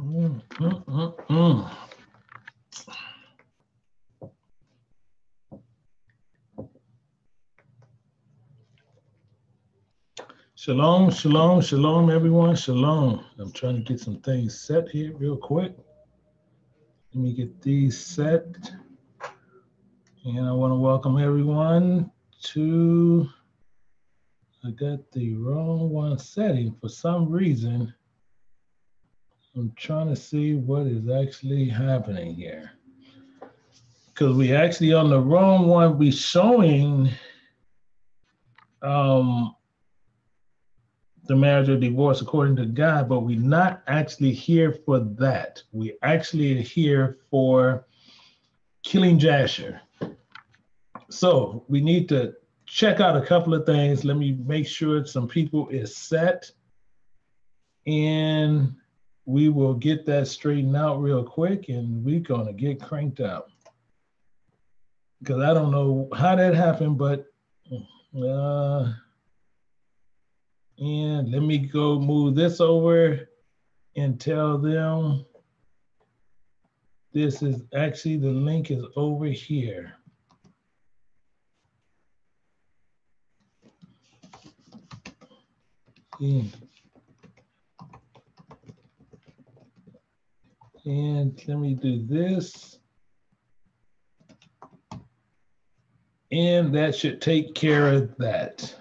Mm, mm, mm, mm. Shalom, shalom, shalom, everyone. Shalom. I'm trying to get some things set here real quick. Let me get these set. And I want to welcome everyone to, I got the wrong one setting for some reason. I'm trying to see what is actually happening here. Because we actually on the wrong one, we showing the marriage or divorce according to God, but we're not actually here for that. We actually are here for killing Jasher. So we need to check out a couple of things. Let me make sure some people is set, and we will get that straightened out real quick, and we're gonna get cranked out. Because I don't know how that happened, but and let me go move this over and tell them this is actually, the link is over here. And let me do this. And that should take care of that.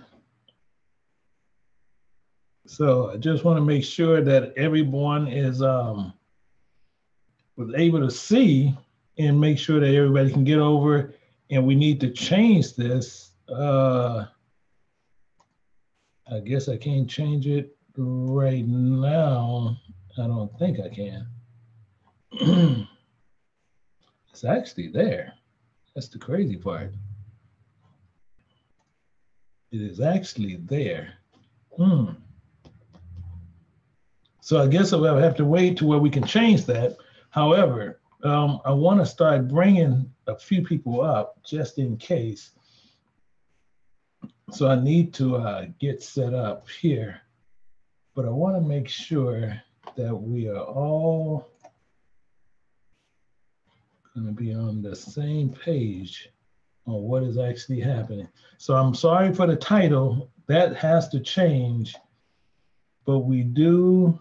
So I just want to make sure that everyone is was able to see, and make sure that everybody can get over. And we need to change this. I guess I can't change it right now. I don't think I can. It's actually there. That's the crazy part. It is actually there. So I guess I'll have to wait to where we can change that. However, I want to start bringing a few people up just in case. So I need to get set up here, but I want to make sure that we are all going to be on the same page on what is actually happening. So I'm sorry for the title, that has to change, but we do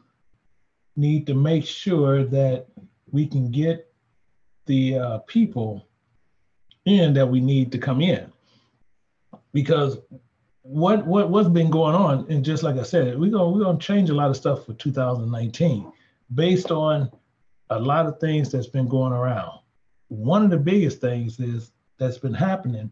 need to make sure that we can get the people in that we need to come in. Because what's been going on, and just like I said, we're gonna change a lot of stuff for 2019 based on a lot of things that's been going around. One of the biggest things that's been happening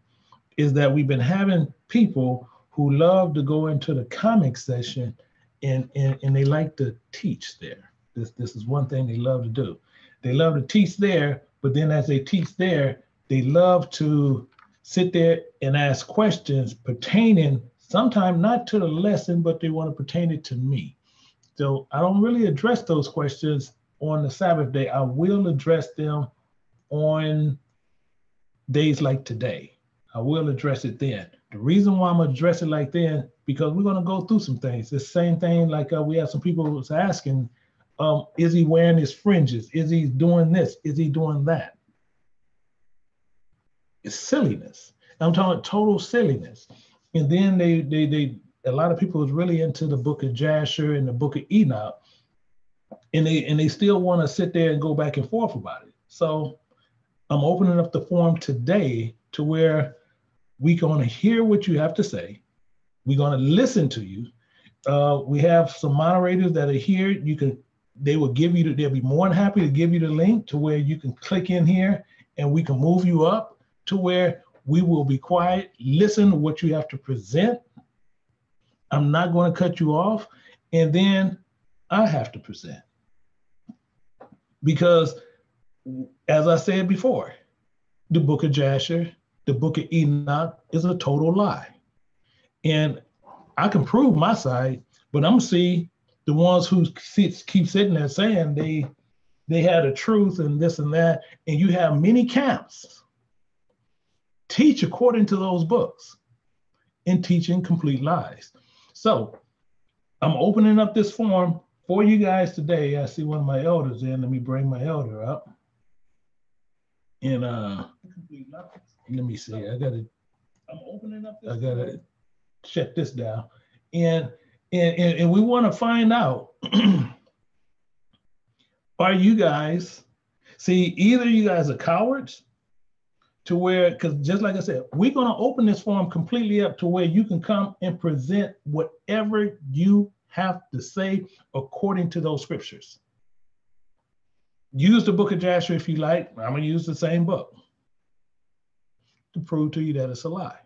is that we've been having people who love to go into the comment section and they like to teach there. This is one thing they love to do. They love to teach there, but then as they teach there, they love to sit there and ask questions pertaining, sometimes not to the lesson, but they want to pertain it to me. So I don't really address those questions on the Sabbath day. I will address them on days like today. I will address it then. The reason why I'm gonna address it like then, because we're gonna go through some things. The same thing, like we have some people who was asking, is he wearing his fringes? Is he doing this? Is he doing that? It's silliness. I'm talking total silliness. And then they a lot of people was really into the book of Jasher and the book of Enoch, and they still want to sit there and go back and forth about it. So I'm opening up the forum today to where we're going to hear what you have to say. We're going to listen to you. We have some moderators that are here. They'll be more than happy to give you the link to where you can click in here and we can move you up to where we will be quiet, listen to what you have to present. I'm not going to cut you off. And then I have to present. Because as I said before, the book of Jasher, the book of Enoch is a total lie. And I can prove my side, but I'm gonna see the ones who keep sitting there saying they had a truth and this and that, and you have many camps teach according to those books and teaching complete lies. So I'm opening up this forum for you guys today, I see one of my elders in. Let me bring my elder up. And let me see. I'm opening up this. I gotta shut this down. And we want to find out, are you guys, see, either you guys are cowards to where, because just like I said, we're going to open this forum completely up to where you can come and present whatever you have to say according to those scriptures. Use the book of Jasher if you like. I'm going to use the same book to prove to you that it's a lie.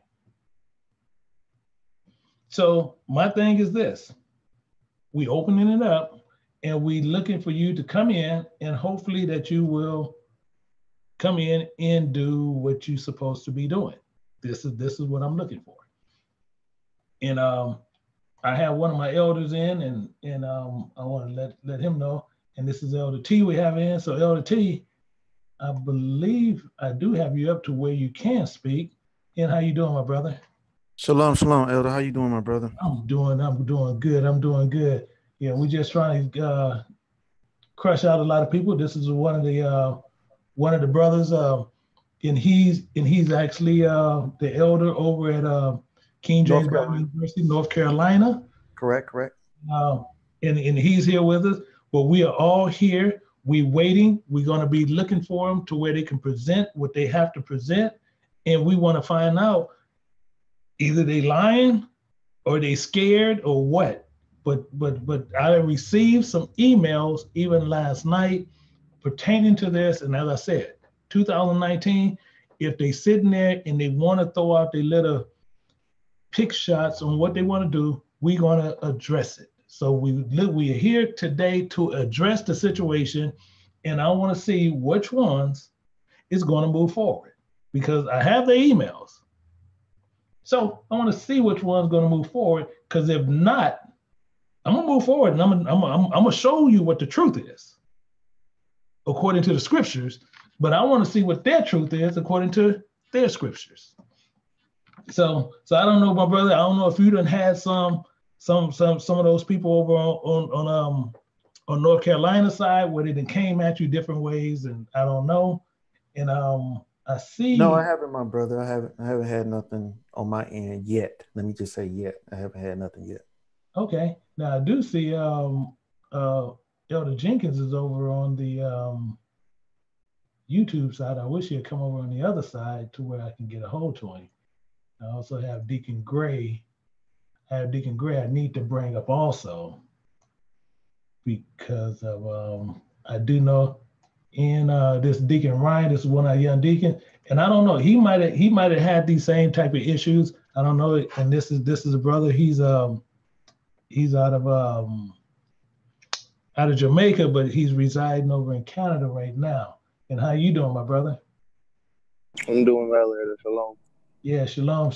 So my thing is this. We opening it up and we looking for you to come in, and hopefully that you will come in and do what you're supposed to be doing. This is what I'm looking for. And I have one of my elders in, and I want to let him know. And this is Elder T we have in. So Elder T, I believe I do have you up to where you can speak. And how you doing, my brother? Shalom, shalom, Elder. How you doing, my brother? I'm doing good. I'm doing good. Yeah, we're just trying to crush out a lot of people. This is one of the brothers, and he's actually the elder over at King James Bible University, North Carolina. Correct. And he's here with us. But we are all here. We waiting. We're going to be looking for them to where they can present what they have to present, and we want to find out either they lying or they scared or what. But I received some emails even last night pertaining to this, and as I said, 2019, if they sitting there and they want to throw out their little pick shots on what they want to do, we're going to address it. So we are here today to address the situation, and I want to see which ones is going to move forward, because I have the emails. So I want to see which one's going to move forward, because if not, I'm going to move forward, and I'm going to show you what the truth is according to the scriptures, but I want to see what their truth is according to their scriptures. So I don't know, my brother, I don't know if you done had some of those people over on North Carolina side where they done came at you different ways, and I don't know. And I see. No, I haven't, my brother. I haven't had nothing on my end yet. Let me just say yet. I haven't had nothing yet. Okay. Now I do see Elder Jenkins is over on the YouTube side. I wish he'd come over on the other side to where I can get a hold to him. I also have Deacon Gray. I need to bring up also, because of I do know in this Deacon Ryan, this is one of our young deacons, and I don't know, he might have had these same type of issues. I don't know. And this is a brother. He's out of Jamaica, but he's residing over in Canada right now. And how you doing, my brother? I'm doing well, Elder. Shalom. Yeah, shalom.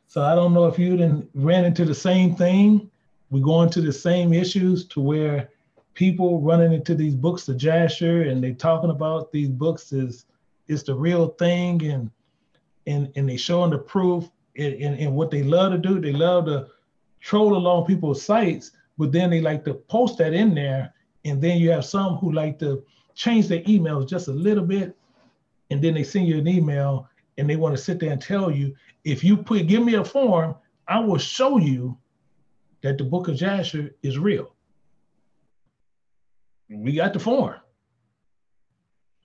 So I don't know if you done ran into the same thing. We're going to the same issues to where people running into these books of Jasher, and they talking about these books is the real thing, and they showing the proof. And what they love to do, they love to troll along people's sites, but then they like to post that in there. And then you have some who like to change their emails just a little bit, and then they send you an email and they want to sit there and tell you, if you give me a form, I will show you that the book of Jasher is real. We got the form.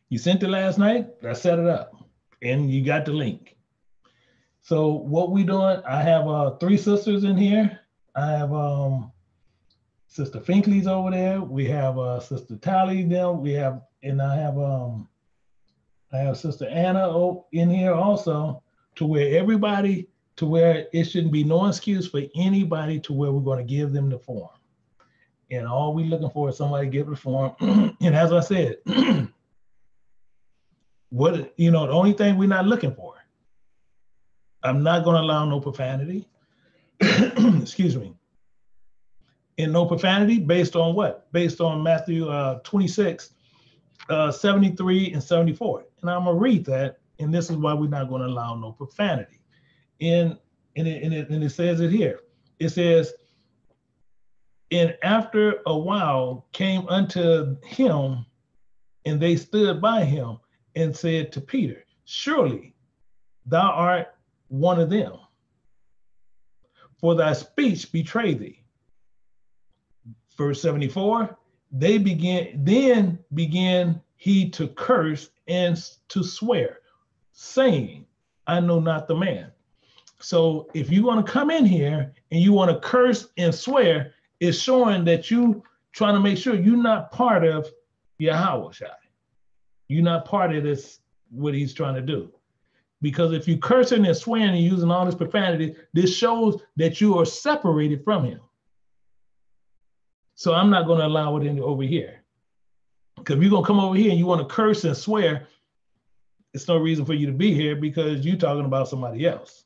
You sent it last night, I set it up, and you got the link. So what we doing, I have 3 sisters in here. I have Sister Finkley's over there. We have Sister Tally there. I have Sister Anna in here also, to where it shouldn't be no excuse for anybody to where we're going to give them the form. And all we're looking for is somebody to give the form. And as I said, the only thing we're not looking for, I'm not going to allow no profanity. Excuse me. And no profanity based on what? Based on Matthew 26, 73 and 74. And I'm gonna read that, and this is why we're not going to allow no profanity. And it says it here. It says, And after a while came unto him, and they stood by him and said to Peter, surely thou art one of them, for thy speech betray thee. Verse 74, then began he to curse and to swear, saying, I know not the man. So if you want to come in here and you want to curse and swear, it's showing that you trying to make sure you're not part of Yahweh Shai. You're not part of this, what he's trying to do. Because if you cursing and swearing and using all this profanity, this shows that you are separated from him. So I'm not going to allow it in over here. Because if you're going to come over here and you want to curse and swear, it's no reason for you to be here because you're talking about somebody else.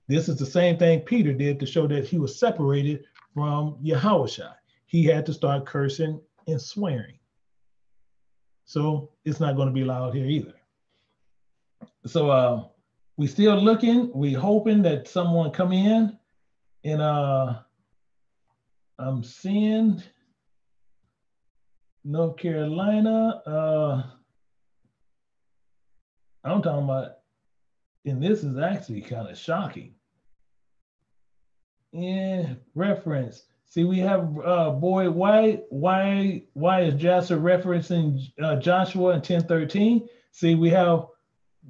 This is the same thing Peter did to show that he was separated from Yahushua. He had to start cursing and swearing. So it's not going to be allowed here either. So we still looking, we hoping that someone come in, and I'm seeing North Carolina. I'm talking about, and this is actually kind of shocking. Yeah, reference. See, we have boy, why is Jasher referencing Joshua in 10:13? See, we have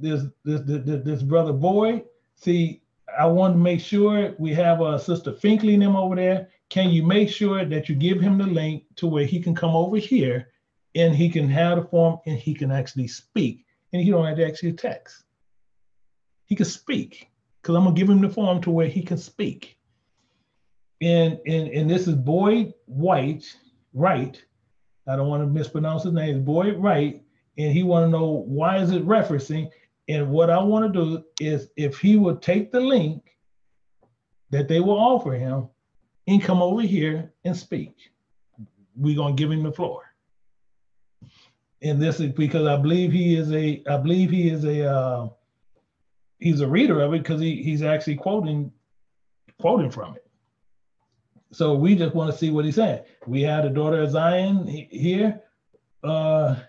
this brother boy. See, I want to make sure we have Sister Finkley and them over there. Can you make sure that you give him the link to where he can come over here and he can have the form and he can actually speak, and he don't have to actually text. He can speak because I'm gonna give him the form to where he can speak. And this is Boyd White, Wright. I don't want to mispronounce his name. It's Boyd Wright, and he want to know why is it referencing. And what I want to do is if he would take the link that they will offer him and come over here and speak, we're gonna give him the floor. And this is because I believe he's a reader of it because he's actually quoting from it. So we just want to see what he's saying. We have the daughter of Zion here. We are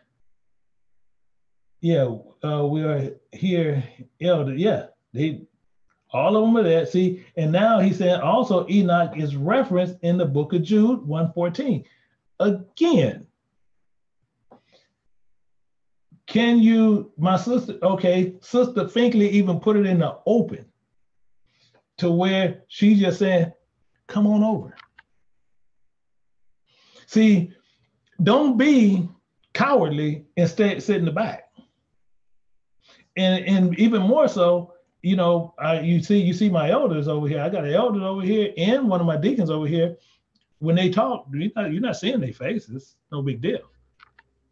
here, elder. Yeah, all of them are there. See, and now he's saying also Enoch is referenced in the book of Jude 1:14. Again, can you, my sister, okay, Sister Finkley even put it in the open to where she just said, come on over. See, don't be cowardly and sit in the back. And even more so, you know, you see my elders over here. I got an elder over here and one of my deacons over here. When they talk, you're not seeing their faces. No big deal.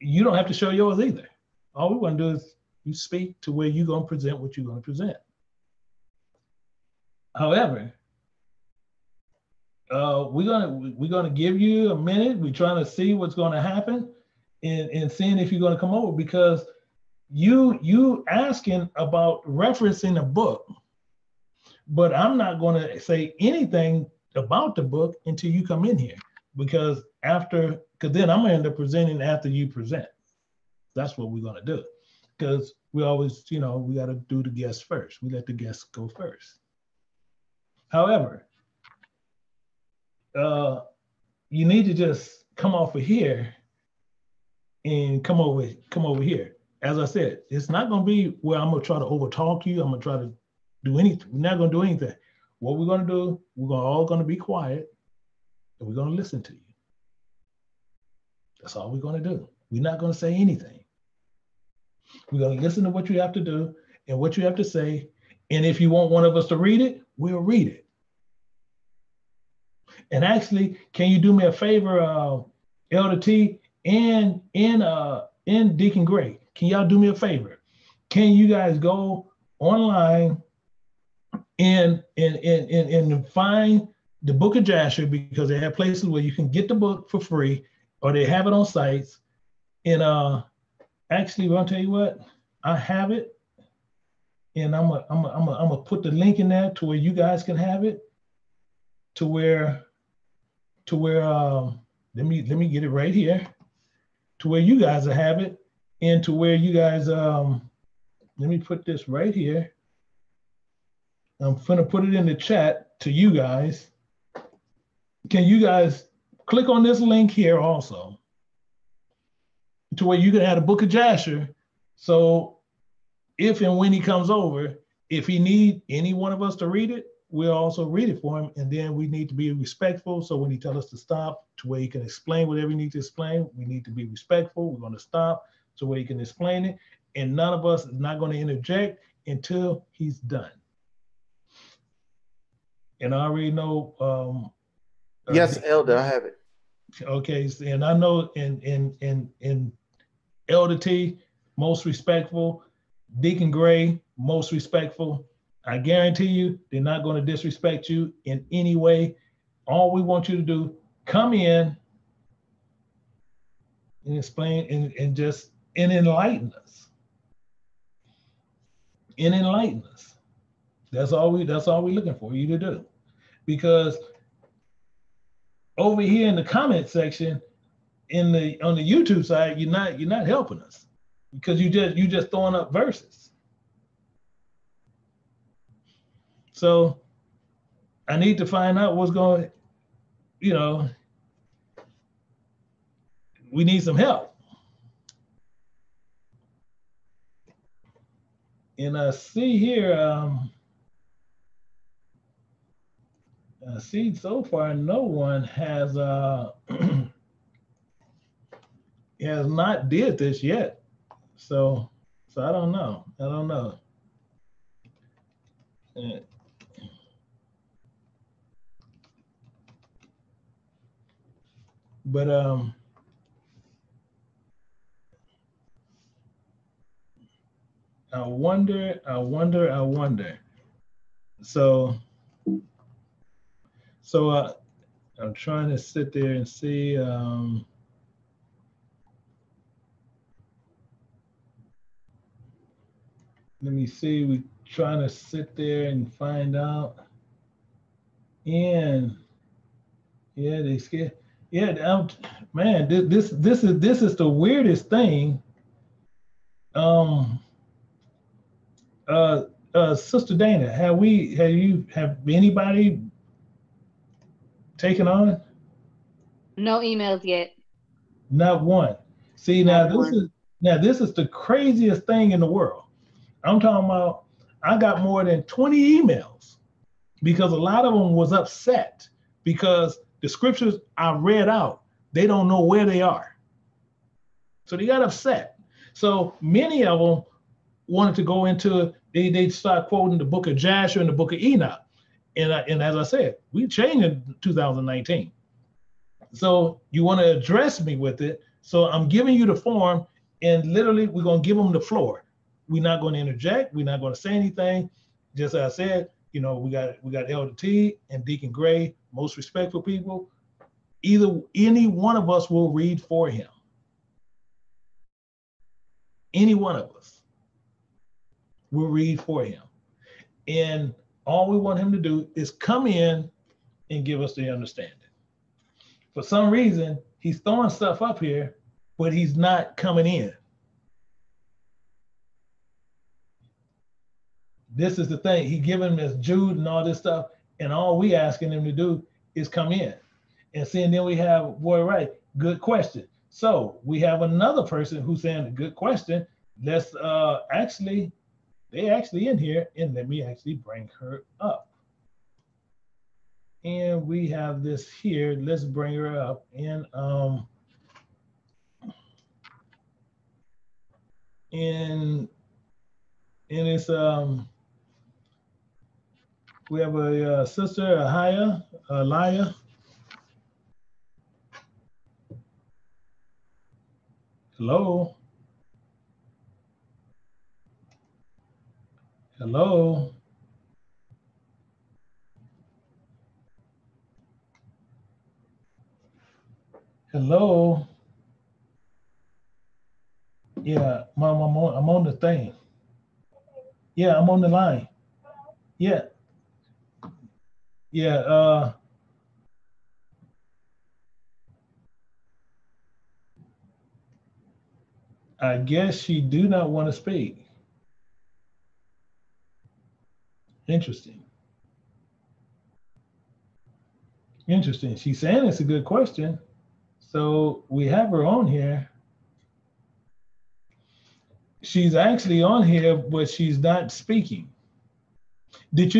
You don't have to show yours either. All we want to do is you speak to where you're going to present what you're going to present. However, we're gonna give you a minute. We're trying to see what's going to happen, and seeing if you're going to come over, because you asking about referencing a book, but I'm not going to say anything about the book until you come in here, because then I'm gonna end up presenting after you present. That's what we're gonna do, because we always, we got to do the guests first. We let the guests go first. However, you need to just come off of here and come over here. As I said, it's not going to be where I'm going to try to overtalk you. I'm going to try to do anything. We're not going to do anything. What we're going to do, we're all going to be quiet and we're going to listen to you. That's all we're going to do. We're not going to say anything. We're going to listen to what you have to do and what you have to say. And if you want one of us to read it, we'll read it. And actually, can you do me a favor, Elder T and Deacon Gray? Can y'all do me a favor? Can you guys go online and find the book of Jasher, because they have places where you can get the book for free, or they have it on sites. And actually, I'll tell you what, I have it, and I'm gonna put the link in there to where you guys can have it, to where to where let me get it right here, to where you guys will have it, and to where you guys let me put this right here. I'm gonna put it in the chat to you guys. Can you guys click on this link here also, to where you can have the book of Jasher. So if and when he comes over, if he need any one of us to read it, we'll also read it for him. And then we need to be respectful. So when he tells us to stop, to where he can explain whatever he needs to explain, we need to be respectful. We're going to stop so where he can explain it. And none of us is not going to interject until he's done. And I already know. Yes, Elder, I have it. Okay, and I know in Elder T, most respectful. Deacon Gray, most respectful. I guarantee you, they're not going to disrespect you in any way. All we want you to do, come in and explain and just enlighten us. And enlighten us. That's all we're looking for you to do. Because over here in the comment section, on the YouTube side, you're not helping us. Because you just throwing up verses. So I need to find out what's going, we need some help. And I see here, I see so far no one has has not did this yet. So I don't know. But I wonder. So I'm trying to sit there and see. Let me see. We're trying to sit there and find out. And yeah, they scared. Yeah, man, this is the weirdest thing. Sister Dana, have anybody taken on? No emails yet. Not one. See, this is the craziest thing in the world. I'm talking about, I got more than 20 emails because a lot of them was upset because the scriptures I read out, they don't know where they are. So they got upset. So many of them wanted to go into, they start quoting the book of Jasher and the book of Enoch. And as I said, we changed in 2019. So you want to address me with it. So I'm giving you the form, and literally we're going to give them the floor. We're not going to interject. We're not going to say anything. Just as I said, we got Elder T and Deacon Gray, most respectful people. Any one of us will read for him. Any one of us will read for him. And all we want him to do is come in and give us the understanding. For some reason, he's throwing stuff up here, but he's not coming in. This is the thing. He giving us Jude and all this stuff, and all we asking him to do is come in. And then we have, boy, right, good question. So we have another person who's saying a good question. Let's they actually in here, and let me actually bring her up. And we have this here. Let's bring her up. And it's we have a sister, Alaya. Hello. Hello. Hello. Yeah, Mom, I'm on the thing. Yeah, I'm on the line. Yeah. Yeah. I guess she do not want to speak. Interesting. Interesting. She's saying it's a good question. So we have her on here. She's actually on here, but she's not speaking. Did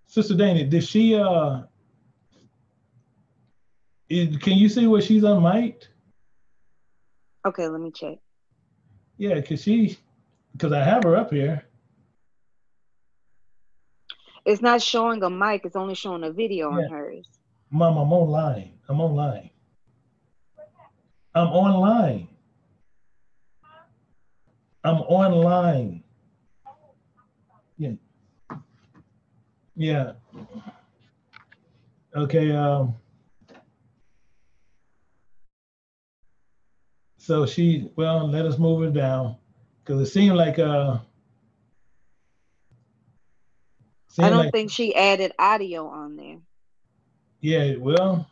Sister Dana, did she can you see where she's unmiked? Okay, let me check. Yeah, because I have her up here. It's not showing a mic, it's only showing a video on hers. Mom, I'm online. I'm online. I'm online. I'm online. Yeah. Yeah. Okay. So let us move it down because it seemed like I don't think she added audio on there. Yeah, well,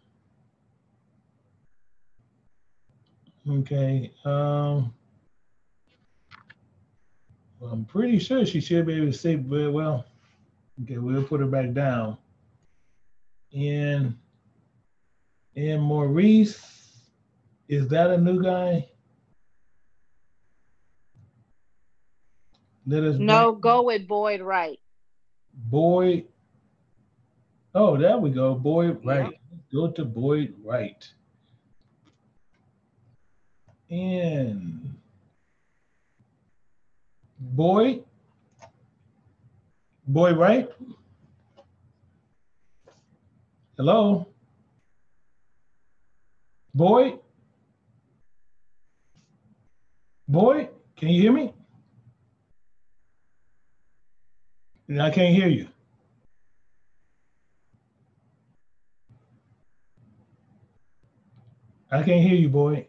okay. I'm pretty sure she should be able to see, but well, okay, we'll put her back down. And Maurice, is that a new guy? Go with Boyd Wright. Boyd. Oh, there we go. Boyd Wright. Yep. Go to Boyd Wright. And Boyd Wright. Hello? Boyd, can you hear me? I can't hear you. I can't hear you, Boyd.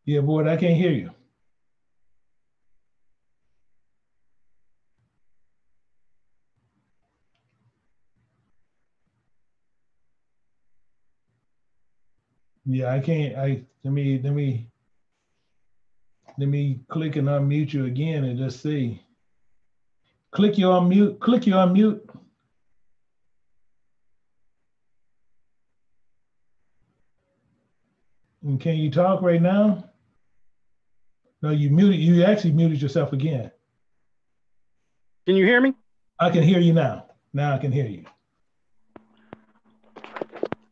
Yeah, Boyd, I can't hear you. Yeah, I can't. Let me click and unmute you again and just see. Click your unmute. Click your unmute. And can you talk right now? No, you muted. You actually muted yourself again. Can you hear me? I can hear you now. Now I can hear you.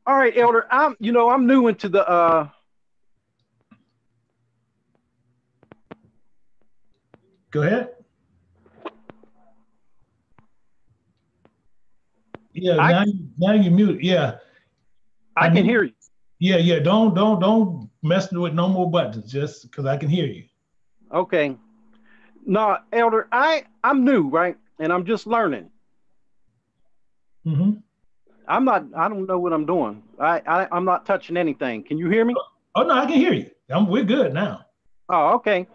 All right, Elder. I'm new into the Go ahead. Yeah, now you mute. Yeah. I can hear you. Yeah. Don't mess with no more buttons, just because I can hear you. Okay. No, Elder, I'm new, right? And I'm just learning. Mm-hmm. I don't know what I'm doing. I'm not touching anything. Can you hear me? Oh no, I can hear you. We're good now. Oh, okay.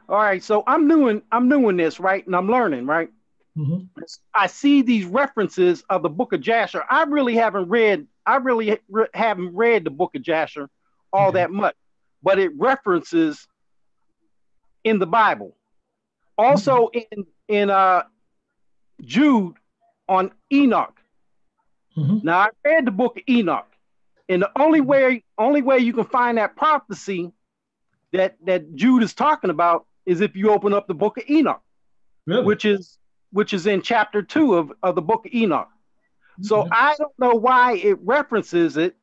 All right. So I'm new in this, right? And I'm learning, right? Mm-hmm. I see these references of the book of Jasher. I really haven't read the book of Jasher all that much, but it references in the Bible. Also in Jude on Enoch. Mm-hmm. Now I read the book of Enoch, and the only way you can find that prophecy that Jude is talking about is if you open up the book of Enoch, really? which is in chapter 2 of the book of Enoch. So I don't know why it references it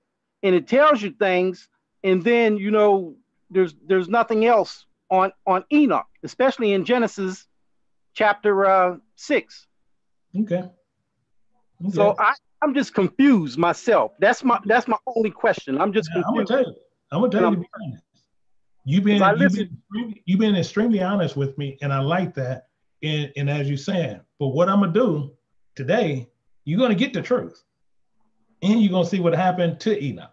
and it tells you things, and then there's nothing else on Enoch, especially in Genesis chapter 6. Okay. So I'm just confused myself. That's my only question. I'm just confused. I'm gonna tell you to be honest. You've been extremely honest with me, and I like that. And as you're saying, but what I'm gonna do today, you're gonna get the truth, and you're gonna see what happened to Enoch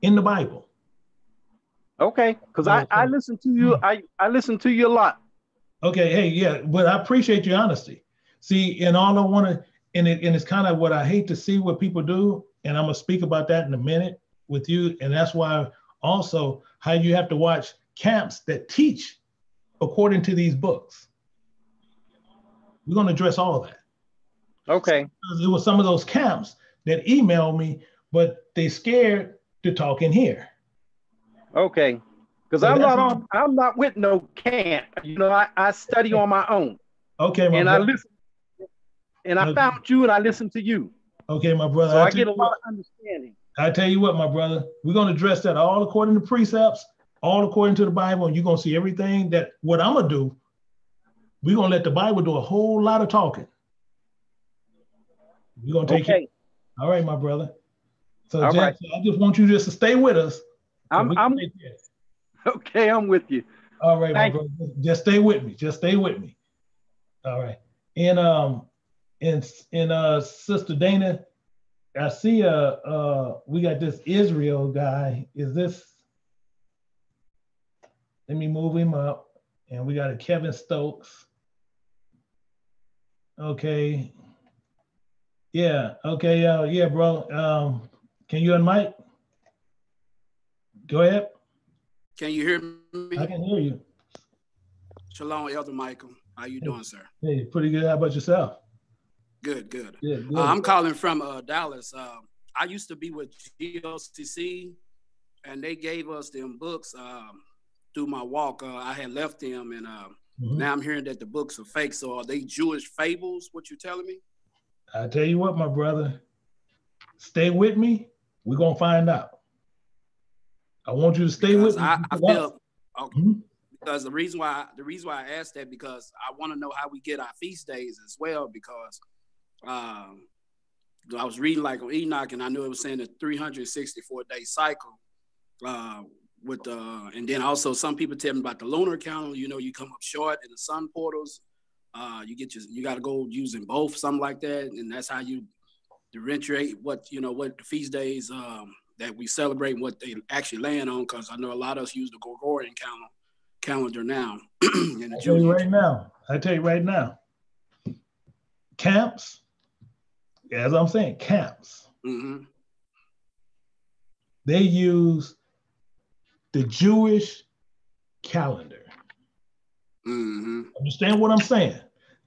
in the Bible. Okay, because I listen to you. I listen to you a lot. Okay, hey, yeah, but I appreciate your honesty. See, and all I want to, and it's kind of what I hate to see what people do, and I'm gonna speak about that in a minute with you, and that's why also how you have to watch camps that teach according to these books. We're gonna address all of that. Okay. It was some of those camps that emailed me, but they scared to talk in here. Okay. Because So I'm not with no camp. You know, I study on my own. Okay, my and brother. I listen, and I found you, and I listened to you. Okay, my brother. So I get a lot of understanding. I tell you what, my brother, we're gonna address that all according to precepts, all according to the Bible, and you're gonna see everything that what I'm gonna do. We're gonna let the Bible do a whole lot of talking. We're gonna take it. All right, my brother. So all right. I just want you just to stay with us. I'm okay, I'm with you. All right, my brother. Just stay with me. Just stay with me. All right. And Sister Dana, I see we got this Israel guy. Is this? Let me move him up. And we got a Kevin Stokes. Okay. Yeah. Okay. Yeah, bro. Can you unmic? Go ahead. Can you hear me? I can hear you. Shalom, Elder Michael. How you doing, sir? Hey, pretty good. How about yourself? Good. Yeah, good. I'm calling from Dallas. I used to be with GLCC, and they gave us them books through my walk. I had left them, and now I'm hearing that the books are fake. So are they Jewish fables, what you telling me? I tell you what, my brother, stay with me. We're going to find out. I want you to stay with me. I feel, okay. Because the reason why I asked that, because I want to know how we get our feast days as well, because I was reading like on Enoch, and I knew it was saying a 364-day cycle and then also some people tell me about the lunar calendar. You know, you come up short in the sun portals. You got to go using both, something like that, and that's how you differentiate what the feast days that we celebrate and what they actually land on. Because I know a lot of us use the Gregorian calendar now. I tell you right now. Camps, as I'm saying, camps. Mm-hmm. They use the Jewish calendar. Mm-hmm. Understand what I'm saying?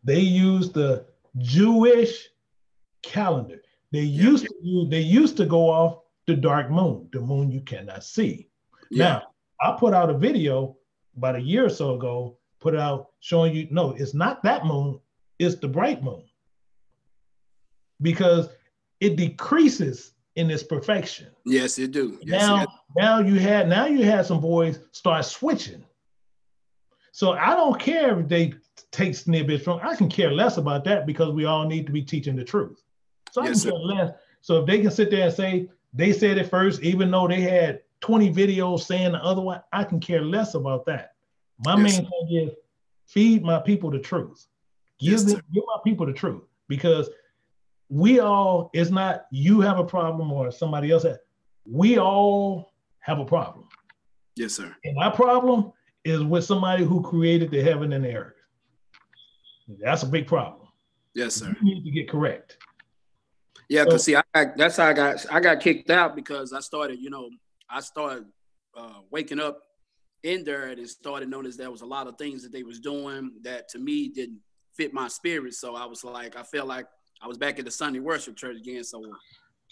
They use the Jewish calendar. They used to go off the dark moon, the moon you cannot see. Yeah. Now, I put out a video about a year or so ago, put out showing you, no, it's not that moon, it's the bright moon. Because it decreases in its perfection. Yes, it do. Yes, now you had some boys start switching. So I don't care if they take snippets from, I can care less about that, because we all need to be teaching the truth. So I can care less. So if they can sit there and say they said it first, even though they had 20 videos saying the other one, I can care less about that. My main thing is feed my people the truth. Give my people the truth, because it's not you have a problem or somebody else. We all have a problem. Yes, sir. And my problem is with somebody who created the heaven and the earth. That's a big problem. Yes, sir. You need to get correct. Yeah, because see, that's how I got kicked out, because I started waking up in there and started noticing there was a lot of things that they was doing that to me didn't fit my spirit. So I was like, I felt like I was back at the Sunday worship church again. So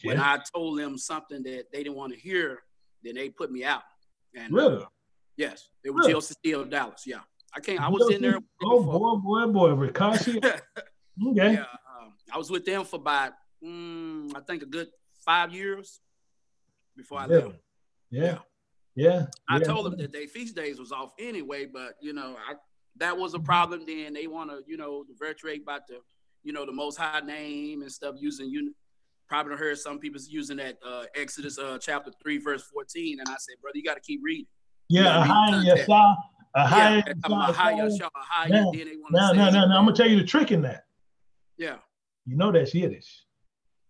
when I told them something that they didn't want to hear, then they put me out. And really? Yes, it was GLCC of Dallas. Yeah, I was in there. Oh boy, Rikashi. Okay. Yeah, I was with them for about I think a good 5 years before I left. Yeah. I told them that their feast days was off anyway, but that was a problem. Then they want to virtuate about the the Most High name and stuff, using probably heard some people using that Exodus chapter 3 verse 14, and I said, brother, you got to keep reading. Yeah, then they want to say, no, I'm gonna tell you the trick in that. Yeah. You know that's Yiddish.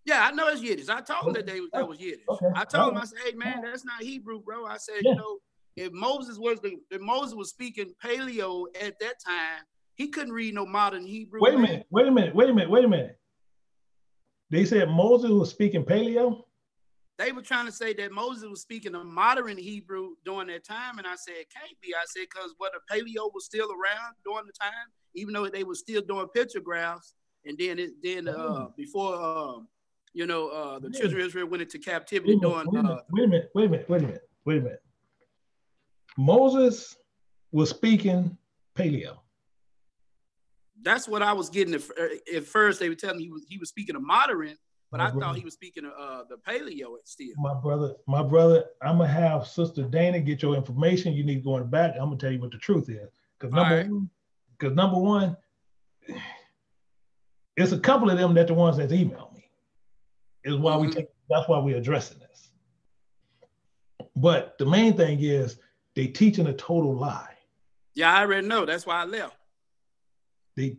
Yeah, I know it's Yiddish. I told them that was Yiddish. Okay. I told them, I said, hey man, that's not Hebrew, bro. I said, if Moses was speaking Paleo at that time, He couldn't read no modern Hebrew. Wait a minute. They said Moses was speaking Paleo? They were trying to say that Moses was speaking a modern Hebrew during that time, and I said it can't be. I said because what, the paleo was still around during the time, even though they were still doing pictographs, and then before the children of Israel went into captivity Wait a minute. Moses was speaking Paleo. That's what I was getting at first. They were telling me he was speaking a modern. But I thought he was speaking of the paleo still. My brother, I'm gonna have Sister Dana get your information. You need to go in the back. I'm gonna tell you what the truth is. Because number one, it's a couple of them that the ones that's emailed me. Is why that's why we're addressing this. But the main thing is they teaching a total lie. Yeah, I already know. That's why I left.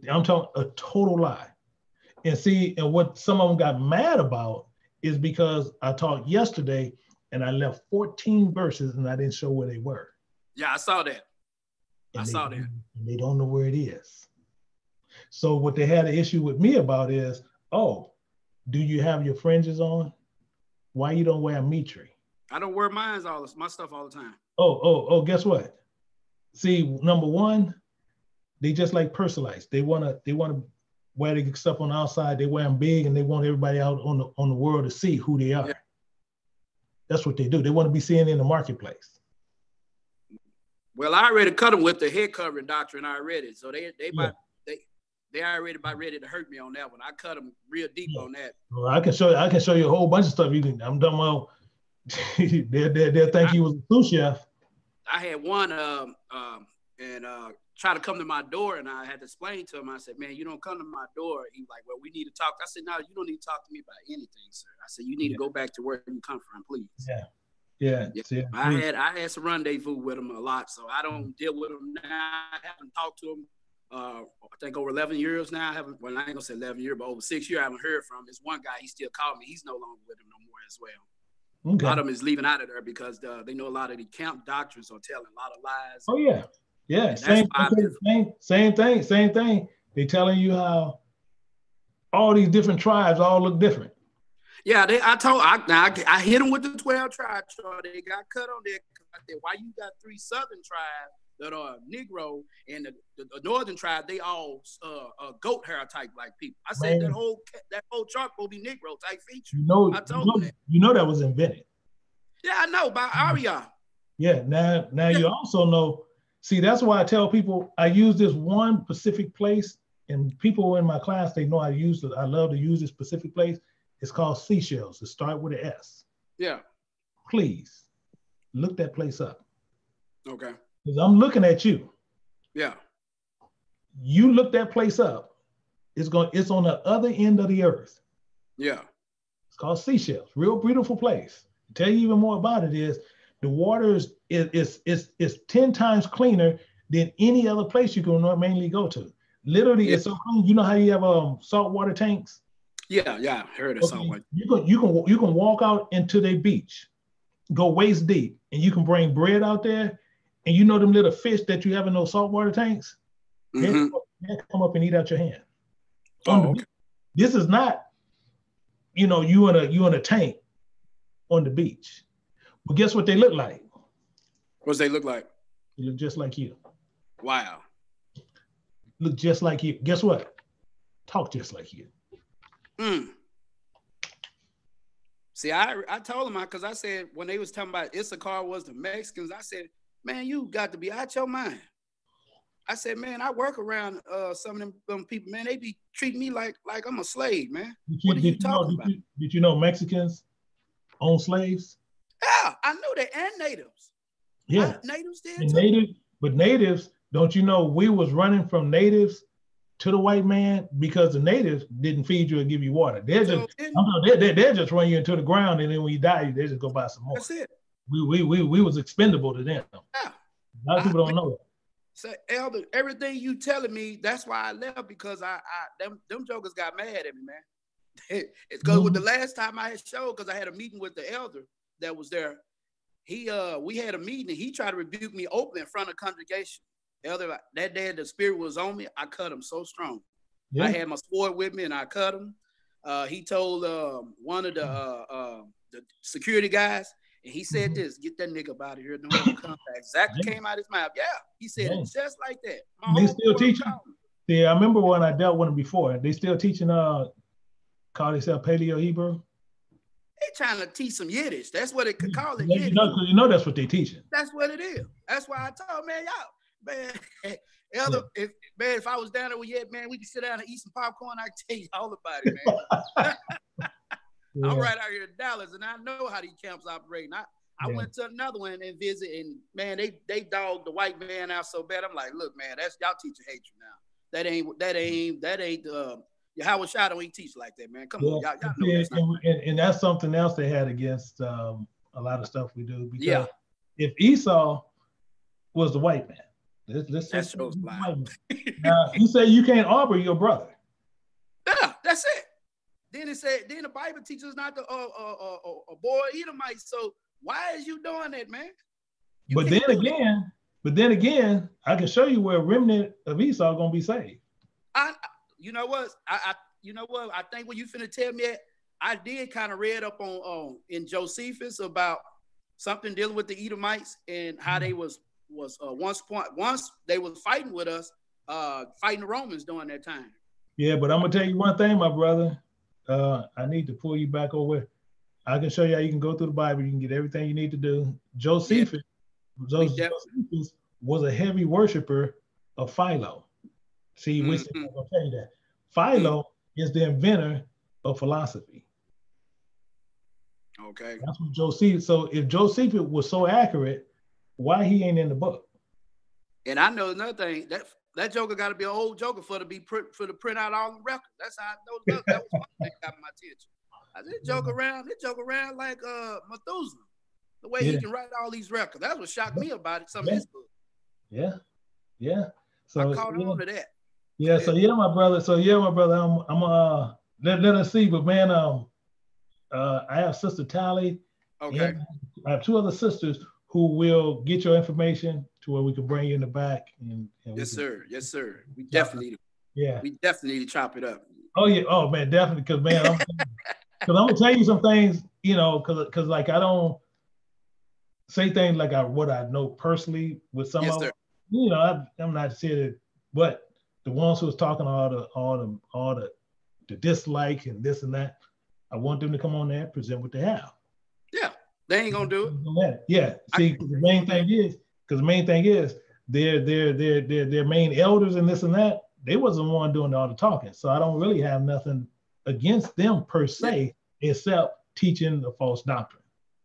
I'm talking a total lie. And see, and what some of them got mad about is because I taught yesterday and I left 14 verses and I didn't show where they were. Yeah, I saw that. And they don't know where it is. So what they had an issue with me about is, oh, do you have your fringes on? Why you don't wear a mitre? I don't wear my stuff all the time. Oh, guess what? See, number one, they just like Perselites. They wanna wear the stuff on the outside, they wear them big, and they want everybody out on the world to see who they are. Yeah. That's what they do. They want to be seen in the marketplace. Well, I already cut them with the head covering doctrine already, so they already about ready to hurt me on that one. I cut them real deep on that. Well, I can show you a whole bunch of stuff. I'm talking about. they'll think he was a sous chef. I had one try to come to my door, and I had to explain to him. I said, man, you don't come to my door. He was like, well, we need to talk. I said, no, you don't need to talk to me about anything, sir. I said, you need to go back to where you come from, please. Yeah. I had some rendezvous with him a lot, so I don't deal with him now. I haven't talked to him, I think over 11 years now. I ain't gonna say 11 years, but over 6 years I haven't heard from him. There's one guy, he still called me. He's no longer with him no more as well. Okay. A lot of them is leaving out of there because they know a lot of the camp doctrines are telling a lot of lies. Oh, yeah. Yeah, same thing. They telling you how all these different tribes all look different. Yeah, I hit them with the 12 tribes. They got cut on there. I said, why you got 3 southern tribes that are Negro and the northern tribe? They all goat hair type like people. I said that whole chart will be Negro type feature. I told them that. You know that was invented. Yeah, I know by Aria. Yeah, now you also know. See, that's why I tell people I use this one specific place, and people in my class, they know I love to use this specific place. It's called Seashells. It starts with an S. Yeah. Please look that place up. Okay. Because I'm looking at you. Yeah. You look that place up. It's on the other end of the earth. Yeah. It's called Seashells. Real beautiful place. To tell you even more about it is the water is 10 times cleaner than any other place you can mainly go to. Literally, it's so clean. You know how you have saltwater tanks? Yeah, I heard of saltwater. You can walk out into their beach, go waist deep, and you can bring bread out there. And you know them little fish that you have in those saltwater tanks? They come up and eat out your hand. Okay. This is not, you in a tank on the beach. But guess what they look like? What's they look like? They look just like you. Wow. Look just like you. Guess what? Talk just like you. See, I told them, because I said, when they was talking about Issachar was the Mexicans, I said, man, you got to be out your mind. I said, man, I work around some of them people, man, they be treating me like I'm a slave, man. What are you talking about? Did you know Mexicans own slaves? Yeah, I knew that, and natives. Yeah. Natives did too. But natives, don't you know, we was running from natives to the white man because the natives didn't feed you and give you water. They're just run you into the ground, and then when you die, they just go buy some more. That's it. We was expendable to them. Yeah. A lot of people don't know that. So, Elder, everything you telling me, that's why I left, because them jokers got mad at me, man. It's because with the last time I had showed, because I had a meeting with the elder that was there. We had a meeting, and he tried to rebuke me openly in front of the congregation. Elder, that day the spirit was on me. I cut him so strong. Yeah. I had my sword with me and I cut him. He told one of the security guys, and he said this, get that nigga out of here. Don't ever come back. Exactly came out his mouth. Yeah, he said it just like that. They still teaching? Yeah, I remember when I dealt with him before. They still teaching, call themselves Paleo Hebrew? They trying to teach some Yiddish. That's what it could call it. You know that's what they teaching. That's what it is. That's why I told man, y'all, man, Elder, if I was down there with you, man, we could sit down and eat some popcorn. I can tell you all about it, man. I'm right out here in Dallas, and I know how these camps operate. I went to another one and visit, and man, they dogged the white man out so bad. I'm like, look, man, that's y'all teaching hatred now. That ain't Yahweh Shai don't teach like that, man. Come on, y'all know that's not and that's something else they had against a lot of stuff we do. Because if Esau was the white man, that shows blind. Now, you say you can't arbor your brother. Yeah, that's it. Then it said, then the Bible teaches not to boy Edomite. So why is you doing that, man? But then again, I can show you where a remnant of Esau gonna be saved. You know what? I think when you finna tell me that, I did kind of read up on in Josephus about something dealing with the Edomites and how they was once they was fighting with us, fighting the Romans during that time. Yeah, but I'm gonna tell you one thing, my brother. I need to pull you back over. I can show you how you can go through the Bible. You can get everything you need to do. Josephus was a heavy worshiper of Philo. See, which I'm gonna tell you that Philo is the inventor of philosophy. Okay, that's what Josephus. So if Josephus was so accurate, why he ain't in the book? And I know another thing, that joker got to be an old joker for to print out all the records. That's how I know that was one thing that got my attention. I said, joke around like Methuselah, the way he can write all these records. That's what shocked me about it. Some of his books. Yeah. So I caught on to that. Yeah. So my brother. I'm let us see. But man, I have Sister Tally. Okay. I have two other sisters who will get your information to where we can bring you in the back. And yes, sir. We definitely need to chop it up. Oh yeah. Oh man, definitely. Because man, I'm gonna tell you some things. You know, because like I don't say things like what I know personally with some of them. You know, I'm not saying it, but the ones who was talking all the dislike and this and that, I want them to come on there and present what they have. Yeah, they ain't gonna do it. Yeah. See, the main thing is their main elders and this and that, they wasn't the one doing all the talking. So I don't really have nothing against them per se, except teaching the false doctrine.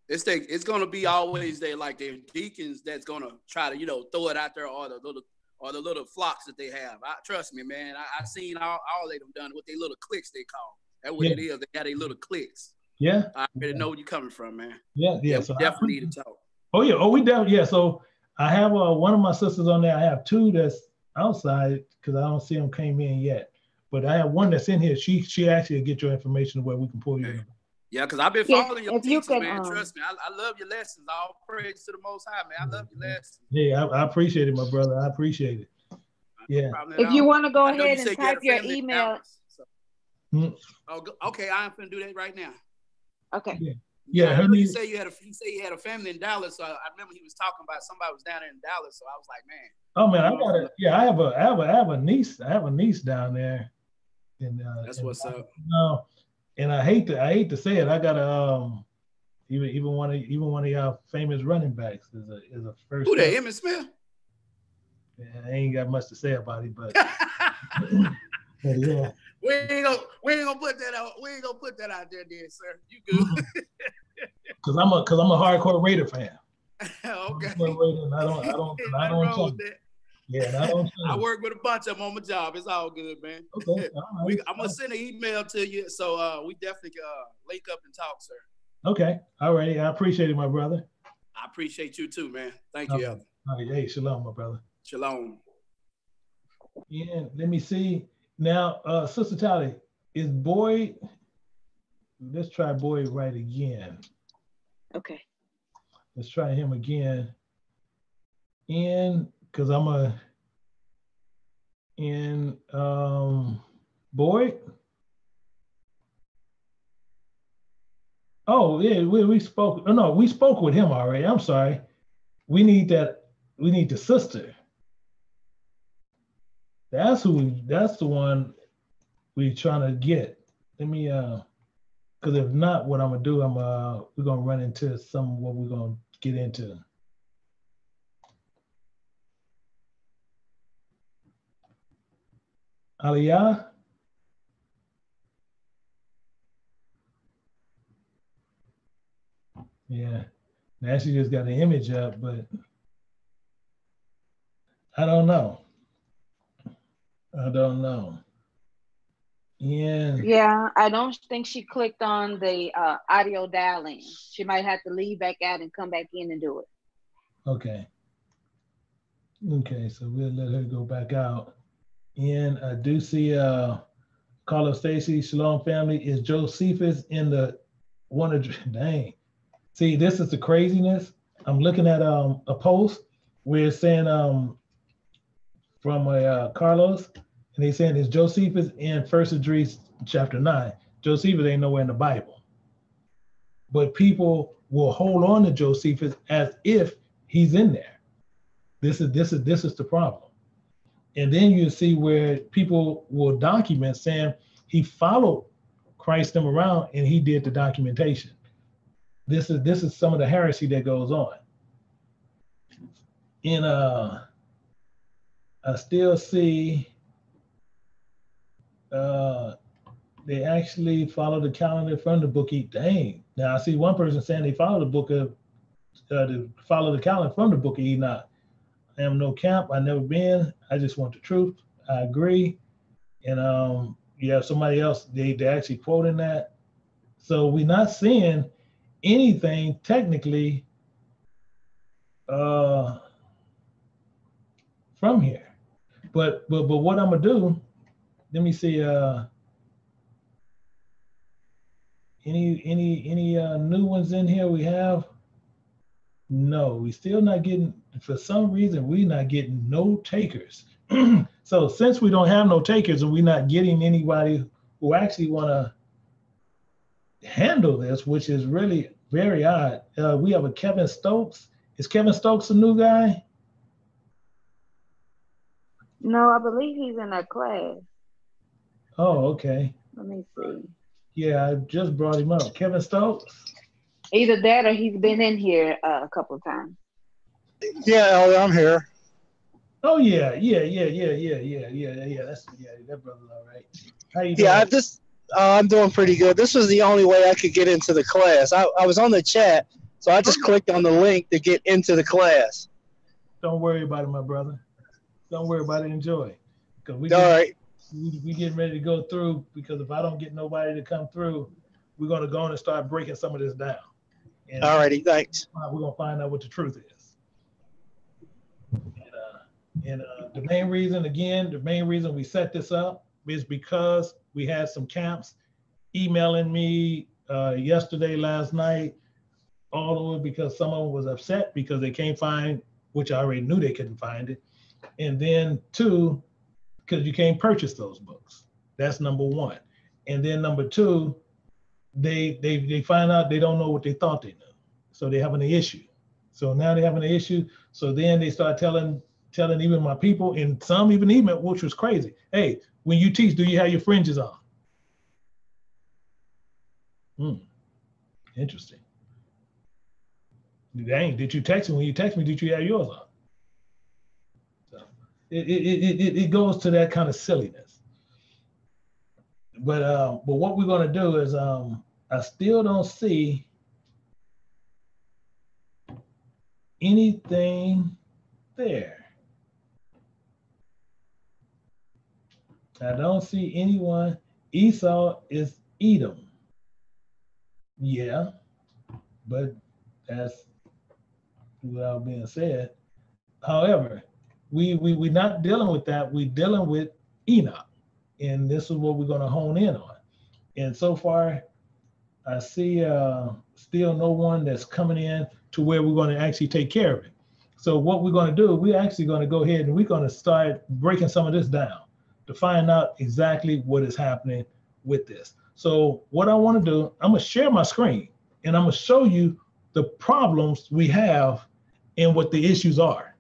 It's gonna be always there, like their deacons that's gonna try to throw it out there, or the little flocks that they have. Trust me, man. I seen all they done with their little cliques they call. That's what it is. They got their little cliques. Yeah. I already know where you're coming from, man. Yeah. So definitely need to talk. Oh yeah. Oh, we definitely. Yeah. So I have one of my sisters on there. I have two that's outside because I don't see them came in yet. But I have one that's in here. She actually will get your information where we can pull you in. Yeah, because I've been following your teachings, man. Trust me, I love your lessons. All praise to the Most High, man. I love your lessons. Yeah, I appreciate it, my brother. I appreciate it. Yeah. If you want to go ahead and type your email. Oh, okay. I'm gonna do that right now. Okay. Yeah. He said you had a family in Dallas. So I remember he was talking about somebody was down there in Dallas. So I was like, man. Oh man, I have a niece. I have a niece down there. And that's what's up. And I hate to say it, I got even one of y'all famous running backs is a first. Who that? Emmitt Smith? Yeah, I ain't got much to say about it, but yeah. We ain't gonna put that out. We ain't gonna put that out there, sir. You good? Because I'm a hardcore Raider fan. Okay. I don't. Yeah, and I don't. I work with a bunch of them on my job. It's all good, man. Okay. Right. I'm gonna send an email to you, so we definitely link up and talk, sir. Okay. All right. I appreciate it, my brother. I appreciate you too, man. Thank you. All right. Hey, shalom, my brother. Shalom. Yeah. Let me see. Now, Sister Tally, is Boyd? Let's try Boyd right again. Okay. Let's try him again. Because I'm And Boyd. Oh yeah, we spoke. Oh, no, we spoke with him already. I'm sorry. We need that. We need the sister. That's the one we trying to get. Let me because if not, what I'm gonna do, we're gonna run into some of what we're gonna get into. Aliyah. Yeah, now she just got the image up, but I don't know. I don't know. Yeah, I don't think she clicked on the audio dial-in. She might have to leave back out and come back in and do it. Okay. Okay, so we'll let her go back out. And I do see Carlos Stacy, Shalom family. Is Josephus in the one of dang? See, this is the craziness. I'm looking at a post where it's saying from Carlos, and he's saying is Josephus in 1 Esdras chapter 9. Josephus ain't nowhere in the Bible, but people will hold on to Josephus as if he's in there. This is the problem. And then you see where people will document saying he followed Christ them around and he did the documentation. This is some of the heresy that goes on. And I still see they actually follow the calendar from the book. Dang. Now I see one person saying they follow the book of follow the calendar from the book of Enoch. I am no camp. I've never been. I just want the truth. I agree. And you have somebody else, they actually quoting that. So we're not seeing anything technically from here. But what I'm gonna do, let me see any new ones in here we have. No, we still not getting, for some reason, we're not getting no takers. So since we don't have no takers and we're not getting anybody who actually want to handle this, which is really very odd. We have a Kevin Stokes. Is Kevin Stokes a new guy? No, I believe he's in that class. Oh, okay. Let me see. Yeah, I just brought him up. Kevin Stokes? Either that or he's been in here a couple of times. Yeah, Elder, I'm here. Oh yeah. That's that brother's all right. How you doing? Yeah, I'm doing pretty good. This was the only way I could get into the class. I was on the chat, so I just clicked on the link to get into the class. Don't worry about it, my brother. Don't worry about it. Enjoy. Because we getting ready to go through, because if I don't get nobody to come through, we're going to go on and start breaking some of this down. And all righty, thanks. We're going to find out what the truth is. And the main reason we set this up is because we had some camps emailing me yesterday, last night, all over because someone was upset because they can't find, which I already knew they couldn't find it. And then two, because you can't purchase those books. That's number one. And then number two, they find out they don't know what they thought they knew. So they're having an issue. So now they're having an issue. So then they start telling even my people, and some even which was crazy. Hey, when you teach, do you have your fringes on? Interesting. Dang, did you text me? When you text me, did you have yours on? So it goes to that kind of silliness. But what we're gonna do is I still don't see anything there. I don't see anyone. Esau is Edom. Yeah, but that's without being said. However, we're not dealing with that. We're dealing with Enoch. And this is what we're going to hone in on. And so far, I see still no one that's coming in to where we're going to actually take care of it. So what we're going to do, we're actually going to go ahead and we're going to start breaking some of this down. to find out exactly what is happening with this. So what I want to do, I'm going to share my screen and I'm going to show you the problems we have and what the issues are.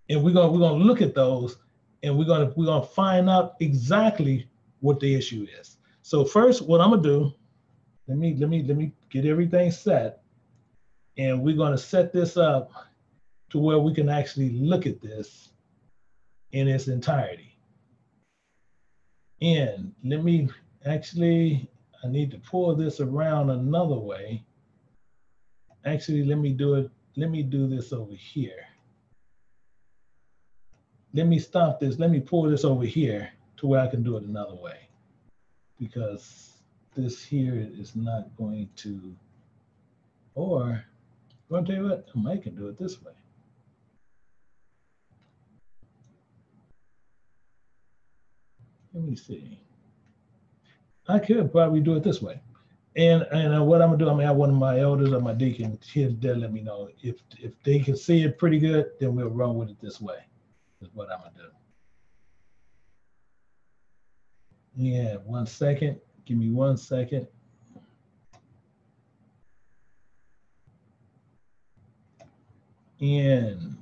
And we're going to look at those, and we're going to find out exactly what the issue is. So first, what I'm going to do, let me get everything set, and we're going to set this up to where we can actually look at this in its entirety. And let me actually, I need to pull this around another way. Actually, let me do this over here. Let me stop this. Let me pull this over here to where I can do it another way, because this here is not going to, or I'm going to tell you what, I might can do it this way. Let me see. I could probably do it this way. And what I'm gonna do, I'm gonna have one of my elders or my deacon here to let me know if they can see it pretty good, then we'll run with it this way. Is what I'm gonna do. Yeah, 1 second. Give me 1 second. And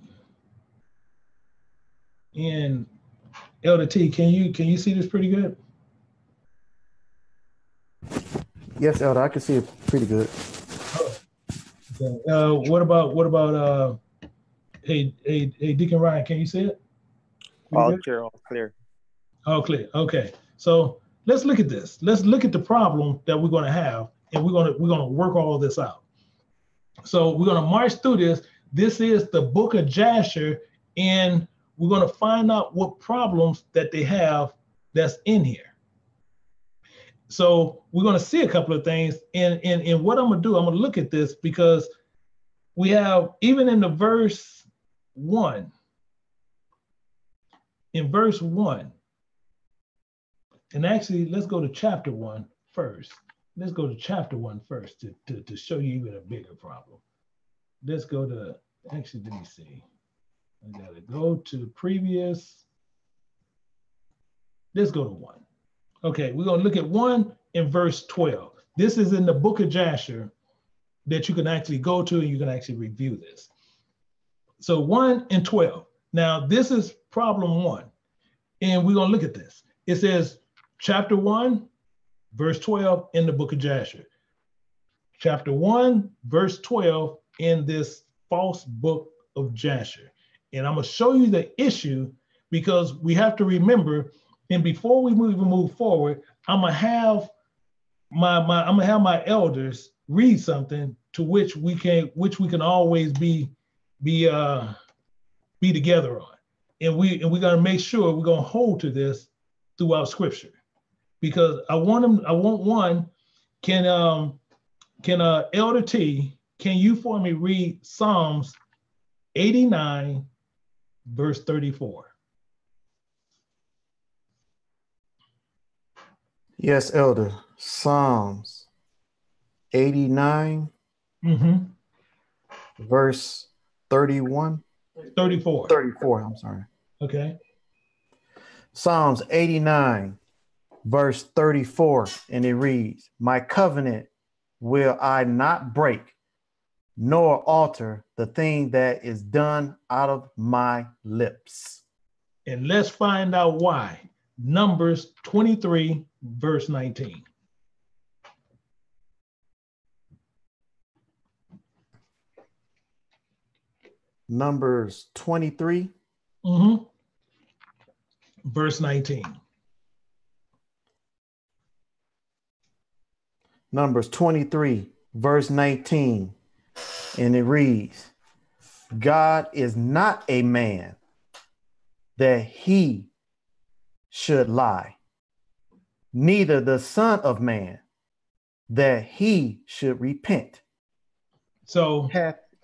Elder T, can you see this pretty good? Yes, Elder, I can see it pretty good. Oh, okay. What about hey Deacon Ryan, can you see it? All clear, all clear. All clear. Okay. So let's look at this. Let's look at the problem that we're going to have, and we're going to work all this out. So we're going to march through this. This is the book of Jasher, and we're going to find out what problems that they have that's in here. So we're going to see a couple of things, and what I'm going to do, I'm going to look at this because we have, even in the verse 1, in verse 1, and actually, let's go to chapter 1 first. Let's go to chapter 1 first to show you even a bigger problem. Let's go to, actually, let me see. I gotta go to previous. Let's go to 1. Okay, we're gonna look at 1 in verse 12. This is in the book of Jasher that you can actually go to and you can actually review this. So 1 and 12. Now, this is problem 1. And we're gonna look at this. It says, chapter 1, verse 12 in the book of Jasher. Chapter 1, verse 12 in this false book of Jasher. And I'm going to show you the issue because we have to remember, and before we even move forward, I'm going to have my elders read something to which we can always be together on. And we're going to make sure we're going to hold to this throughout Scripture. Because I want one, can Elder T, can you for me read Psalms 89, verse 34? Yes, Elder. Psalms 89, verse 31. 34. 34, I'm sorry. Okay. Psalms 89, verse 34, and it reads, "My covenant will I not break, nor alter the thing that is done out of my lips." And let's find out why. Numbers 23, verse 19. Numbers 23. Verse 19. Numbers 23, verse 19, and it reads, "God is not a man that he should lie, neither the son of man that he should repent." So,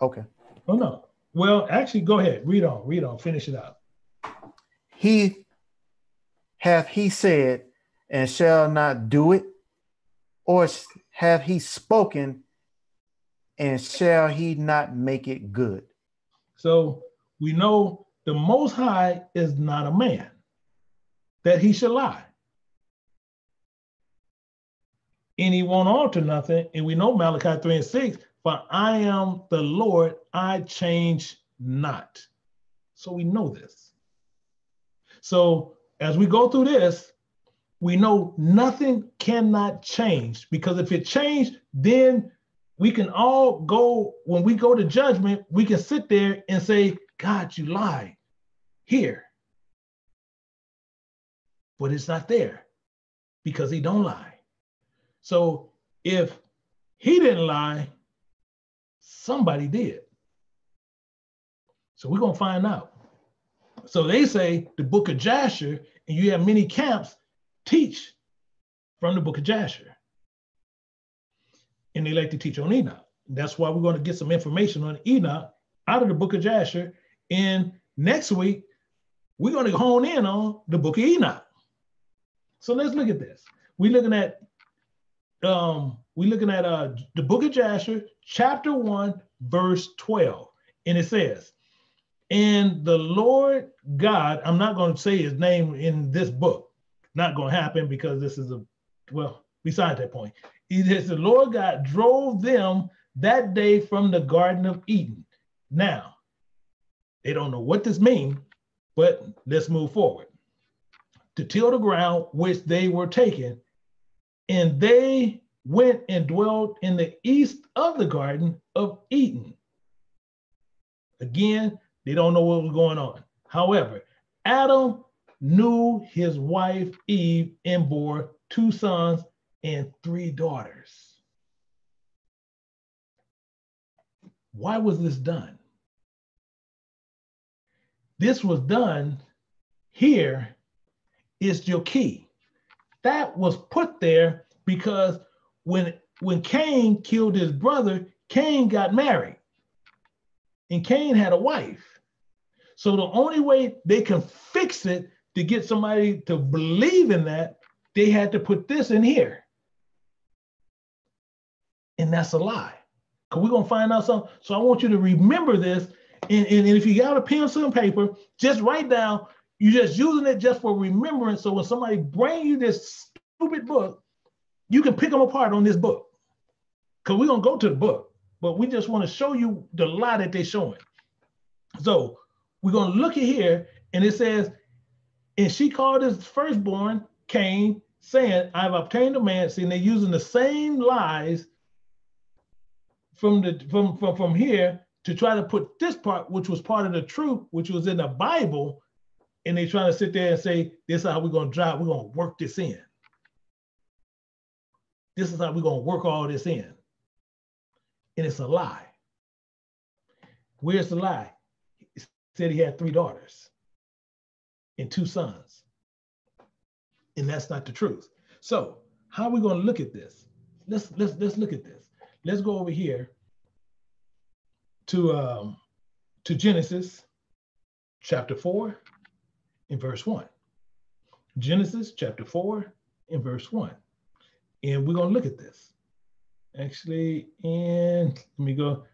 okay. Oh no. Well, actually, go ahead. Read on, finish it out. Hath he said and shall not do it? Or have he spoken and shall he not make it good? So we know the Most High is not a man. that he should lie. And he won't alter nothing. And we know Malachi 3:6, for I am the Lord, I change not. So we know this. So as we go through this, we know nothing cannot change, because if it changed, then we can all go, when we go to judgment, we can sit there and say, God, you lied here. But it's not there because he don't lie. So if he didn't lie, somebody did. So we're going to find out. So they say the book of Jasher, and you have many camps teach from the book of Jasher. And they like to teach on Enoch. That's why we're going to get some information on Enoch out of the book of Jasher. And next week, we're going to hone in on the book of Enoch. So let's look at this. We're looking at the book of Jasher, chapter 1, verse 12. And it says, and the Lord God, I'm not going to say his name in this book. Not going to happen because this is beside that point. He says, the Lord God drove them that day from the Garden of Eden. Now, they don't know what this means, but let's move forward. To till the ground which they were taken, and they went and dwelt in the east of the Garden of Eden. Again, they don't know what was going on. However, Adam knew his wife Eve and bore 2 sons and 3 daughters. Why was this done? This was done here is your key. That was put there because when Cain killed his brother, Cain got married. And Cain had a wife. So the only way they can fix it to get somebody to believe in that, they had to put this in here. And that's a lie. Because we're going to find out something. So I want you to remember this. And if you got a pencil and paper, just write down, you're just using it just for remembrance. So when somebody bring you this stupid book, you can pick them apart on this book. Because we're going to go to the book, but we just want to show you the lie that they're showing. So we're going to look at here, and it says, and she called his firstborn Cain, saying, I've obtained a man. See, and they're using the same lies from here to try to put this part, which was part of the truth, which was in the Bible, and they trying to sit there and say, this is how we're going to drive, we're going to work this in. This is how we're going to work all this in. And it's a lie. Where's the lie? It said he had 3 daughters and 2 sons. And that's not the truth. So how are we going to look at this? Let's look at this. Let's go over here to Genesis chapter 4 and verse 1. Genesis chapter 4 and verse 1. And we're going to look at this. Actually, and let me go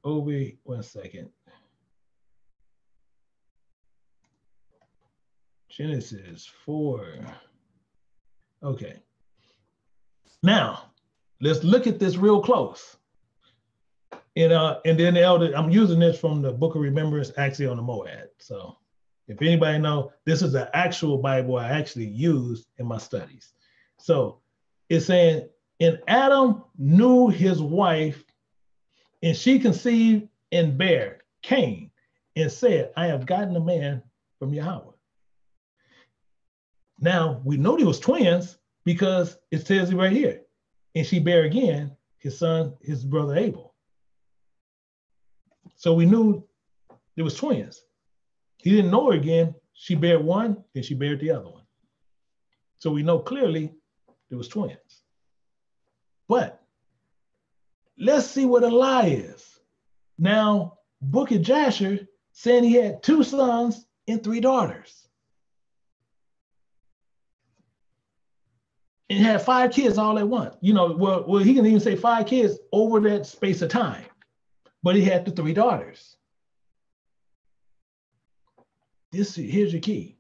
over 1 second. Genesis 4. Okay. Now, let's look at this real close. And then the elder, I'm using this from the Book of Remembrance, actually on the Moab. So if anybody know, this is the actual Bible I actually used in my studies. So it's saying, and Adam knew his wife, and she conceived and bare Cain, and said, I have gotten a man from Yahweh. Now, we know they was twins because it says it right here. And she bare again his son, his brother Abel. So we knew there was twins. He didn't know her again. She bare one, and she bared the other one. So we know clearly there was twins. But let's see what a lie is. Now, Book of Jasher saying he had 2 sons and 3 daughters. And had 5 kids all at once. You know, well, he can even say 5 kids over that space of time. But he had the 3 daughters. Here's your key.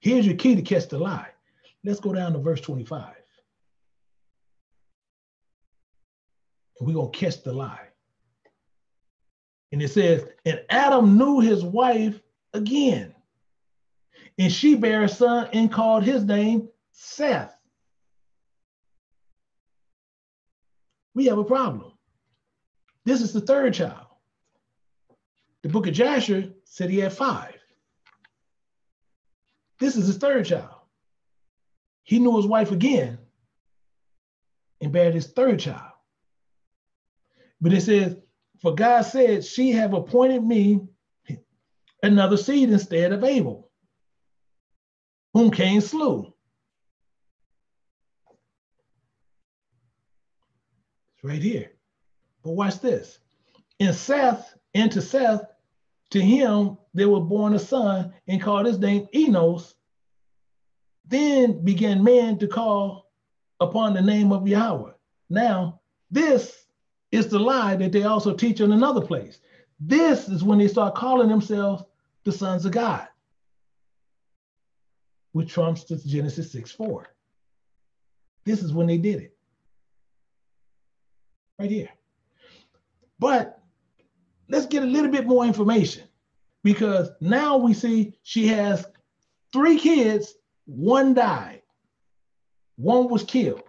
Here's your key to catch the lie. Let's go down to verse 25. And we're going to catch the lie. And it says, and Adam knew his wife again, and she bare a son and called his name Seth. We have a problem. This is the third child. The book of Jasher said he had 5. This is his third child. He knew his wife again and bare his third child. But it says, for God said, she have appointed me another seed instead of Abel, whom Cain slew. It's right here. But watch this. And to Seth, to him there was born a son and called his name Enoch. Then began man to call upon the name of Yahweh. Now, this is the lie that they also teach in another place. This is when they start calling themselves the sons of God, which trumps the Genesis 6:4. This is when they did it. Right here. But let's get a little bit more information, because now we see she has 3 kids, 1 died, 1 was killed.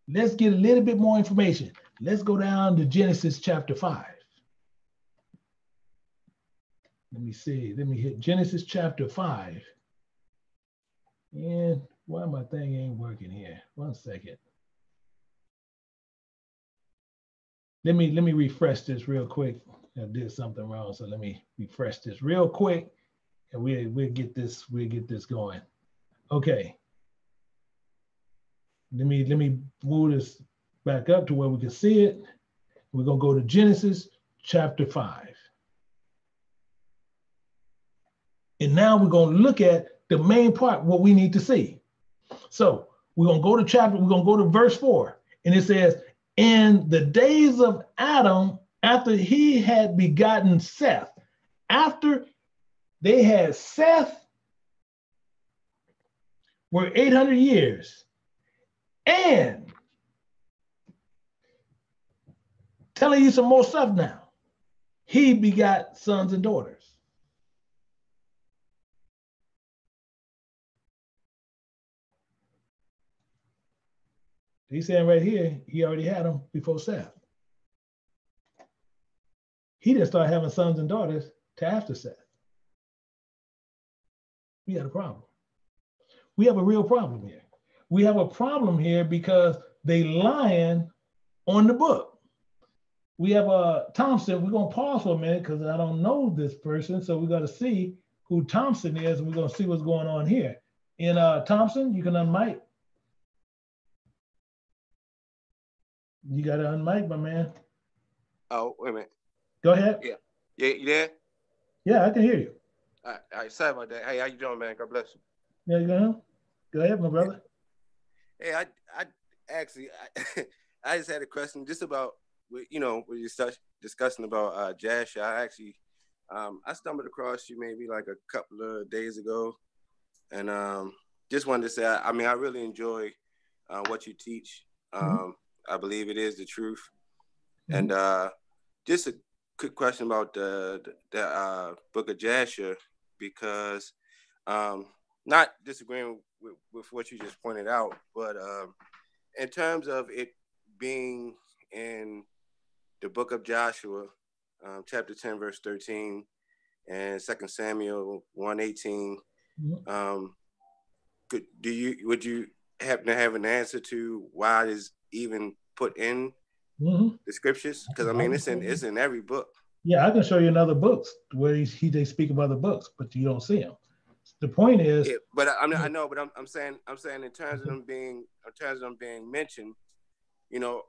Let's get a little bit more information. Let's go down to Genesis chapter 5. Let me see. Let me hit Genesis chapter 5. And why my thing ain't working here? 1 second. Let me refresh this real quick. I did something wrong, so let me refresh this real quick, and we'll get this going. Okay. Let me move this back up to where we can see it. We're gonna go to Genesis chapter 5. And now we're gonna look at the main part, what we need to see. So we're gonna go to verse 4, and it says, in the days of Adam, after he had begotten Seth, after they had Seth, were 800 years. And telling you some more stuff now. He begot sons and daughters. He's saying right here, he already had them before Seth. He didn't start having sons and daughters till after Seth. We had a problem. We have a real problem here. We have a problem here because they lying on the book. We have Thompson. We're going to pause for a minute because I don't know this person. So we got to see who Thompson is, and we're going to see what's going on here. And Thompson, you can unmic. You got to unmic, my man. Oh, wait a minute. Go ahead. Yeah, you there? Yeah, I can hear you. All right, sorry about that. Hey, how you doing, man? God bless you. Yeah, you know? Go ahead, my brother. Hey, I actually, I just had a question just about, you know, we were discussing about Jasher. I actually, I stumbled across you maybe like a couple of days ago, and just wanted to say, I mean, I really enjoy what you teach. I believe it is the truth. And just a quick question about the book of Jasher, because not disagreeing with what you just pointed out, but in terms of it being in the book of Joshua, chapter 10, verse 13, and 2 Samuel 1:18, would you happen to have an answer to why it is even put in the scriptures? Because I mean, it's in every book. Yeah, I can show you in other books where they speak of other books, but you don't see them. The point is, but I mean, I know, but I'm saying in terms of them being mentioned, you know,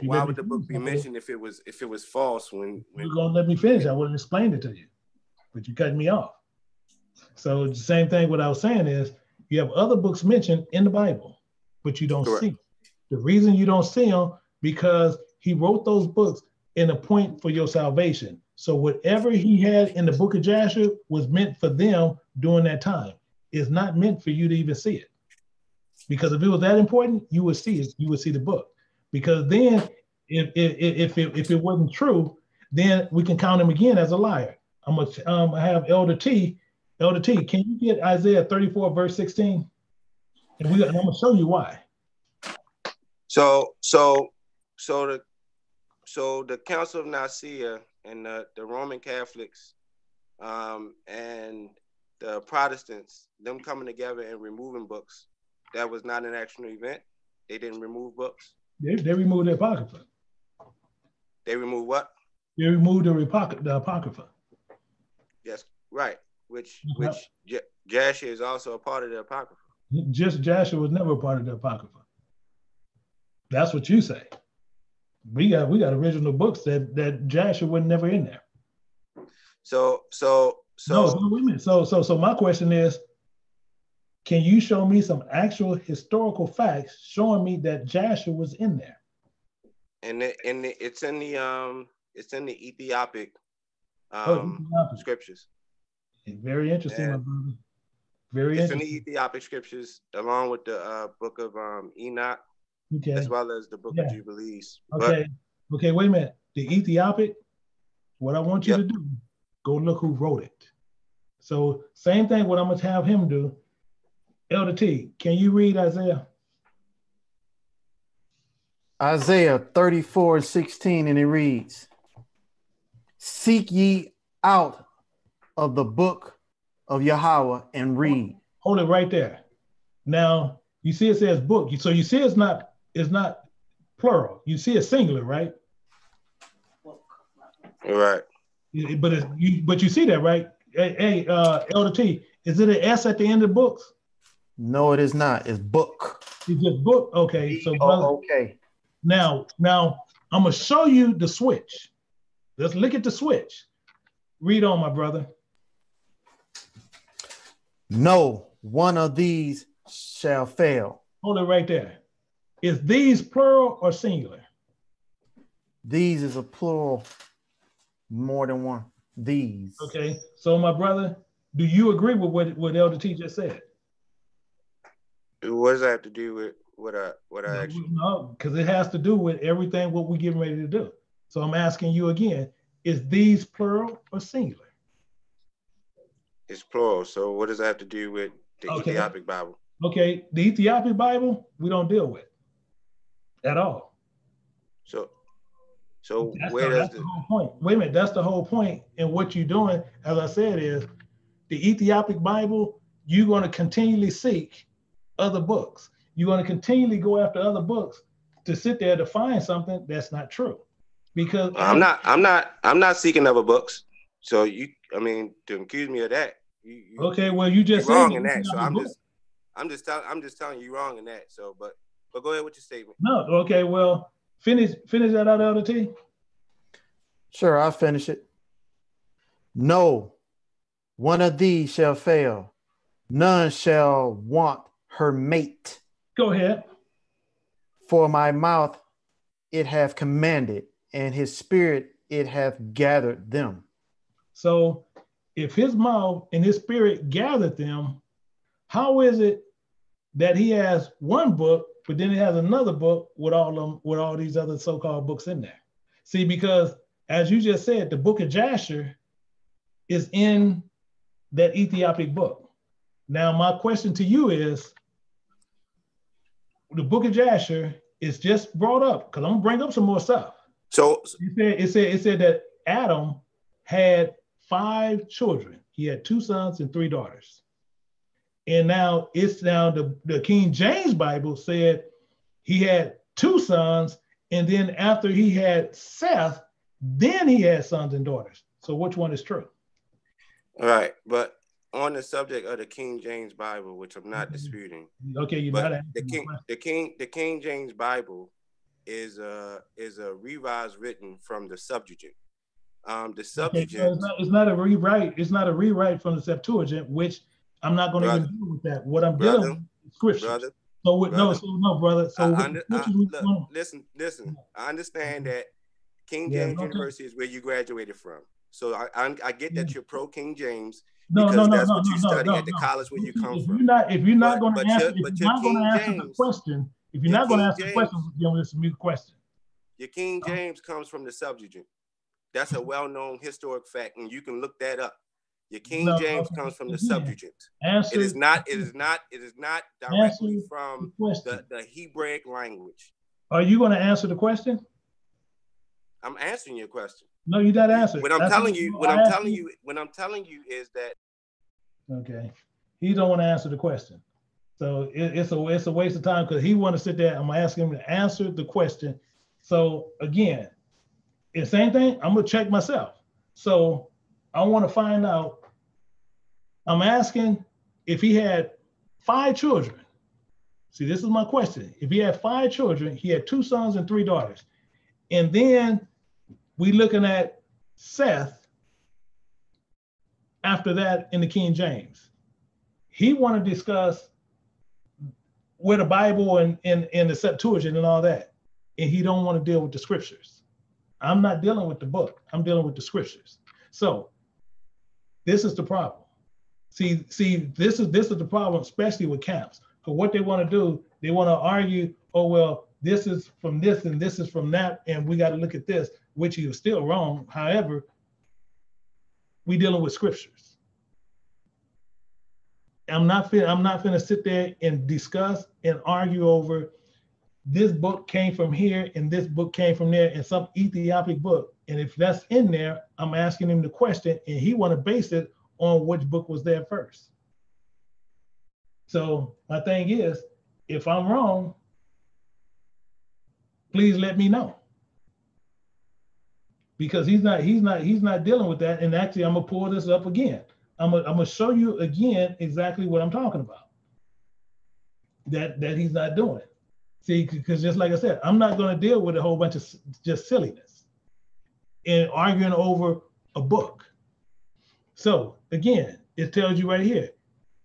why would the book be mentioned if it was false? When you're gonna let me finish, I would have explained it to you, but you cut me off. So the same thing. What I was saying is, you have other books mentioned in the Bible, but you don't see. The reason you don't see them because he wrote those books in a point for your salvation. So whatever he had in the book of Jasher was meant for them during that time. is not meant for you to even see it. Because if it was that important, you would see it. You would see the book. Because then, if it wasn't true, then we can count him again as a liar. I'm gonna have Elder T. Elder T, can you get Isaiah 34 verse 16? And I'm gonna show you why. So the Council of Nicaea and the Roman Catholics and the Protestants, them coming together and removing books, that was not an actual event. They didn't remove books. They removed the Apocrypha. They removed what? They removed the Apocrypha. Yes, right. Which Jasher is also a part of the Apocrypha. Just Jasher was never a part of the Apocrypha. That's what you say. We got original books that Jasher was never in there. So no, wait a minute. So my question is, can you show me some actual historical facts showing me that Jasher was in there? And it's in the Ethiopic scriptures. Very interesting, my brother. Very it's interesting. In the Ethiopic scriptures, along with the book of Enoch, okay, as well as the book of Jubilees. Okay, okay, wait a minute. The Ethiopic, what I want you to do, go look who wrote it. So same thing, what I'm going to have him do. Elder T, can you read Isaiah? Isaiah 34:16, and it reads, "Seek ye out of the book of Yahweh and read." Hold it right there. Now, you see it says book. So you see it's not plural. You see it's singular, right? Right. But you see that, right? Hey, Elder T, is it an S at the end of books? No, it is not. It's book. It's just book. Okay. So okay. Now I'm gonna show you the switch. Let's look at the switch. Read on, my brother. No one of these shall fail. Hold it right there. Is these plural or singular? These is a plural, more than one. These. Okay. So, my brother, do you agree with what Elder T just said? What does that have to do with what I actually? No, because it has to do with everything what we're getting ready to do. So I'm asking you again: is these plural or singular? It's plural. So what does that have to do with the Ethiopic Bible? Okay, the Ethiopic Bible we don't deal with at all. So that's where does the whole point? Wait a minute, that's the whole point. And what you're doing, as I said, is the Ethiopic Bible. You're going to continually seek other books. You're going to continually go after other books to sit there to find something that's not true. Because I'm not seeking other books. So to accuse me of that. Okay, well you just you're wrong said in that. So I'm just telling you wrong in that. So but go ahead with your statement. No, okay, well finish that out, Elder T. Sure, I'll finish it. No, one of these shall fail. None shall want her mate. Go ahead. For my mouth it hath commanded, and his spirit it hath gathered them. So if his mouth and his spirit gathered them, how is it that he has one book, but then he has another book with all these other so-called books in there? See, because as you just said, the book of Jasher is in that Ethiopic book. Now, my question to you is, the book of Jasher is just brought up, because I'm gonna bring up some more stuff. So it said that Adam had 5 children. He had 2 sons and 3 daughters. And now the King James Bible said he had 2 sons, and then after he had Seth, then he had sons and daughters. So which one is true? All right, but on the subject of the King James Bible, which I'm not disputing. Okay, you're but not the King James Bible is a revised written from the Septuagint. The Septuagint. Okay, so it's not a rewrite. It's not a rewrite from the Septuagint, which I'm not going to even deal with that. What I'm dealing with is Scripture. Brother. Listen. I understand that King James University is where you graduated from. So I get that you're pro King James No, because that's what you study at the no. college where you come If from. you're not going to But answer, your King James, if you're not going to answer the question, then it's a mute question. Your King James comes from the Septuagint. That's a well-known historic fact, and you can look that up. Your King James comes from the Septuagint. It is not directly from the Hebraic language. Are you going to answer the question? I'm answering your question. No, you got to answer. What I'm telling you is that. Okay, he don't want to answer the question, so it's a waste of time because he want to sit there. I'm gonna ask him to answer the question. So again, the same thing. I'm gonna check myself. So I want to find out. I'm asking if he had 5 children. See, this is my question. If he had 5 children, he had 2 sons and 3 daughters, and then we looking at Seth after that in the King James. He want to discuss where the Bible and the Septuagint and all that, and he don't want to deal with the scriptures. I'm not dealing with the book. I'm dealing with the scriptures. So this is the problem. See, this is the problem, especially with camps. Because what they want to do, they want to argue, oh, well, this is from this and this is from that, and we got to look at this, which is still wrong. However, we dealing with scriptures. I'm not finna sit there and discuss and argue over this book came from here and this book came from there in some Ethiopic book. And if that's in there, I'm asking him the question and he want to base it on which book was there first. So my thing is, if I'm wrong, please let me know. Because he's not dealing with that. And actually, I'm gonna pull this up again. I'm gonna show you again exactly what I'm talking about. That he's not doing. See, because just like I said, I'm not gonna deal with a whole bunch of just silliness and arguing over a book. So again, it tells you right here,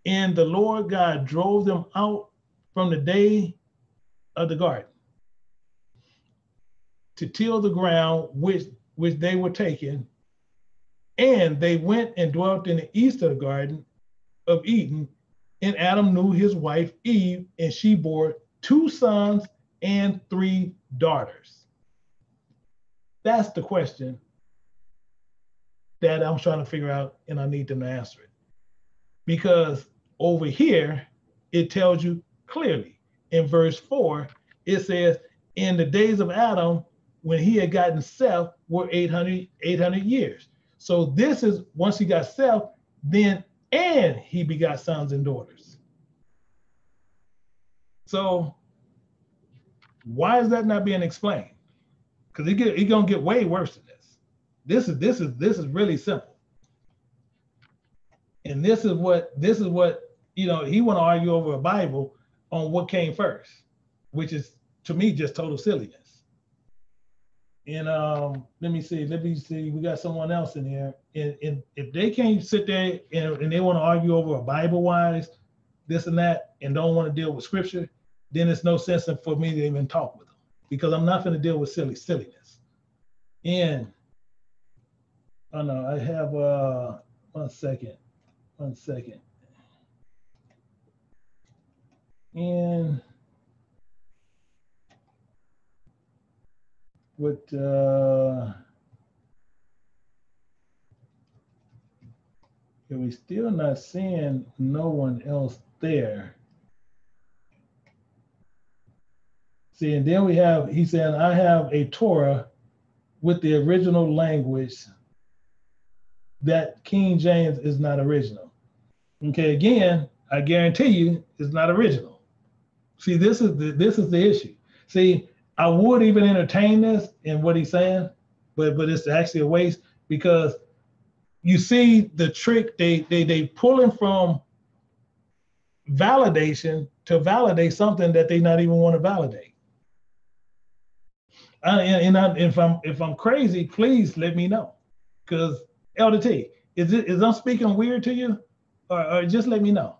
and the Lord God drove them out from the day of the garden to till the ground which they were taken, and they went and dwelt in the east of the garden of Eden, and Adam knew his wife Eve, and she bore 2 sons and 3 daughters. That's the question that I'm trying to figure out, and I need them to answer it. Because over here, it tells you clearly in verse 4, it says, in the days of Adam, when he had gotten Seth, were 800 years. So this is once he got Seth, then and he begot sons and daughters. So why is that not being explained? Because it's gonna get way worse than this. This is really simple. And this is what he want to argue over a Bible on what came first, which is to me just total silliness. And let me see, we got someone else in here. And if they can't sit there and they want to argue over a Bible wise, this and that, and don't want to deal with scripture, then it's no sense for me to even talk with them because I'm not going to deal with silliness. And oh no, I have one second. And what we're still not seeing no one else there. See, and then we have, he said, I have a Torah with the original language that King James is not original. Okay, again, I guarantee you it's not original. See, this is the issue. See, I would even entertain this in what he's saying, but it's actually a waste because you see the trick they pulling from validation to validate something that they not even want to validate. If I'm crazy, please let me know. Because Elder T, is I'm speaking weird to you, or just let me know.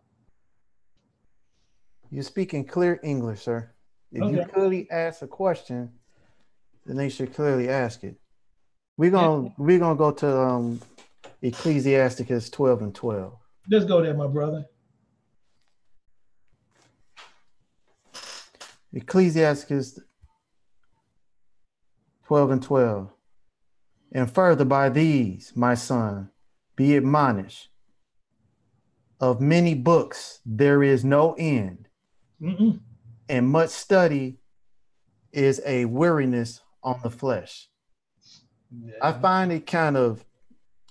You're speaking clear English, sir. If you clearly ask a question, then they should clearly ask it. We're gonna go to Ecclesiasticus 12 and 12. Let's go there, my brother. Ecclesiasticus 12 and 12. And further by these, my son, be admonished. Of many books there is no end, and much study is a weariness on the flesh. Yeah. I find it kind of,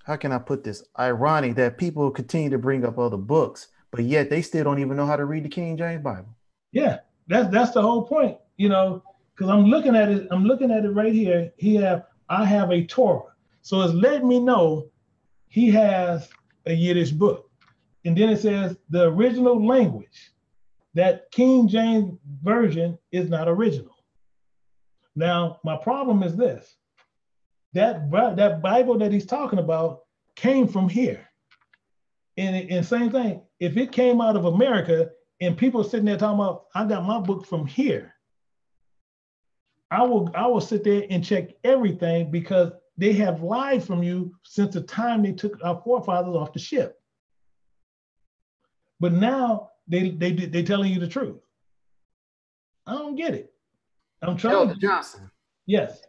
how can I put this, ironic that people continue to bring up other books, but yet they still don't even know how to read the King James Bible. Yeah, that's the whole point, you know, because I'm looking at it right here. I have a Torah. So it's letting me know he has a Yiddish book. And then it says the original language, that King James version is not original. Now, my problem is this. That Bible that he's talking about came from here. And same thing, if it came out of America and people sitting there talking about, I got my book from here, I will sit there and check everything because they have lied from you since the time they took our forefathers off the ship. But now they telling you the truth. I don't get it. I'm trying. Elder Johnson. Yes.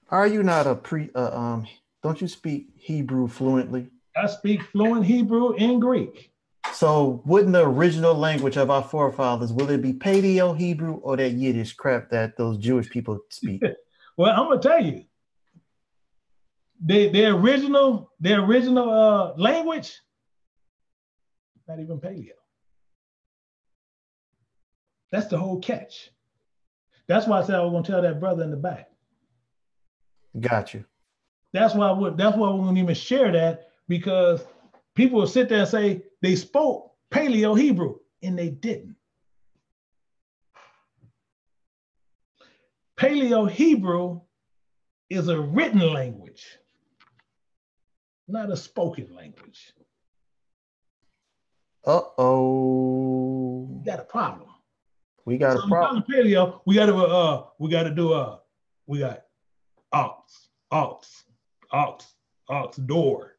Are you not don't you speak Hebrew fluently? I speak fluent Hebrew and Greek. So wouldn't the original language of our forefathers, will it be Paleo Hebrew or that Yiddish crap that those Jewish people speak? Well, I'm gonna tell you, their original language, not even Paleo. That's the whole catch. That's why I said I was gonna tell that brother in the back. Got you. That's why we won't even share that, because people will sit there and say they spoke Paleo Hebrew, and they didn't. Paleo Hebrew is a written language, not a spoken language. Uh-oh. We got a problem. We got a problem. Paleo, we got ox, door.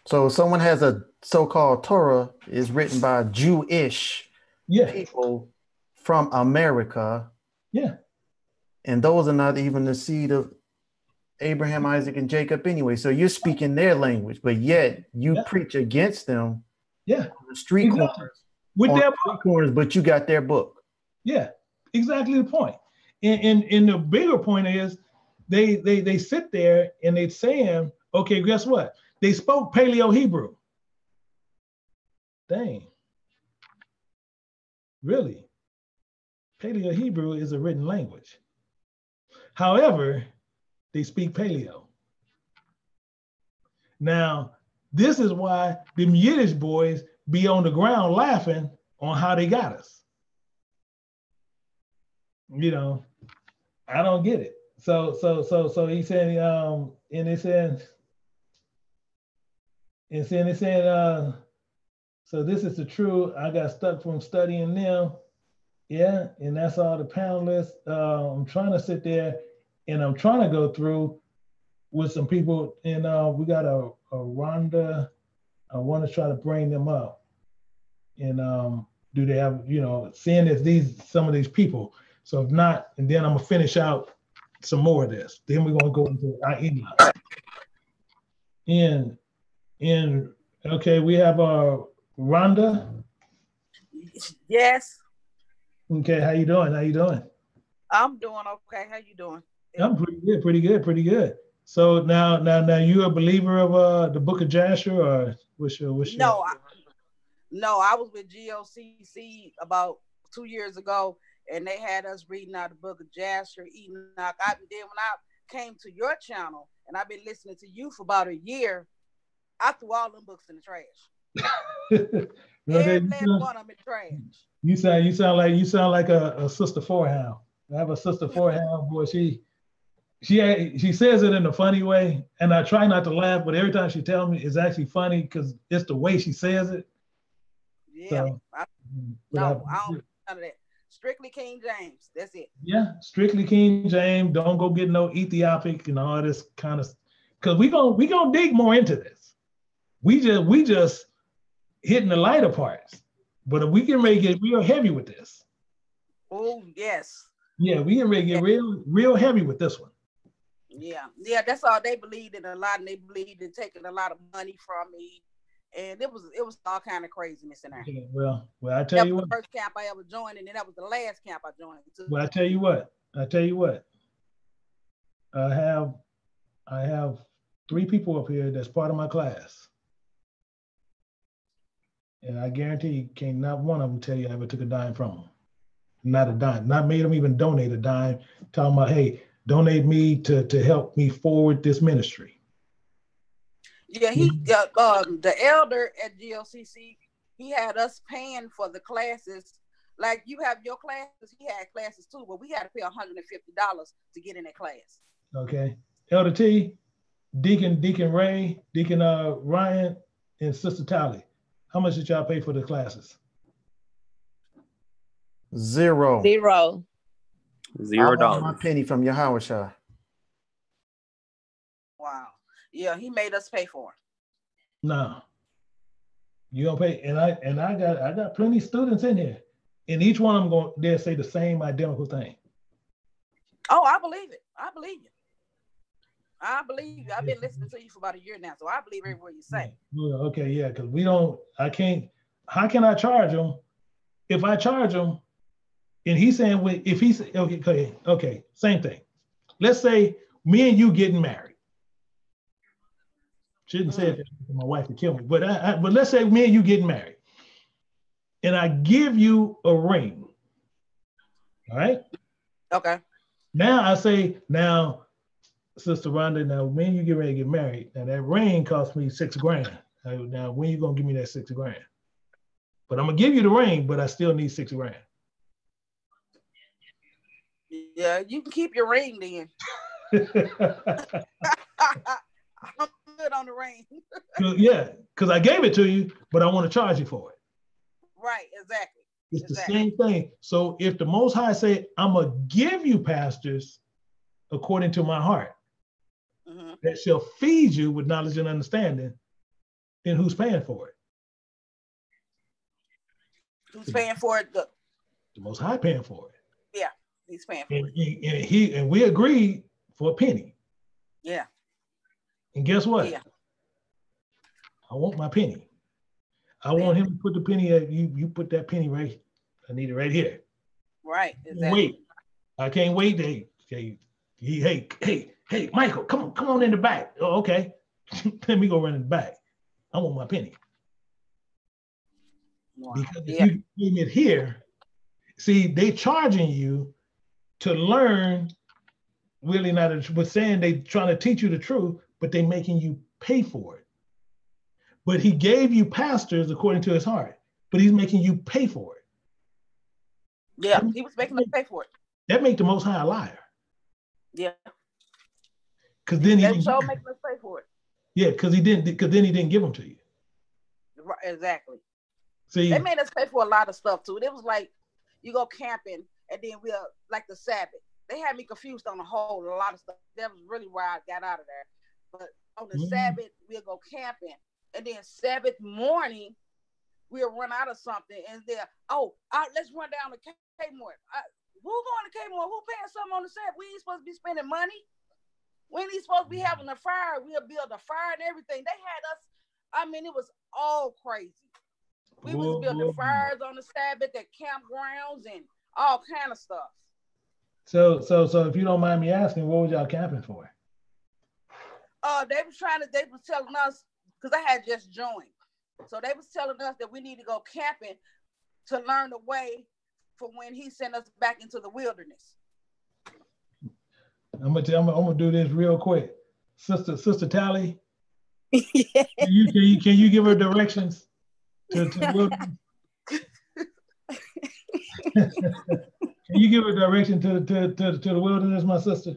So someone has a so-called Torah is written by Jewish people from America. Yeah. And those are not even the seed of Abraham, Isaac, and Jacob anyway. So you're speaking their language, but yet you preach against them on the street corners. With their corners, but you got their book. Yeah, exactly the point. And the bigger point is they sit there and they're saying, okay, guess what? They spoke Paleo Hebrew. Dang. Really? Paleo Hebrew is a written language. However, they speak Paleo. Now, this is why them Yiddish boys be on the ground laughing on how they got us. You know, I don't get it. So he said, and they said, so this is the truth. I got stuck from studying them. Yeah, and that's all the panelists. I'm trying to sit there and I'm trying to go through with some people, and we got a Rhonda. I want to try to bring them up. And do they have, seeing if some of these people. So if not, and then I'm gonna finish out some more of this. Then we're gonna go into our Enoch. And okay, we have Rhonda. Yes. Okay, how you doing? I'm doing okay. How you doing? I'm pretty good. So now you're a believer of the Book of Jasher, or what's your? No, I was with GOCC about 2 years ago, and they had us reading out the Book of Jasher, Enoch. Then when I came to your channel, and I've been listening to you for about a year, I threw all them books in the trash. Every one of them in the trash. You sound like a Sister Forehound. I have a Sister Forehound, boy. She says it in a funny way, and I try not to laugh, but every time she tells me, it's actually funny because it's the way she says it. Yeah. So, I don't none of that. Strictly King James. That's it. Yeah, strictly King James. Don't go get no Ethiopic and all this kind of, because we gonna dig more into this. We just hitting the lighter parts, but we can ready to get real heavy with this. Oh yes. Yeah, we can ready to get real heavy with this one. Yeah, that's all they believed in a lot, and they believed in taking a lot of money from me, and it was all kind of craziness in there. Yeah, well, I tell you what. That was the first camp I ever joined, and then that was the last camp I joined too. Well, I tell you what. I have 3 people up here that's part of my class, and I guarantee you, not one of them tell you I ever took a dime from them. Not a dime. Not made them even donate a dime. Talking about, hey, donate me to help me forward this ministry. Yeah, the elder at GLCC, he had us paying for the classes. Like you have your classes, he had classes too, but we had to pay $150 to get in that class. Okay, Elder T, Deacon Ray, Deacon Ryan, and Sister Tally, how much did y'all pay for the classes? $0. $0. My penny from Yahweh. Wow. Yeah, he made us pay for it. No. You don't pay, and I got plenty of students in here. And each one of them they'll say the same identical thing. Oh, I believe it. I believe you. I've been listening to you for about a year now, so I believe every word you say. Okay, yeah, because how can I charge them? If I charge them, and he's saying, okay, same thing. Let's say me and you getting married. Shouldn't say it, my wife would kill me, but let's say me and you getting married, and I give you a ring. All right. Okay. Now I say, Sister Rhonda, now when you get ready to get married, now that ring cost me $6,000. Now when you gonna give me that $6,000? But I'm gonna give you the ring, but I still need $6,000. Yeah, you can keep your ring then. I'm good on the ring. Yeah, because I gave it to you, but I want to charge you for it. Right, exactly. It's the same thing. So if the Most High say, I'm gonna give you pastors according to my heart, that shall feed you with knowledge and understanding, then who's paying for it? Who's paying for it? The Most High paying for it. Yeah, he's paying for it. And we agreed for a penny. Yeah. And guess what? Yeah. I want my penny. I want him to put the penny at you put that penny right. I need it right here. Right. Exactly. Wait. I can't wait. Hey, Michael, come on in the back. Oh, okay. Let me go run in the back. I want my penny. Wow. Because if you bring it here, see, they charging you to learn, really not, but saying they trying to teach you the truth, but they making you pay for it. But he gave you pastors according to his heart, but he's making you pay for it. Yeah, he was making us pay for it. That make the Most High a liar. Yeah. Because then he didn't making us pay for it. Yeah, because then he didn't give them to you. Right, exactly. See, they made us pay for a lot of stuff too. It was like you go camping and then we'll like the Sabbath. They had me confused on a lot of stuff. That was really where I got out of there. But on the Sabbath, we'll go camping. And then Sabbath morning, we'll run out of something. And then, let's run down to Kmart. Who going to Kmart? Who paying something on the Sabbath? We ain't supposed to be spending money. We ain't supposed to be having a fire. We'll build a fire and everything. They had us, it was all crazy. We was building fires on the Sabbath at campgrounds and all kind of stuff. So if you don't mind me asking, what was y'all camping for? They was telling us, because I had just joined. So they was telling us that we need to go camping to learn the way for when he sent us back into the wilderness. I'm gonna do this real quick. Sister Tally, can you give her directions to the wilderness? Can you give her direction to the wilderness, my sister?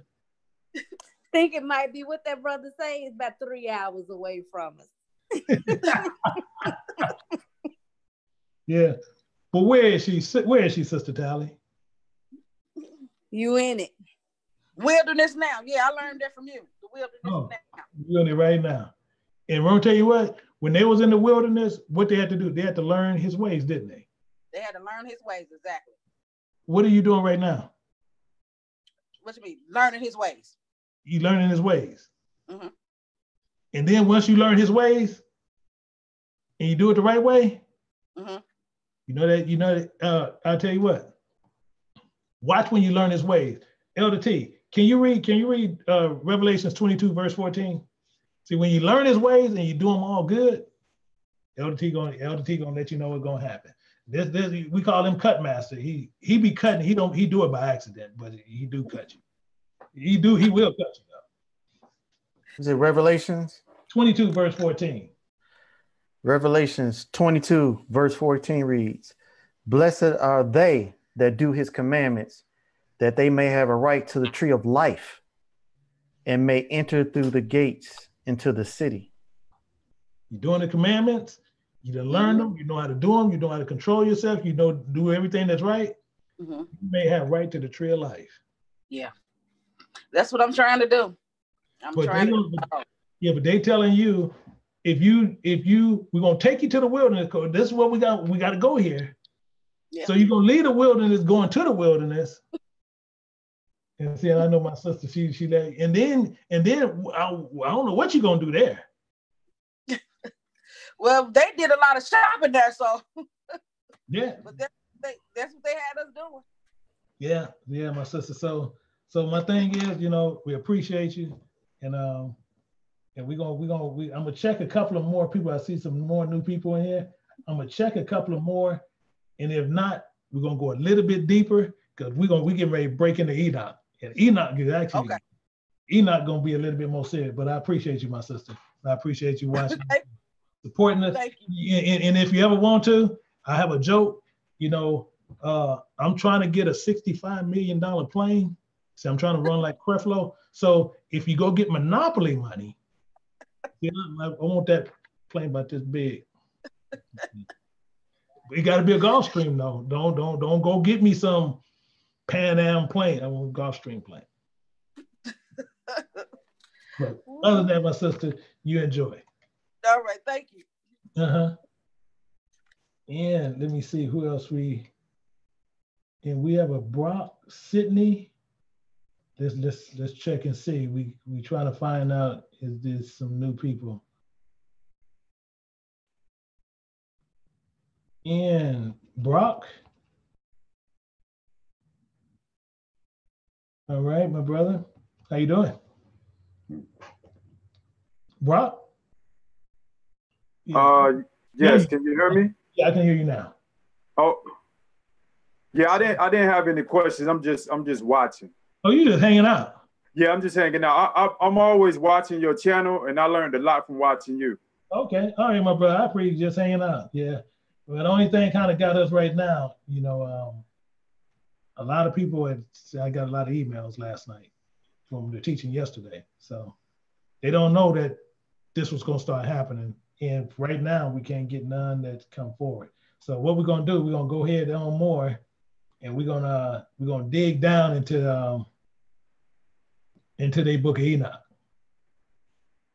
Think it might be what that brother say is about 3 hours away from us. Yeah, but where is she, Sister Tally? You in it. Wilderness now. Yeah, I learned that from you. The wilderness now. You're in it right now. And I'm gonna tell you what, when they was in the wilderness, what they had to do, they had to learn his ways, didn't they? They had to learn his ways, exactly. What are you doing right now? What you mean? Learning his ways. You learning his ways. Mm-hmm. And then once you learn his ways and you do it the right way, mm-hmm. you know that, I'll tell you what, watch when you learn his ways. Elder T, can you read Revelations 22, verse 14? See, when you learn his ways and you do them all good, Elder T gonna let you know what's gonna happen. This we call him cut master. He be cutting. He do it by accident, but he do cut you. He will cut you though. Is it Revelations 22 verse 14? Revelations 22 verse 14 reads, "Blessed are they that do his commandments, that they may have a right to the tree of life, and may enter through the gates into the city." You're doing the commandments. You done learn them. You know how to do them. You know how to control yourself. You know do everything that's right. Mm-hmm. You may have right to the tree of life. Yeah, that's what I'm trying to do. But they telling you, if we're gonna take you to the wilderness. Cause this is what we got. We got to go here. Yeah. So you're gonna leave the wilderness, going to the wilderness. And see, I know my sister. She like, and then I don't know what you're gonna do there. Well, they did a lot of shopping there, so yeah. But that's what they had us doing. Yeah, my sister. So my thing is, we appreciate you, and I'm gonna check a couple of more people. I see some more new people in here. I'm gonna check a couple of more, and if not, we're gonna go a little bit deeper because we getting ready to break into Enoch, and Enoch is actually Enoch gonna be a little bit more serious. But I appreciate you, my sister. I appreciate you watching. Supporting us. And if you ever want to, I have a joke. I'm trying to get a $65 million plane. See, I'm trying to run like Creflo. So if you go get Monopoly money, I want that plane about this big. It got to be a Gulfstream though. Don't go get me some Pan Am plane. I want a Gulfstream plane. But other than that, my sister, you enjoy. All right, thank you. And let me see who else we have a Brock Sydney. Let's check and see. We trying to find out is there some new people. And Brock. All right, my brother. How you doing? Brock? Yes, can you hear me? Yeah, I can hear you now. Oh, yeah, I didn't have any questions. I'm just watching. Oh, you just hanging out? Yeah, I'm just hanging out. I'm always watching your channel, and I learned a lot from watching you. Okay, all right, my brother. I appreciate you just hanging out. Yeah, well, the only thing kind of got us right now, a lot of people I got a lot of emails last night from the teaching yesterday, so they don't know that this was going to start happening. And right now, we can't get none that come forward. So what we're gonna do, we're gonna go ahead on more, and we're gonna dig down into the book of Enoch.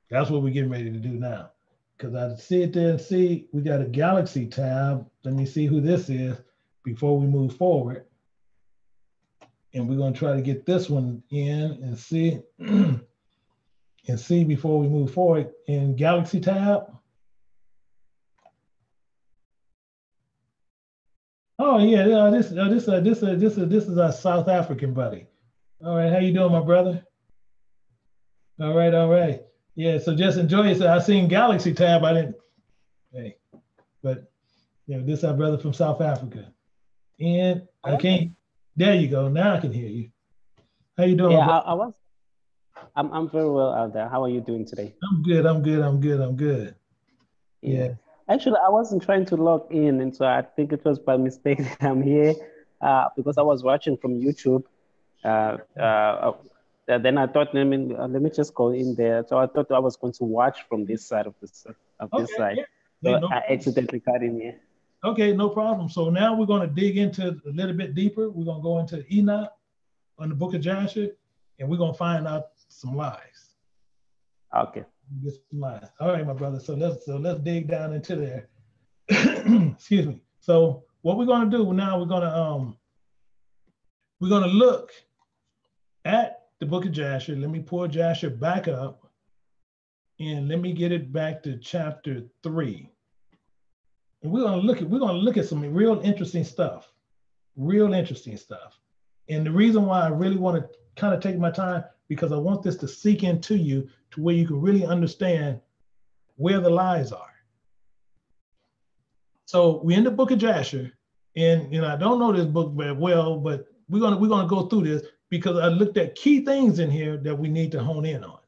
That's what we're getting ready to do now. Because I see it there and see we got a Galaxy tab. Let me see who this is before we move forward. And we're gonna try to get this one in and see and see before we move forward in Galaxy tab. Oh yeah, this is our South African buddy. All right, how you doing, my brother? All right. Yeah, so just enjoy it. I seen Galaxy tab. I didn't. Hey, but this is our brother from South Africa, and I can't. There you go. Now I can hear you. How you doing? Yeah, I'm very well out there. How are you doing today? I'm good. Yeah. Actually, I wasn't trying to log in, and so I think it was by mistake that I'm here because I was watching from YouTube. Then I thought, let me just go in there. So I thought I was going to watch from this side of this side. Yeah. So I accidentally got in here. Okay, no problem. So now we're going to dig into a little bit deeper. We're going to go into Enoch. on the book of Jasher, and we're gonna find out some lies. Okay. Get some lies. All right, my brother. So let's dig down into there. Excuse me. So what we're gonna do now, we're gonna look at the book of Jasher. Let me pull Jasher back up, and let me get it back to chapter 3. And we're gonna look at some real interesting stuff. Real interesting stuff. And the reason why I really want to kind of take my time, because I want this to sink into you to where you can really understand where the lies are. So we're in the book of Jasher, and I don't know this book very well, but we're gonna go through this because I looked at key things in here that we need to hone in on.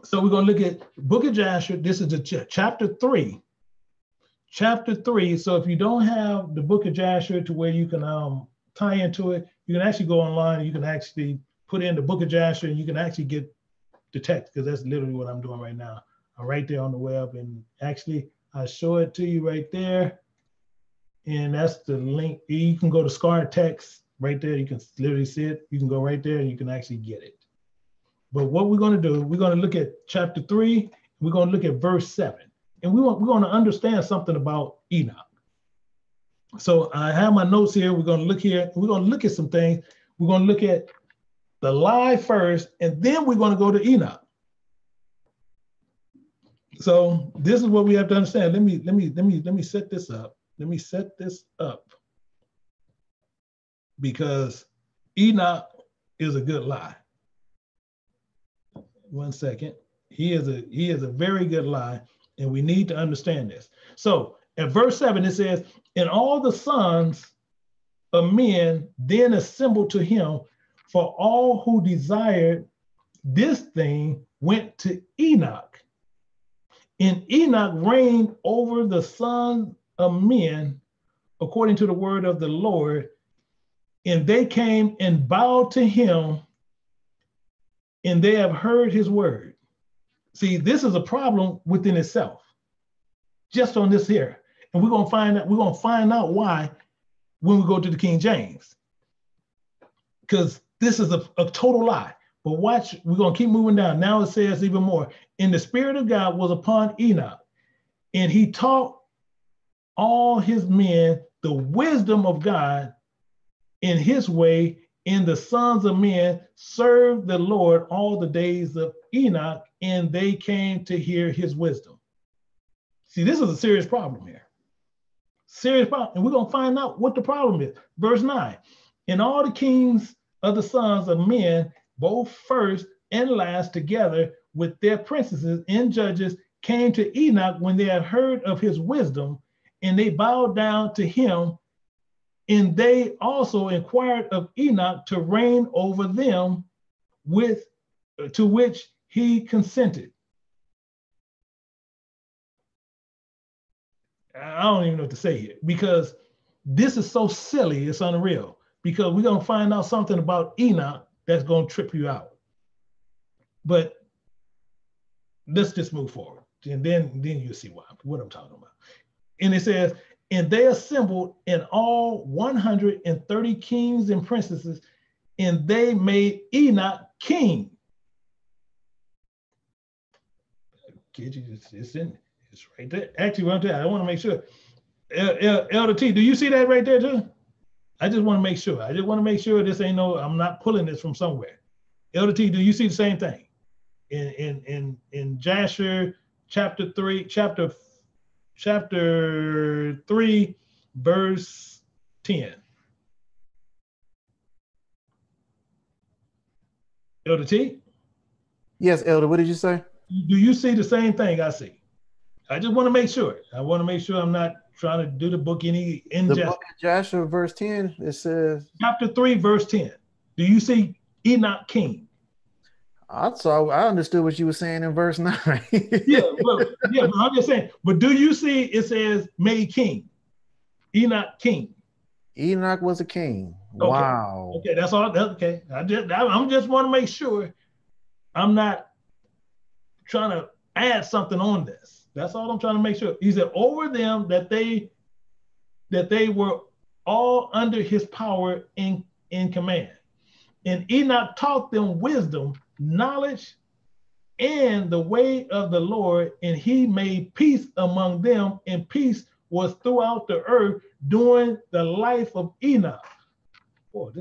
So we're gonna look at book of Jasher. This is the chapter 3. Chapter 3. So if you don't have the book of Jasher to where you can tie into it, you can actually go online and you can actually put in the book of Jasher and you can actually get the text, because that's literally what I'm doing right now. I'm right there on the web, and actually I show it to you right there. And that's the link. You can go to Scar Text right there. You can literally see it. You can go right there and you can actually get it. But what we're going to do, we're going to look at chapter 3. We're going to look at verse 7. And we're going to understand something about Enoch. So I have my notes here. We're going to look here. We're going to look at some things. We're going to look at the lie first, and then we're going to go to Enoch. So this is what we have to understand. Let me set this up. Let me set this up, because Enoch is a good lie. One second. He is a very good lie, and we need to understand this. So at verse 7, it says, "And all the sons of men then assembled to him, for all who desired this thing went to Enoch. And Enoch reigned over the sons of men according to the word of the Lord. And they came and bowed to him, and they have heard his word." See, this is a problem within itself, just on this here. And we're gonna find out why when we go to the King James. Because this is a total lie. But watch, we're gonna keep moving down. Now it says even more. "And the Spirit of God was upon Enoch, and he taught all his men the wisdom of God in his way, and the sons of men served the Lord all the days of Enoch, and they came to hear his wisdom." See, this is a serious problem here. Serious problem. And we're going to find out what the problem is. Verse 9, "And all the kings of the sons of men, both first and last, together with their princesses and judges, came to Enoch when they had heard of his wisdom, and they bowed down to him. And they also inquired of Enoch to reign over them, to which he consented." I don't even know what to say here, because this is so silly, it's unreal. Because we're going to find out something about Enoch that's going to trip you out. But let's just move forward, and then you'll see what I'm talking about. And it says, "And they assembled in all 130 kings and princesses, and they made Enoch king." It's right there. Actually, right there. I want to make sure. Elder T, do you see that right there too? I just want to make sure. I just want to make sure this ain't I'm not pulling this from somewhere. Elder T, do you see the same thing? In Jasher chapter 3, verse 10. Elder T? Yes, Elder, what did you say? Do you see the same thing I see? I just want to make sure. I want to make sure I'm not trying to do the book any injustice. The book of Jasher, verse 10, it says. Chapter 3, verse 10. Do you see Enoch king? I understood what you were saying in verse 9. but I'm just saying, but do you see it says made king? Enoch king. Enoch was a king. Okay. Wow. Okay, that's all. That's okay. I'm just want to make sure I'm not trying to add something on this. That's all I'm trying to make sure. He said over them that they were all under his power in command. And Enoch taught them wisdom, knowledge, and the way of the Lord, and he made peace among them, and peace was throughout the earth during the life of Enoch. Boy,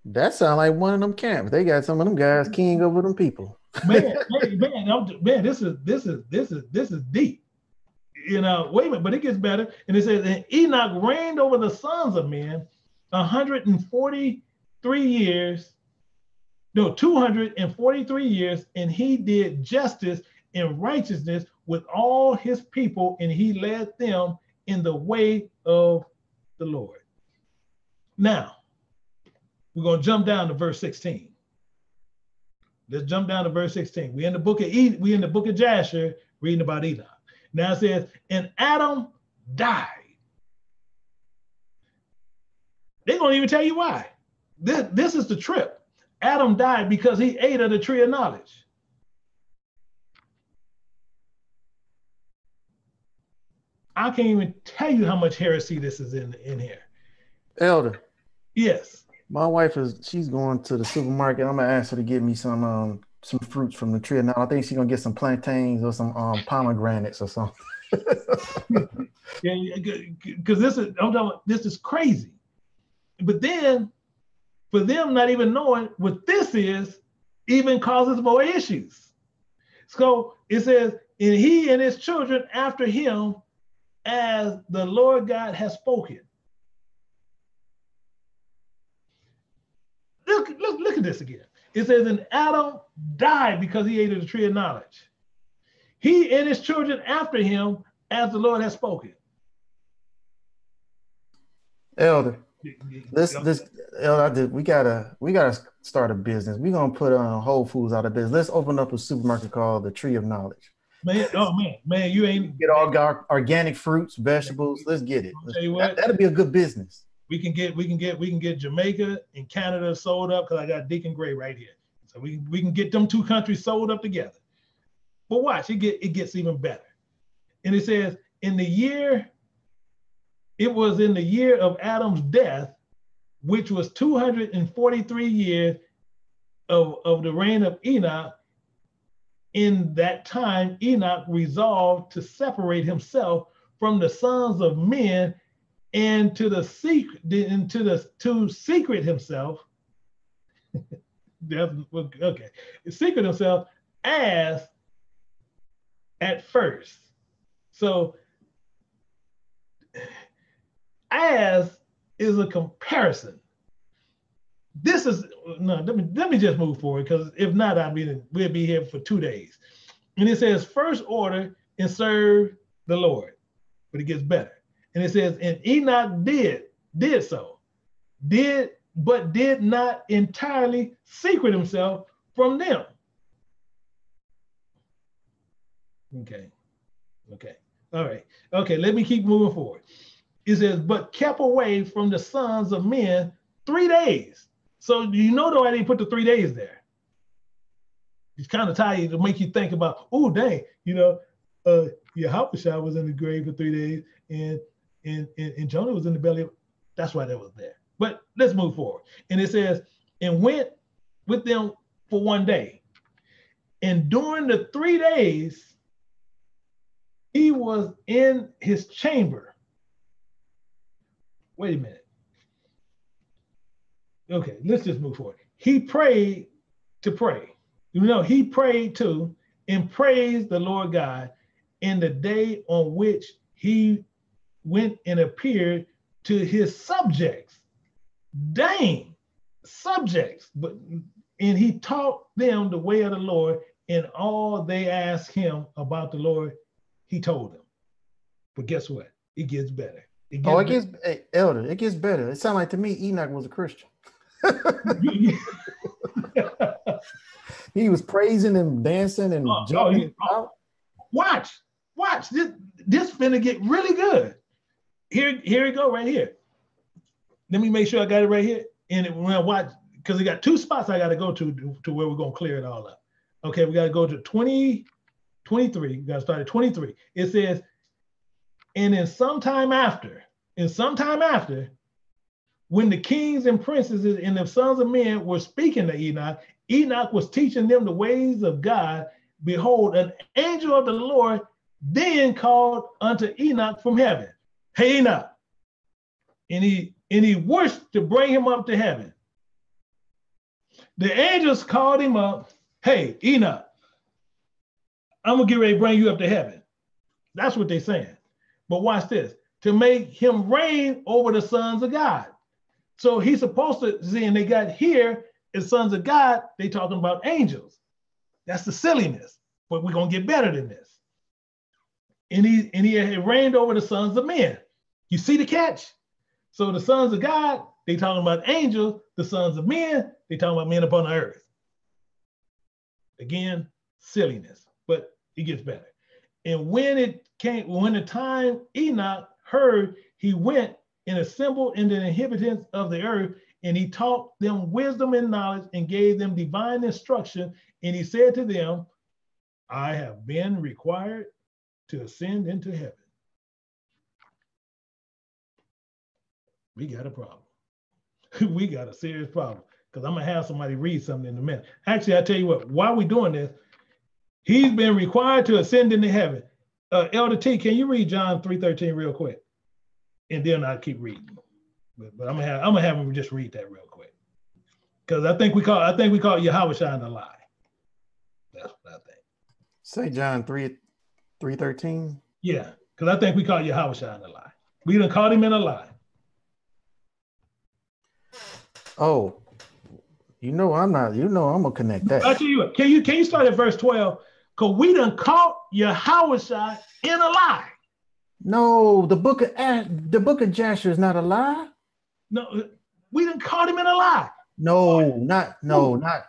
that sounds like one of them camps. They got some of them guys king over them people. man, this is deep. You know, wait a minute, but it gets better. And it says, and Enoch reigned over the sons of men 243 years, and he did justice and righteousness with all his people, and he led them in the way of the Lord. Now, we're going to jump down to verse 16. Let's jump down to verse 16. We're in the book of Jasher, reading about Enoch. Now it says, and Adam died. They don't even tell you why. This is the trip. Adam died because he ate of the tree of knowledge. I can't even tell you how much heresy this is in here. Elder. Yes. My wife she's going to the supermarket. I'm gonna ask her to get me some fruits from the tree of knowledge. I think she's gonna get some plantains or some pomegranates or something. Yeah, because this is crazy. But then, for them not even knowing what this is, even causes more issues. So it says, and he and his children after him, as the Lord God has spoken. Look at this again. It says, and Adam died because he ate of the tree of knowledge. He and his children after him, as the Lord has spoken. Elder, Elder, we gotta start a business. We're gonna put Whole Foods out of business. Let's open up a supermarket called the Tree of Knowledge. Man, you ain't get all organic fruits, vegetables. Let's get it. Tell you what, that'll be a good business. We can get Jamaica and Canada sold up, because I got Deacon Gray right here. So we can get them two countries sold up together. But watch, it gets even better. And it says, it was in the year of Adam's death, which was 243 years of the reign of Enoch. In that time, Enoch resolved to separate himself from the sons of men and to secret himself. Secret himself as at first. So as is a comparison. This is let me just move forward, because if not, we'll be here for 2 days. And it says, first order and serve the Lord, but it gets better. And it says, and Enoch but did not entirely secret himself from them. Okay. All right. Okay, let me keep moving forward. It says, but kept away from the sons of men 3 days. So you know why they put the 3 days there? It's kind of tired to make you think about, oh, dang, Yahweh was in the grave for 3 days, and Jonah was in the belly. That's why that was there. But let's move forward. And it says, and went with them for 1 day. And during the 3 days, he was in his chamber. Wait a minute. Okay, let's just move forward. He prayed to pray. He prayed to and praised the Lord God in the day on which he went and appeared to his subjects. Dang, subjects. And he taught them the way of the Lord, and all they asked him about the Lord, he told them. But guess what? It gets better. Elder, it gets better. It sounds like to me Enoch was a Christian. He was praising and dancing and jumping. Watch. This finna get really good. Here we go right here. Let me make sure I got it right here. And when I watch, because we got 2 spots I got to go to where we're gonna clear it all up. Okay, we got to go to 23. We got to start at 23. It says, and in some time after, when the kings and princes and the sons of men were speaking to Enoch, Enoch was teaching them the ways of God. Behold, an angel of the Lord then called unto Enoch from heaven, hey Enoch. And he wished to bring him up to heaven. The angels called him up, hey Enoch, I'm gonna get ready to bring you up to heaven. That's what they're saying. But watch this, to make him reign over the sons of God. So he's supposed to see, and they got here as sons of God, they talking about angels. That's the silliness, but we're gonna get better than this. And he had reigned over the sons of men. You see the catch? So the sons of God, they talking about angels. The sons of men, they talking about men upon the earth. Again, silliness, but it gets better. And when the time Enoch heard, he went and assembled in the inhabitants of the earth, and he taught them wisdom and knowledge and gave them divine instruction. And he said to them, I have been required to ascend into heaven. We got a problem. We got a serious problem, because I'm going to have somebody read something in a minute. Actually, I tell you what, while we're doing this, he's been required to ascend into heaven. Elder T, can you read John 3:13 real quick? And then I'll keep reading. But I'm gonna have him just read that real quick, because I think we call Yahweh shine a lie. That's what I think. Say John 3:13. Yeah, because I think we call Yahweh shine a lie. We done caught him in a lie. Oh, I'm gonna connect that. I tell you what, can you start at verse 12? Because we done caught Yahweh shine in a lie. No, the book of Jasher is not a lie. No, we done caught him in a lie.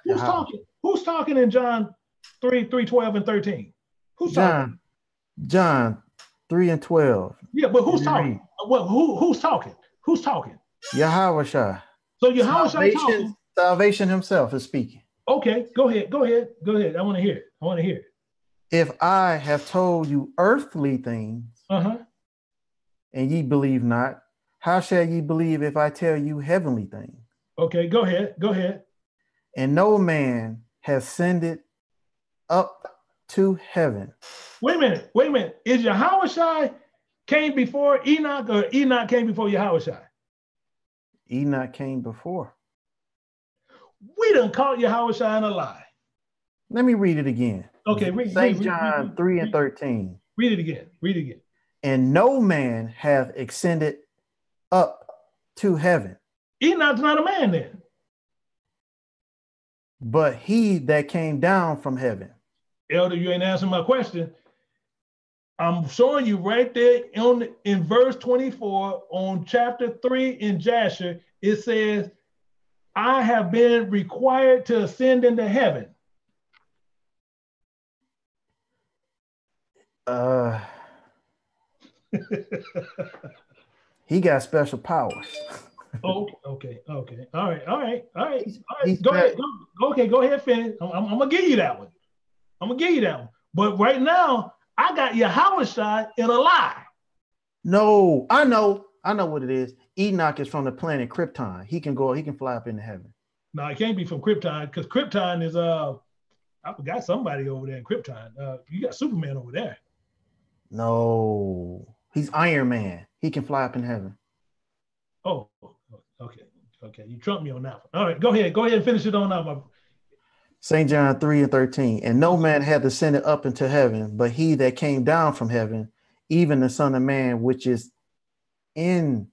Who's talking? Who's talking in John 3:12 and 13? Who's talking? John 3 and 12. Yeah, but who's talking? Well, who's talking? Who's talking? Yahweh Shai. So Yahweh Shai talking. Salvation himself is speaking. Okay, go ahead. I want to hear it. If I have told you earthly things, and ye believe not, how shall ye believe if I tell you heavenly things? Okay, go ahead. And no man has ascended up to heaven. Wait a minute. Is Yahweh Shai came before Enoch, or Enoch came before Yahweh Shai? Enoch came before. We done caught Yahweh Shai in a lie. Let me read it again. Okay, St. John 3 and 13. Read it again. And no man hath ascended up to heaven. Enoch's not a man then. But he that came down from heaven. Elder, you ain't answering my question. I'm showing you right there in verse 24 on chapter 3 in Jasher. It says, I have been required to ascend into heaven. He got special powers. Okay. All right. Go ahead, finish. I'm gonna give you that one. But right now, I got Yahweh Shai in a lie. No, I know what it is. Enoch is from the planet Krypton. He can fly up into heaven. No, it can't be from Krypton, because Krypton is I forgot somebody over there in Krypton. You got Superman over there. No, he's Iron Man. He can fly up in heaven. Oh, okay. You trumped me on that one. All right, go ahead and finish it on out. St. John 3 and 13. And no man hath ascended up into heaven, but he that came down from heaven, even the Son of Man, which is in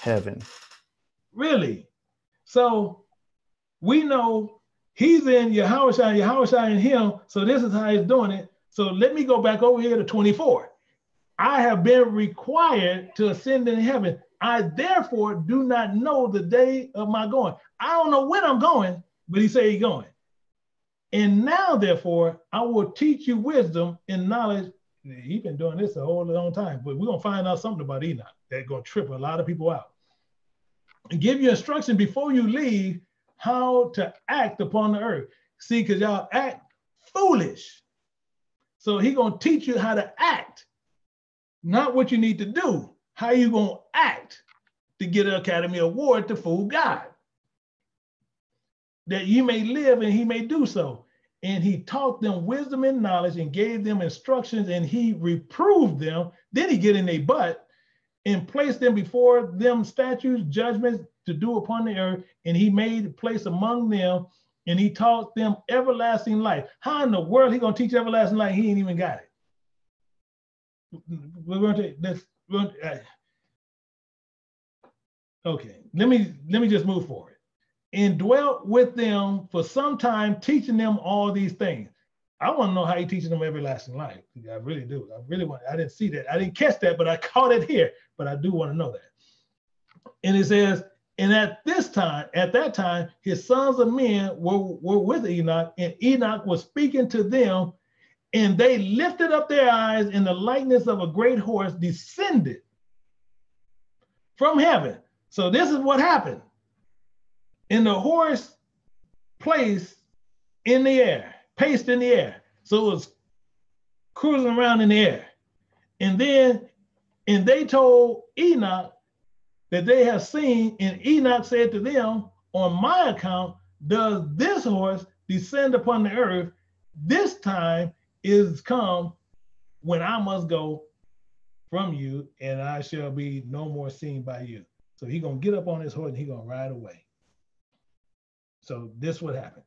heaven. Really? So we know he's in Yahweh Shai in him. So this is how he's doing it. So let me go back over here to 24. I have been required to ascend in heaven. I therefore do not know the day of my going. I don't know when I'm going, but he said he's going. And now, therefore, I will teach you wisdom and knowledge. He's been doing this a whole long time, but we're going to find out something about Enoch that's going to trip a lot of people out. And give you instruction before you leave how to act upon the earth. See, because y'all act foolish. So he's going to teach you how to act, not what you need to do, how you going to act. to get an Academy Award to fool God, that ye may live and he may do so. And he taught them wisdom and knowledge and gave them instructions, and he reproved them. Then he get in their butt and placed them before them statutes, judgments to do upon the earth. And he made a place among them, and he taught them everlasting life. How in the world he gonna teach everlasting life? He ain't even got it. We're going to this. Okay, let me just move forward. And dwelt with them for some time, teaching them all these things. I want to know how he teaches them everlasting life. I really do. I didn't see that. I didn't catch that, but I caught it here. But I do want to know that. And it says, and at that time, his sons of men were with Enoch, and Enoch was speaking to them, and they lifted up their eyes, in the likeness of a great horse descended from heaven. So this is what happened. And the horse placed in the air, paced in the air. So it was cruising around in the air. And they told Enoch that they have seen, and Enoch said to them, on my account, does this horse descend upon the earth? This time is come when I must go from you, and I shall be no more seen by you. So he's gonna get up on his horse and he's gonna ride away. So this would happen.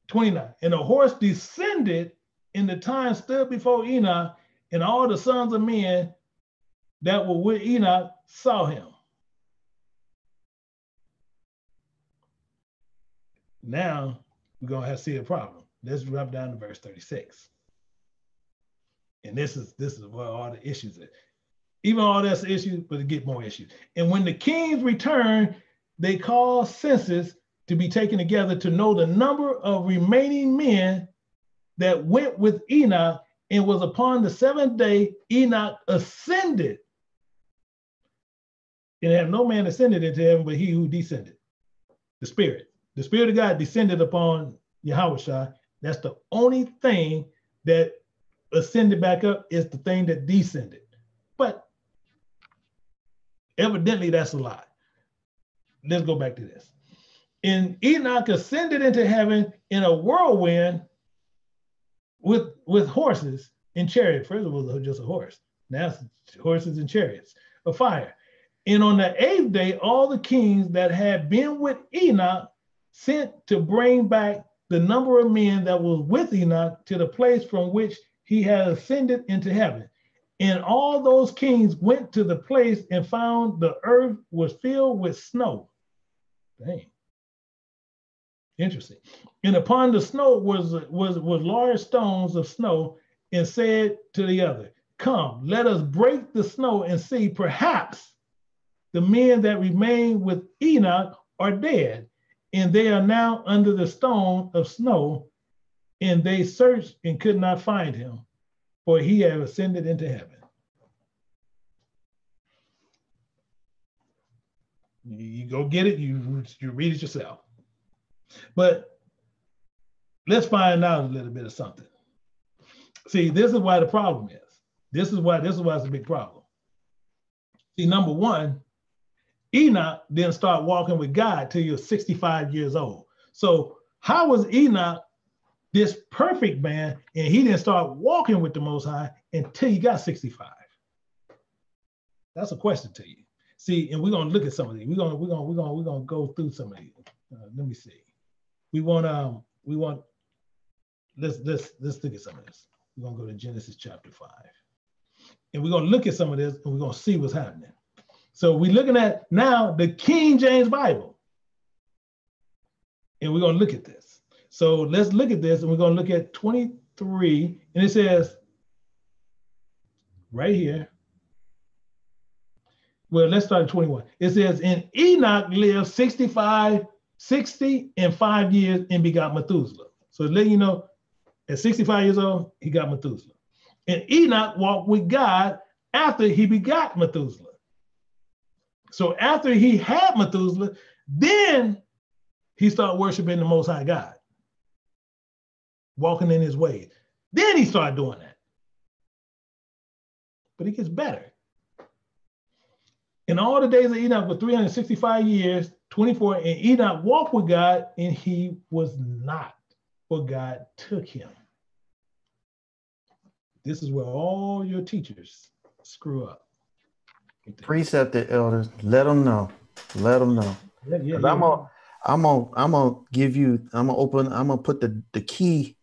29, and the horse descended in the time stood before Enoch, and all the sons of men that were with Enoch saw him. Now we're gonna have to see a problem. Let's drop down to verse 36. And this is where all the issues are. Even all that's issues, but it get more issues. And when the kings returned, they called census to be taken together to know the number of remaining men that went with Enoch, and was upon the seventh day Enoch ascended. And have no man ascended into heaven but he who descended. The Spirit. The Spirit of God descended upon Yahushua. That's the only thing that ascended back up, is the thing that descended. But evidently that's a lie. Let's go back to this. And Enoch ascended into heaven in a whirlwind with horses and chariots. First it was just a horse. Now it's horses and chariots of fire. And on the 8th day, all the kings that had been with Enoch sent to bring back the number of men that was with Enoch to the place from which he had ascended into heaven. And all those kings went to the place and found the earth was filled with snow. Dang. Interesting. And upon the snow was large stones of snow, and said to the other, come, let us break the snow and see, perhaps the men that remain with Enoch are dead, and they are now under the stone of snow. And they searched and could not find him, for he had ascended into heaven. You go get it, you read it yourself. But let's find out a little bit of something. See, this is why the problem is. This is why it's a big problem. See, number one, Enoch didn't start walking with God till he was 65 years old. So how was Enoch this perfect man, and he didn't start walking with the Most High until he got 65? That's a question to you. See, and we're gonna look at some of these. We're gonna go through some of these. Let me see. Let's look at some of this. We're gonna go to Genesis chapter 5, and we're gonna look at some of this, and we're gonna see what's happening. So we're looking at now the King James Bible, and we're gonna look at this. So let's look at this, and we're gonna look at 23, and it says right here. Well, let's start at 21. It says, and Enoch lived 60 and 5 years and begot Methuselah. So letting you know, at 65 years old, he got Methuselah. And Enoch walked with God after he begot Methuselah. So after he had Methuselah, then he started worshiping the Most High God, walking in his ways. Then he started doing that. But it gets better. And all the days of Enoch were 365 years, 24, and Enoch walked with God, and he was not, for God took him. This is where all your teachers screw up. Precept the elders. Let them know. Let them know. Yeah. I'm gonna give you. I'm gonna put the key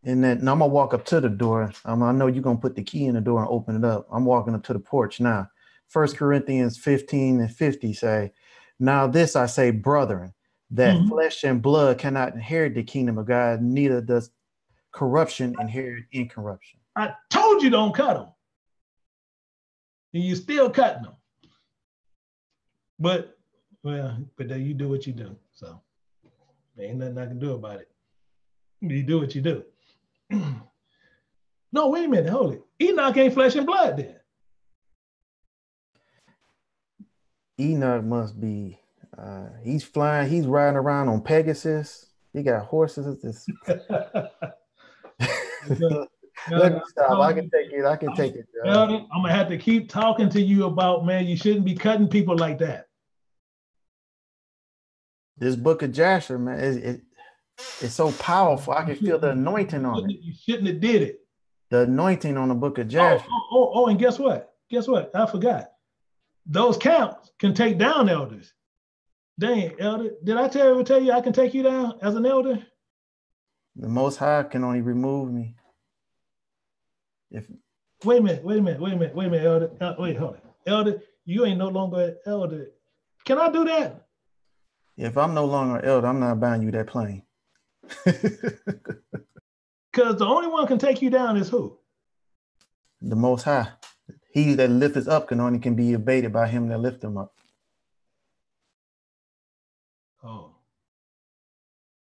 in that. And I'm gonna walk up to the door. I know you're gonna put the key in the door and open it up. I'm walking up to the porch now. 1 Corinthians 15:50 say, "Now this I say, brethren, that flesh and blood cannot inherit the kingdom of God, neither does corruption inherit incorruption." I told you don't cut them. And you still cutting them. But then you do what you do. So there ain't nothing I can do about it. You do what you do. No, wait a minute, hold it. Enoch ain't flesh and blood then. Enoch must be, he's flying, he's riding around on Pegasus. He got horses. Let me stop. I can take it. I'm gonna have to keep talking to you about, man, you shouldn't be cutting people like that. This book of Jasher, man, it's so powerful. I can feel the anointing on it. You shouldn't have did it. The anointing on the book of Jasher. Oh, and guess what? I forgot. Those camps can take down elders. Dang, elder, did I ever tell you I can take you down as an elder? The Most High can only remove me. Wait a minute, elder. Wait, hold on. Elder, you ain't no longer an elder. Can I do that? If I'm no longer an elder, I'm not buying you that plane. Because the only one can take you down is who? The Most High. He that lifteth up can be abated by him that lift him up. Oh,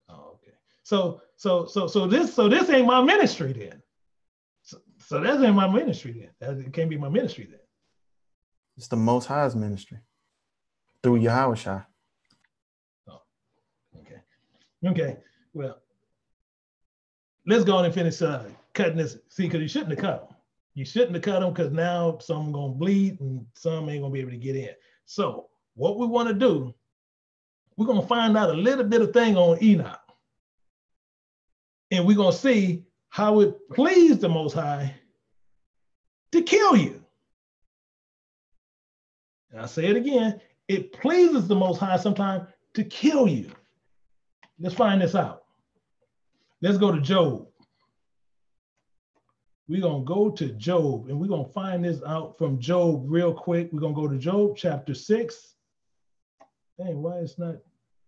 okay. So this ain't my ministry then. So that ain't my ministry then. It can't be my ministry then. It's the Most High's ministry through Yahushua. Oh, okay. Well, let's go on and finish cutting this. See, because you shouldn't have cut them. You shouldn't have cut them because now some are going to bleed and some ain't going to be able to get in. So what we want to do, we're going to find out a little bit of thing on Enoch. And we're going to see how it pleased the Most High to kill you. And I say it again, it pleases the Most High sometimes to kill you. Let's find this out. Let's go to Job. We're going to go to Job, and we're going to find this out from Job real quick. We're going to go to Job chapter 6. Dang, why it's not,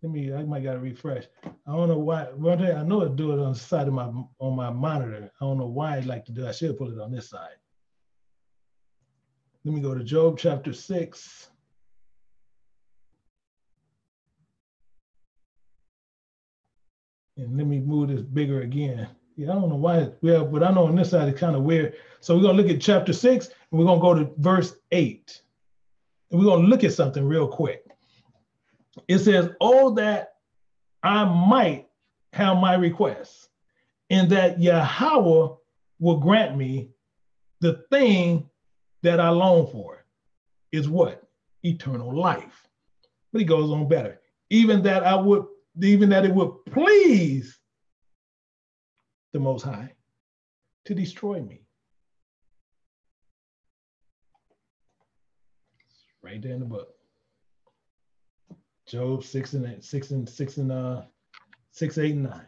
I might got to refresh. I don't know why. I know it do it on the side of on my monitor. I don't know why I'd like to do it. I should put it on this side. Let me go to Job chapter 6. And let me move this bigger again. Yeah, I don't know why, but I know on this side it's kind of weird. So we're going to look at chapter 6, and we're going to go to verse 8. And we're going to look at something real quick. It says, "Oh, that I might have my request, and that Yahweh will grant me the thing that I long for." Is what? Eternal life. But he goes on better. Even that it would please the Most High to destroy me. Right there in the book. Job 6, 8, and 9.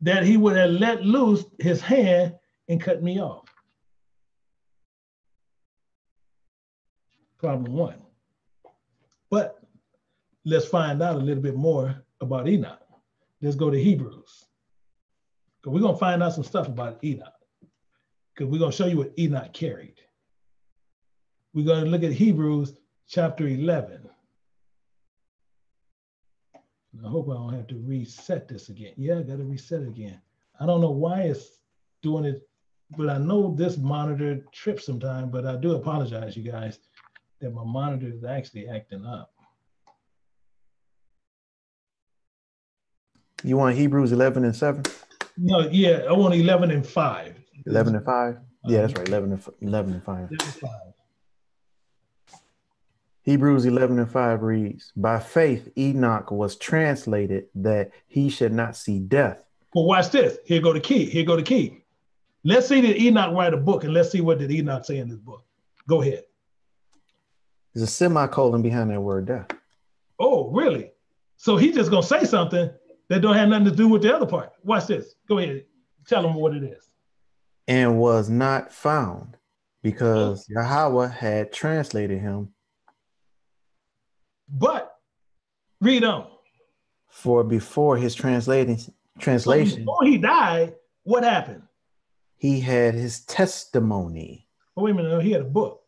That he would have let loose his hand and cut me off. Problem one. But let's find out a little bit more about Enoch. Let's go to Hebrews. Because we're going to find out some stuff about Enoch. Because we're going to show you what Enoch carried. We're going to look at Hebrews chapter 11. I hope I don't have to reset this again. Yeah, I got to reset it again. I don't know why it's doing it, but I know this monitor trips sometimes, but I do apologize, you guys, that my monitor is actually acting up. You want Hebrews 11 and 7? No, yeah, I want 11 and 5. 11 and 5? Yeah, that's right, 11 and 5. 11 and 5. Hebrews 11:5 reads, by faith Enoch was translated that he should not see death. Well, watch this. Here go the key. Here go the key. Let's see did Enoch write a book, and let's see what did Enoch say in this book. Go ahead. There's a semicolon behind that word death. Oh, really? So he's just going to say something that don't have nothing to do with the other part. Watch this. Go ahead. Tell them what it is. And was not found because Yahweh had translated him. But read on. For before his translation, So before he died, what happened? He had his testimony. Oh, wait a minute. No, he had a book.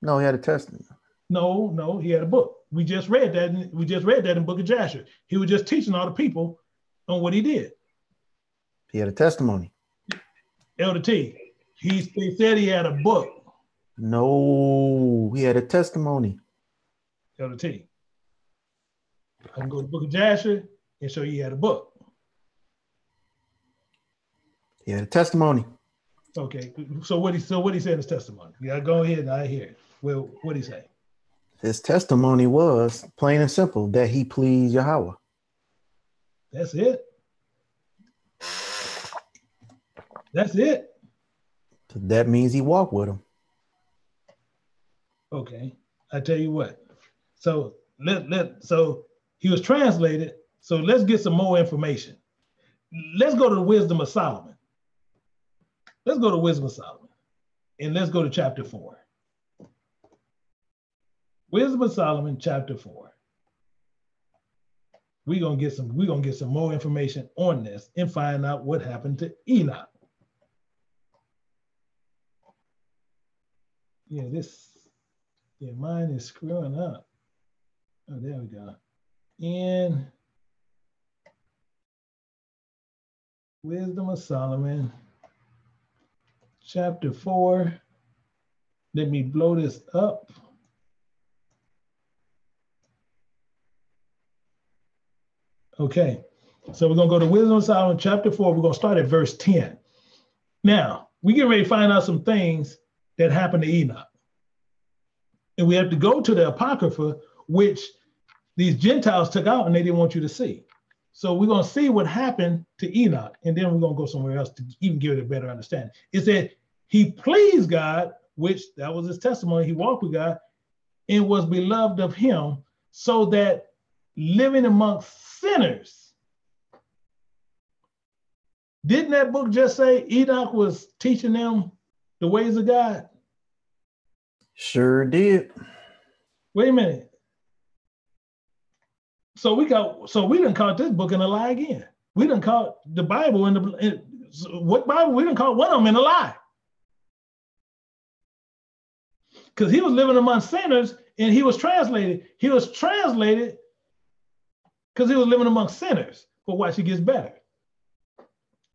No, he had a testimony. No, he had a book. We just read that. We just read that in Book of Jasher. He was just teaching all the people on what he did. He had a testimony. Elder T, he said he had a book. No, he had a testimony. Elder T, I can go to the Book of Jasher and show you he had a book. He had a testimony. Okay, so what he said in his testimony? Yeah, go ahead and I hear it. Well, what did he say? His testimony was plain and simple that he pleased Yahweh. That's it. That's it. So that means he walked with him. Okay, I tell you what. So so he was translated. So let's get some more information. Let's go to the Wisdom of Solomon. Let's go to Wisdom of Solomon, and let's go to chapter 4. Wisdom of Solomon, chapter 4. We're gonna get some more information on this and find out what happened to Enoch. Mine is screwing up. Oh, there we go. In Wisdom of Solomon, chapter 4. Let me blow this up. Okay, so we're gonna go to Wisdom of Solomon, chapter 4. We're gonna start at verse 10. Now, we get ready to find out some things that happened to Enoch. And we have to go to the Apocrypha, which these Gentiles took out and they didn't want you to see. So we're gonna see what happened to Enoch, and then we're gonna go somewhere else to even give it a better understanding. It said he pleased God, which that was his testimony. He walked with God and was beloved of him, so that living amongst sinners. Didn't that book just say Enoch was teaching them the ways of God? Sure did. Wait a minute. So we didn't call this book in a lie again. We didn't call the Bible what Bible? We didn't call one of them in a lie. Because he was living among sinners and he was translated. He was translated because he was living among sinners. But watch, it gets better.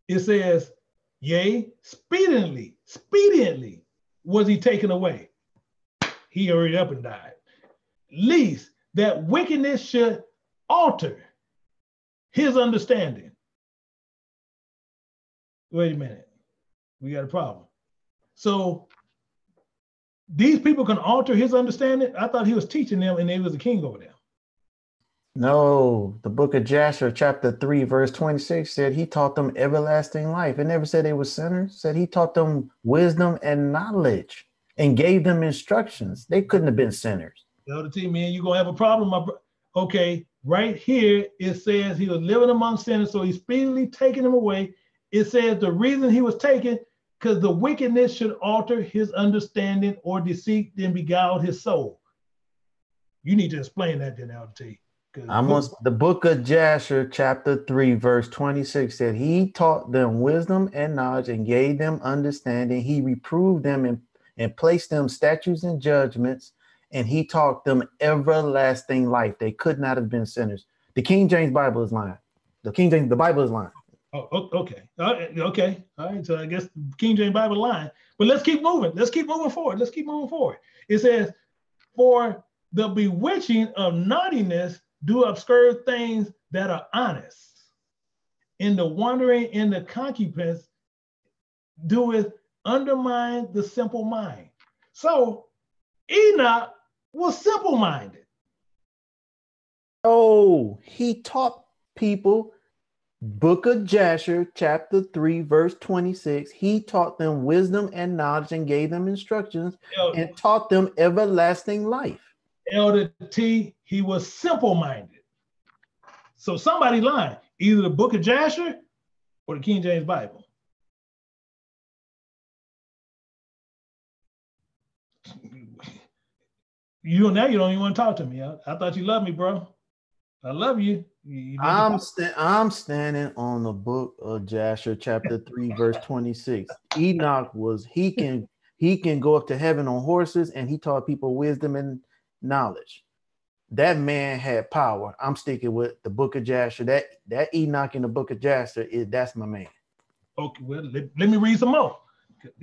It says, yea, expediently was he taken away. He hurried up and died. Lest that wickedness should alter his understanding. Wait a minute. We got a problem. So these people can alter his understanding? I thought he was teaching them and he was a king over them. No, the book of Jasher, chapter 3, verse 26 said he taught them everlasting life. It never said they were sinners. It said he taught them wisdom and knowledge and gave them instructions. They couldn't have been sinners. Elder T, man, you're going to have a problem. Okay, right here, it says he was living among sinners, so he's speedily taking them away. It says the reason he was taken, because the wickedness should alter his understanding or deceit, then beguiled his soul. You need to explain that then, Elder T. The book of Jasher, chapter 3, verse 26 said he taught them wisdom and knowledge and gave them understanding. He reproved them and placed them statutes and judgments, and he taught them everlasting life. They could not have been sinners. The King James Bible is lying. The Bible is lying. Oh, okay. Okay. All right. So I guess the King James Bible is lying. But let's keep moving. Let's keep moving forward. It says, for the bewitching of naughtiness do obscure things that are honest. In the wandering in the concubines doeth undermine the simple mind. So Enoch was simple-minded. Oh, he taught people, Book of Jasher, chapter 3, verse 26. He taught them wisdom and knowledge and gave them instructions and taught them everlasting life. Elder T, he was simple-minded. So somebody lying, either the Book of Jasher or the King James Bible. You now you don't even want to talk to me. I thought you loved me, bro. I love you. I'm standing on the Book of Jasher, chapter 3, verse 26. Enoch was he can go up to heaven on horses, and he taught people wisdom and knowledge. That man had power. I'm sticking with the Book of Jasher. That Enoch in the Book of Jasher that's my man. Okay, well, let me read some more.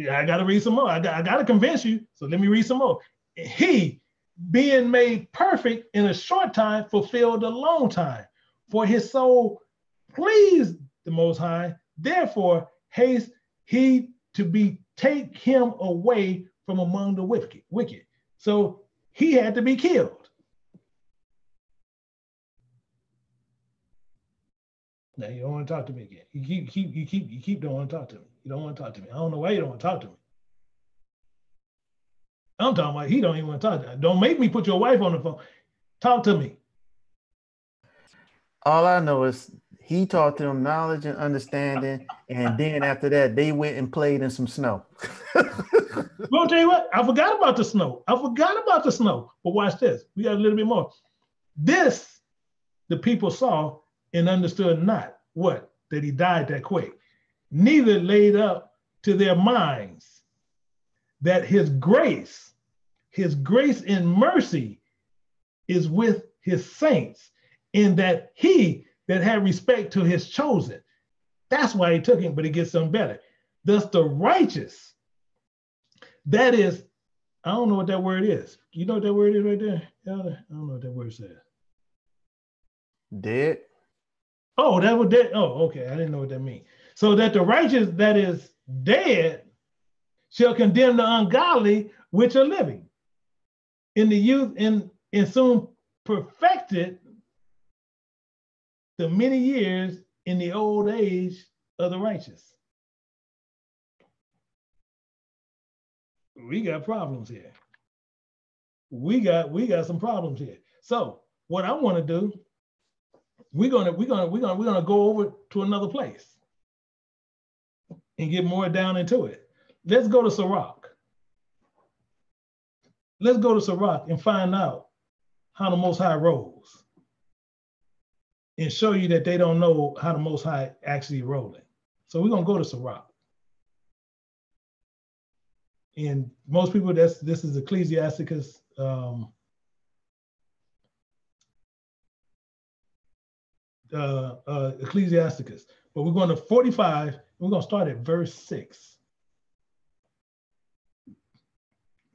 I got to read some more. I got to convince you. So let me read some more. He, being made perfect in a short time, fulfilled a long time. For his soul pleased the Most High. Therefore, haste he to take him away from among the wicked. So he had to be killed. Now you don't want to talk to me again. You keep don't want to talk to me. You don't want to talk to me. I don't know why you don't want to talk to me. I'm talking about he don't even want to talk to me. Don't make me put your wife on the phone. Talk to me. All I know is he taught them knowledge and understanding, and then after that, they went and played in some snow. I'll tell you what, I forgot about the snow. But watch this. We got a little bit more. This, the people saw and understood not what? That he died that quick. Neither laid up to their minds that his grace and mercy is with his saints, in that he that had respect to his chosen. That's why he took him, but it gets something better. Thus the righteous, that is, I don't know what that word is. You know what that word is right there? I don't know what that word says. Dead. Oh, that was dead. Oh, okay. I didn't know what that means. So that the righteous that is dead shall condemn the ungodly which are living. In the youth and soon perfected the many years in the old age of the righteous. We got problems here. We got some problems here. So what I want to do, we're gonna go over to another place and get more down into it. Let's go to Sirach. Let's go to Sirach and find out how the Most High rose, and show you that they don't know how the Most High actually rolling. So we're gonna go to Sirach. And most people, this is Ecclesiasticus. Ecclesiasticus. But we're going to 45. We're going to start at verse 6.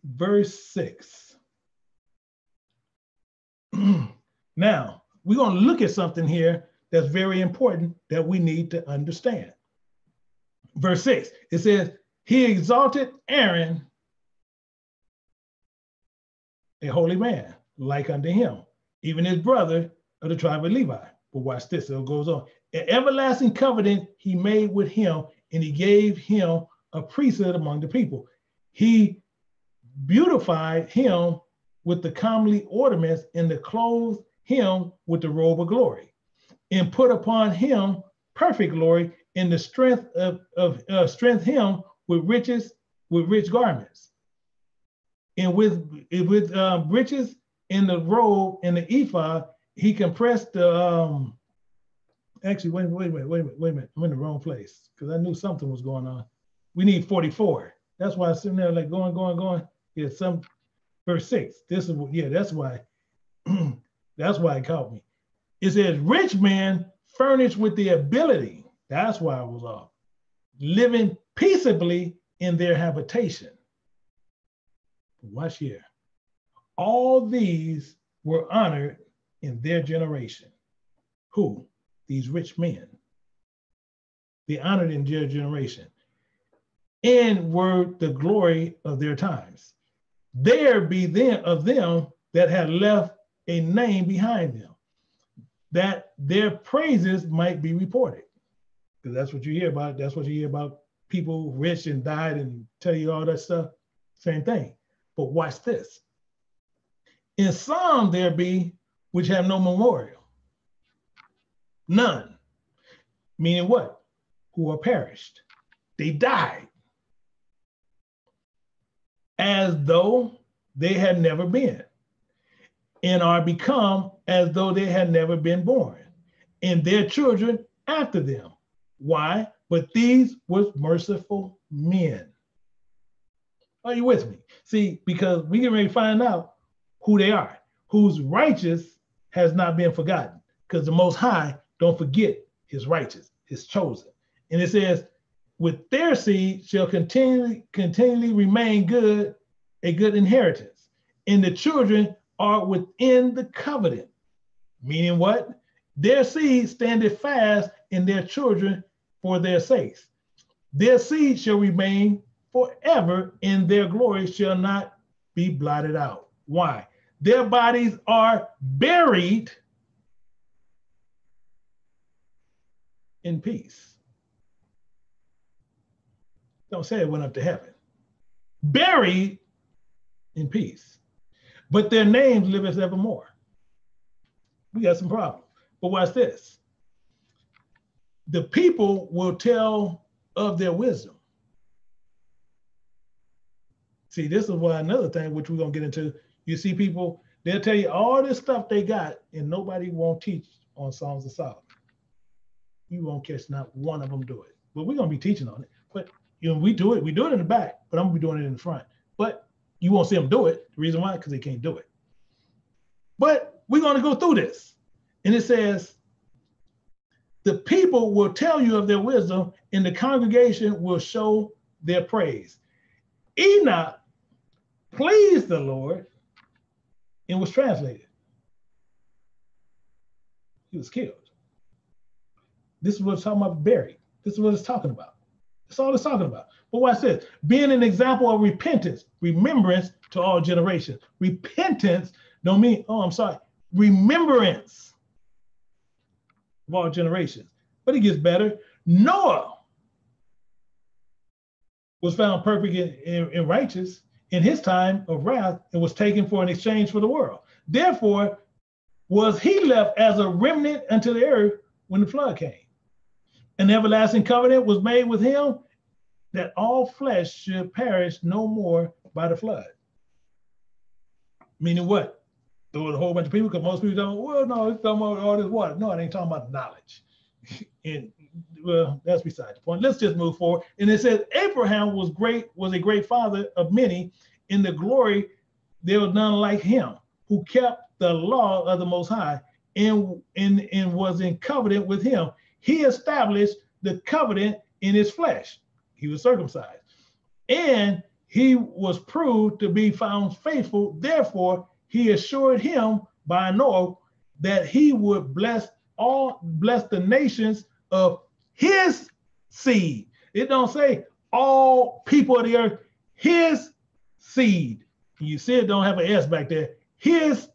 Verse 6. Now, we're going to look at something here that's very important that we need to understand. Verse 6, it says, he exalted Aaron, a holy man, like unto him, even his brother of the tribe of Levi. But watch this, it goes on. An everlasting covenant he made with him, and he gave him a priesthood among the people. He beautified him with the comely ornaments, and clothed him with the robe of glory, and put upon him perfect glory, and the strength of strength him with riches, with rich garments, and with riches in the robe and the ephod. He compressed the actually wait a minute. I'm in the wrong place because I knew something was going on. We need 44. That's why I'm sitting there like going. Yeah, some verse 6. This is that's why that's why it caught me. It says rich men furnished with the ability. That's why I was off. Living peaceably in their habitation. Watch here. All these were honored in their generation. Who? These rich men. They honored in their generation, and were the glory of their times. There be then of them that had left a name behind them, that their praises might be reported. Because that's what you hear about. That's what you hear about people rich and died and tell you all that stuff. Same thing. But watch this. In some there be which have no memorial. None. Meaning what? Who are perished. They died. As though they had never been. And are become as though they had never been born. And their children after them. Why? But these were merciful men. Are you with me? See, because we get ready to find out who they are, whose righteous has not been forgotten, because the Most High don't forget his righteous, his chosen. And it says, with their seed shall continually remain good, a good inheritance. And the children are within the covenant. Meaning what? Their seed standeth fast in their children for their sakes. Their seed shall remain forever, and their glory shall not be blotted out. Why? Their bodies are buried in peace. Don't say it went up to heaven. Buried in peace. But their names live as evermore. We got some problems. But watch this. The people will tell of their wisdom. See, this is why another thing which we're going to get into. You see people, they'll tell you all this stuff they got, and nobody won't teach on Songs of Solomon. You won't catch not one of them do it. But we're going to be teaching on it. But you know, we do it in the back, but I'm going to be doing it in the front. But you won't see them do it. The reason why? Because they can't do it. But we're going to go through this. And it says, the people will tell you of their wisdom, and the congregation will show their praise. Enoch pleased the Lord and was translated. He was killed. This is what it's talking about, buried. This is what it's talking about. That's all it's talking about. But watch this. Being an example of repentance, remembrance to all generations. Repentance don't mean, remembrance of all generations. But it gets better. Noah was found perfect and righteous in his time of wrath and was taken for an exchange for the world. Therefore, was he left as a remnant unto the earth when the flood came. An everlasting covenant was made with him that all flesh should perish no more by the flood. Meaning what? There was a whole bunch of people, because most people don't, well, no, it's talking about all this water. No, it ain't talking about knowledge. And well, that's beside the point. Let's just move forward. And it says Abraham was a great father of many. In the glory, there was none like him, who kept the law of the Most High and was in covenant with him. He established the covenant in his flesh. He was circumcised. And he was proved to be found faithful. Therefore, he assured him by an oath that he would bless the nations of his seed. It don't say all people of the earth, his seed. You see it don't have an S back there. His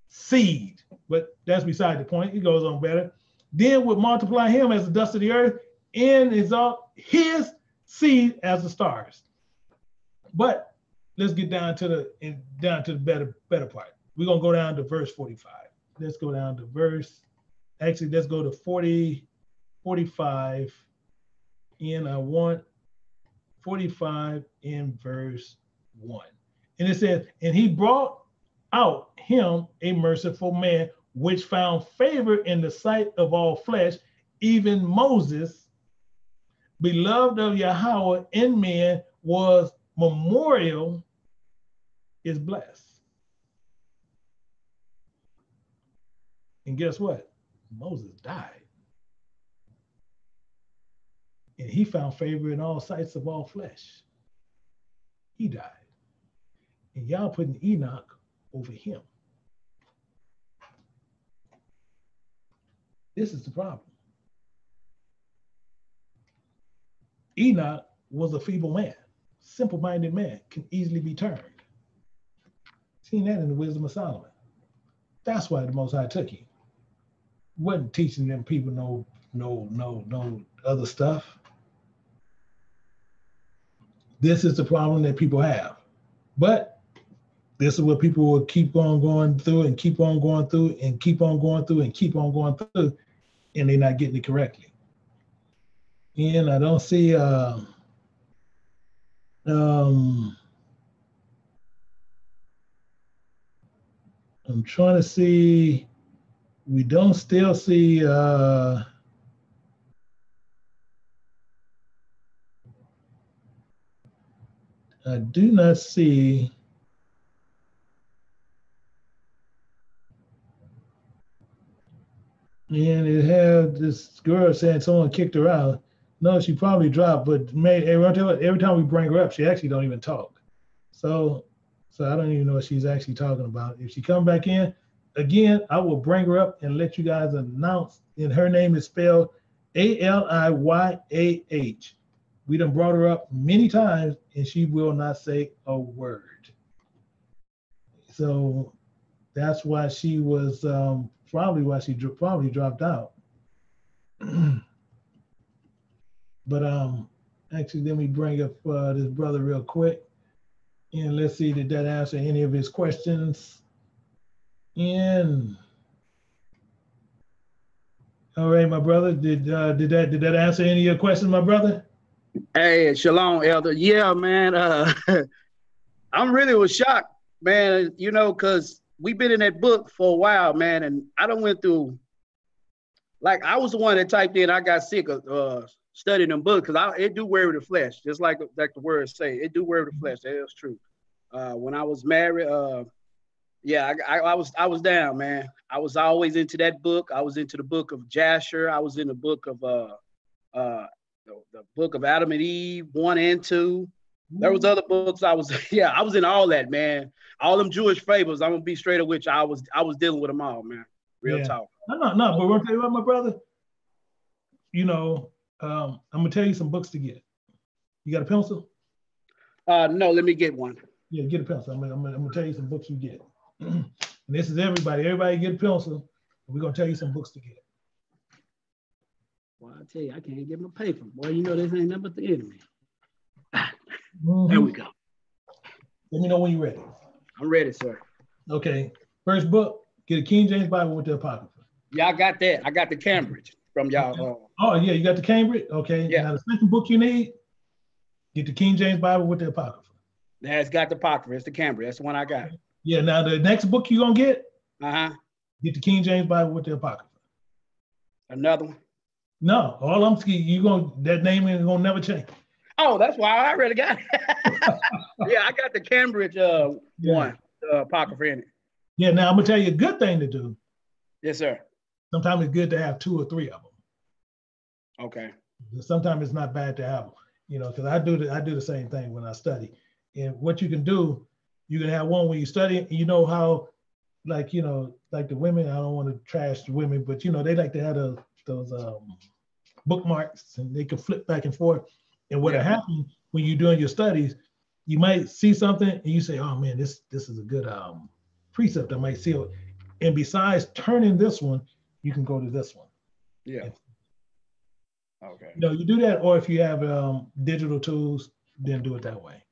seed. But that's beside the point. It goes on better. Then would multiply him as the dust of the earth and exalt his seed as the stars. But let's get down to the better part. We're gonna go down to verse 45. Let's go down to let's go to 45, and I want 45 in verse 1. And it says, and he brought out him a merciful man, which found favor in the sight of all flesh, even Moses, beloved of Yahweh in men, was memorial, is blessed. And guess what? Moses died. And he found favor in all sights of all flesh. He died. And y'all putting Enoch over him. This is the problem. Enoch was a feeble man, simple-minded man, can easily be turned. seen that in the Wisdom of Solomon. That's why the Most High took him. Wasn't teaching them people no other stuff. This is the problem that people have. But this is what people will keep on going through and keep on going through and keep on going through and keep on going through, and they're not getting it correctly. And I don't see I'm trying to see, we don't still see I do not see and it had this girl saying someone kicked her out. No, she probably dropped, but every time we bring her up, she actually don't even talk. So I don't even know what she's actually talking about. If she come back in, again, I will bring her up and let you guys announce. And her name is spelled Aliyah. We done brought her up many times, and she will not say a word. So that's why she was probably dropped out. But actually, let me bring up this brother real quick, and let's see, did that answer any of his questions? And all right, my brother, did that answer any of your questions, my brother? Hey, shalom, elder. Yeah, man. I'm really was shocked, man. You know, cause we've been in that book for a while, man, and I done went through. Like I was the one that typed in. I got sick of studying them books because it do wear the flesh, just like the words say. It do wear the flesh. That is true. When I was married, yeah, I was down, man. I was always into that book. I was into the book of Jasher. I was in the book of the book of Adam and Eve 1 and 2. There was other books I was in all that, man. All them Jewish fables. I'm gonna be straight up with you. I was dealing with them all, man. Real talk. No, but we'll tell you what, my brother. You know, I'm gonna tell you some books to get. You got a pencil? No, let me get one. Yeah, get a pencil. I'm gonna tell you some books you get. And this is everybody. Everybody get a pencil. We're gonna tell you some books to get. Well, I tell you, I can't get my paper. Boy, you know this ain't nothing but the enemy. There we go. Let me know when you're ready. I'm ready, sir. Okay. First book, get a King James Bible with the Apocrypha. Yeah, I got that. I got the Cambridge from y'all. Oh, yeah, you got the Cambridge? Okay. Yeah. Now, the second book you need, get the King James Bible with the Apocrypha. Yeah, it's got the Apocrypha. It's the Cambridge. That's the one I got. Yeah, now the next book you're going to get, get the King James Bible with the Apocrypha. Another one? No, all I'm saying, that name ain't going to never change. Oh, that's why I already got it. Yeah, I got the Cambridge one, Apocrypha in it. Yeah, now I'm going to tell you a good thing to do. Yes, sir. Sometimes it's good to have 2 or 3 of them. Okay. Sometimes it's not bad to have them, because I do the same thing when I study. And what you can do, you can have one when you study, and you know how, like the women, I don't want to trash the women, but they like to have those bookmarks, and they can flip back and forth. And what happens when you're doing your studies, you might see something and you say, oh man, this is a good precept. I might see it. And besides turning this one, you can go to this one. Yeah. Okay. You do that, or if you have digital tools, then do it that way.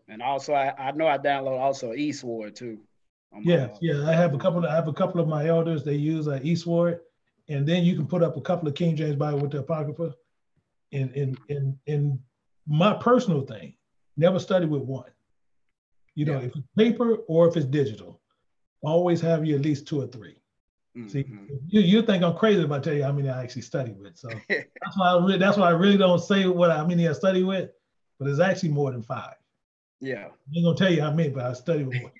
And also, I know I download also eSword too. Yeah. I have a couple of my elders. They use eSword, and then you can put up a couple of King James Bible with the Apocrypha. In my personal thing, never study with one. If it's paper or if it's digital, always have you at least 2 or 3. Mm-hmm. See, you think I'm crazy if I tell you how many I actually study with. So that's why I really don't say how many I study with, but it's actually more than 5. Yeah. I ain't gonna tell you how many, but I study with one.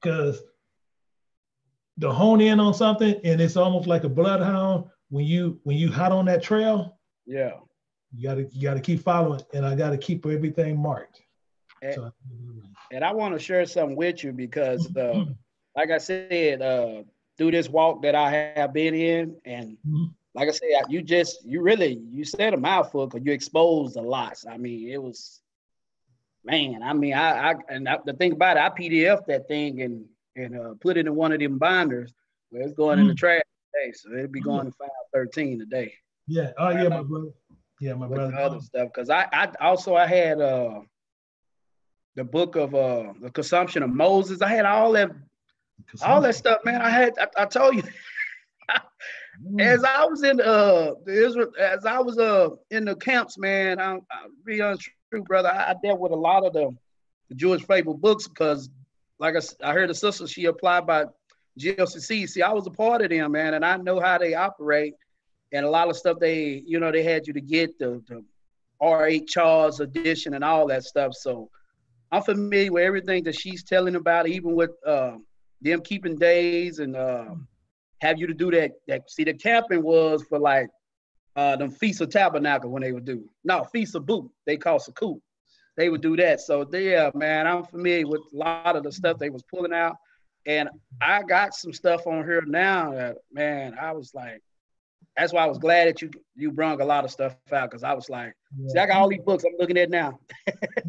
Because to hone in on something, and it's almost like a bloodhound, when you hot on that trail, yeah, you gotta keep following, and I gotta keep everything marked. And I want to share something with you because like I said, through this walk that I have been in, and like I said, you said a mouthful because you exposed a lot. I mean, it was, man, I mean, the thing about it, I PDF that thing in and put it in one of them binders where it's going in the trash today. So it'll be going to 513 today. Yeah. Oh yeah, my brother. Yeah, my brother. Other stuff, because I had the book of the consumption of Moses. I had all that stuff, man. I told you. As I was in in the camps, man, I'll be untrue, brother. I dealt with a lot of the Jewish faithful books because, like I heard a sister, she applied by GLCC. See, I was a part of them, man, and I know how they operate. And a lot of stuff they had you to get the R8 Charles edition and all that stuff. So I'm familiar with everything that she's telling about, even with them keeping days and have you to do that. See, the camping was for like them Feast of Tabernacle when they would do. No, Feast of Boot. They call Sukkot. They would do that. So yeah, man, I'm familiar with a lot of the stuff they was pulling out. And I got some stuff on here now that, man, I was like, that's why I was glad that you brought a lot of stuff out, because I was like, see, I got all these books I'm looking at now.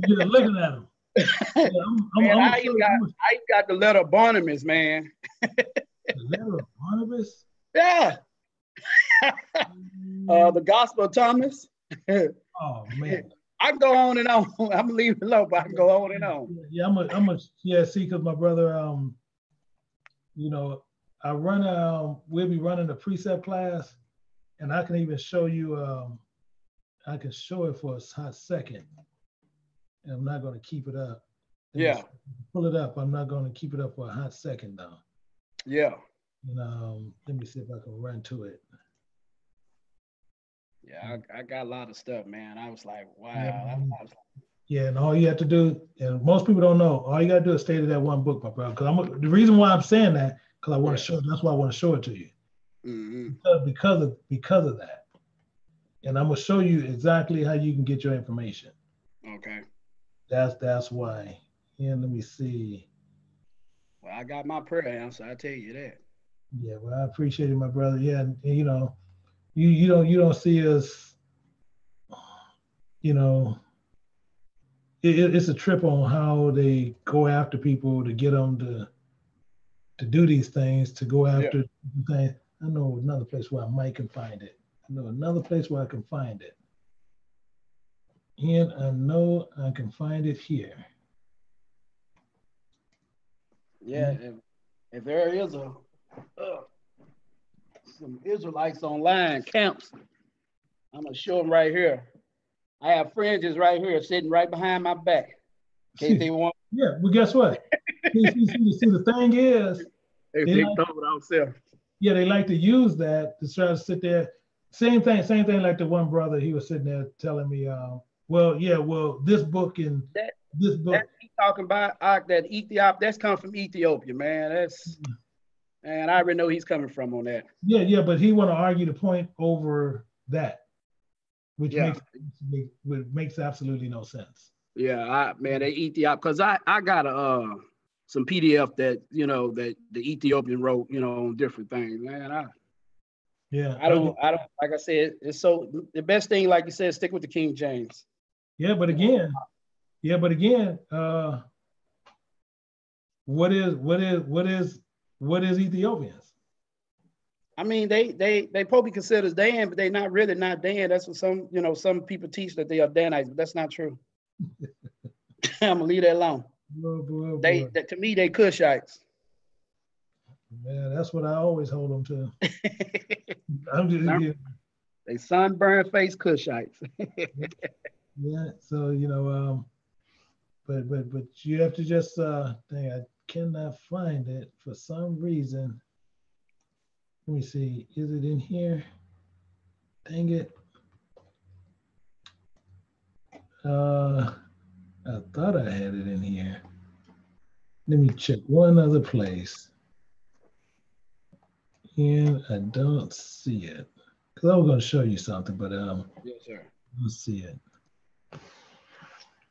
You're looking at them. Yeah, I even got the letter of Barnabas, man. The letter of Barnabas? Yeah. The Gospel of Thomas. Oh man. I can go on and on. I'm gonna leave it alone, but I can go on and on. Yeah, see, because my brother, you know, we'll be running a precept class, and I can even show you, I can show it for a hot second. And I'm not going to keep it up. Yeah. Pull it up. I'm not going to keep it up for a hot second though. Yeah. And let me see if I can run to it. Yeah, I got a lot of stuff, man. I was like, wow. Yeah, and all you have to do, and most people don't know, all you got to do is stay to that one book, my brother. Because the reason why I'm saying that, because I want to show. That's why I want to show it to you. Mm-hmm. Because of that, and I'm gonna show you exactly how you can get your information. Okay. That's why. And let me see. Well, I got my prayer answer. I tell you that. Yeah, well, I appreciate it, my brother. Yeah, and you know, you don't see us. You know, it's a trip on how they go after people to get them to do these things, to go after things. I know another place where I might can find it. And I know I can find it here. Yeah, if there is some Israelites online camps, I'm gonna show them right here. I have friends just right here sitting right behind my back. In case they want. Yeah, well, guess what? see, the thing is, they throw it out. Yeah, they like to use that to try to sit there. Same thing like the one brother, he was sitting there telling me, this book and this book. That he talking about that Ethiopia, that's coming from Ethiopia, man. And I already know he's coming from on that. Yeah, but he want to argue the point over that, which makes absolutely no sense. Yeah, they Ethiopia, because I got some PDF that that the Ethiopian wrote, on different things, man. I don't like I said, it's so the best thing, like you said, stick with the King James. Yeah, but again, what is Ethiopians? I mean, they probably consider us Dan, but they're not really not Dan. That's what some people teach, that they are Danites, but that's not true. I'm gonna leave that alone. Boy. To me, they Cushites. Yeah, that's what I always hold them to. I'm just they sunburned face Cushites. Yeah, so but you have to just I cannot find it for some reason. Let me see, is it in here? Dang it. I thought I had it in here. Let me check one other place. And I don't see it. Because I was going to show you something, but yes, sir. I don't see it.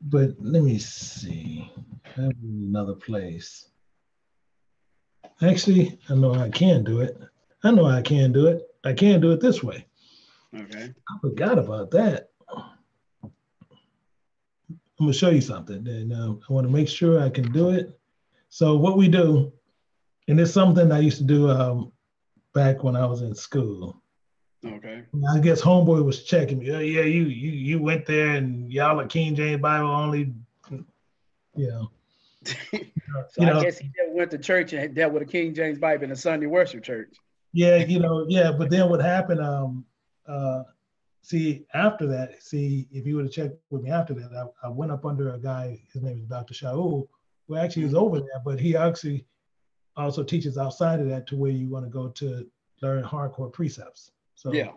But let me see. Another place. Actually, I know I can do it. I can do it this way. Okay. I forgot about that. I'm gonna show you something, and I want to make sure I can do it. So what we do And it's something I used to do back when I was in school. Okay. I guess homeboy was checking me. Oh, yeah, you went there and y'all are King James Bible only, you know. So I guess he never went to church and dealt with a King James Bible in a Sunday worship church. Yeah, yeah. But then what happened? See, after that, if you would have checked with me after that, I went up under a guy. His name is Dr. Shaul, who actually is over there, but he actually also teaches outside of that to where you want to go to learn hardcore precepts. So yeah,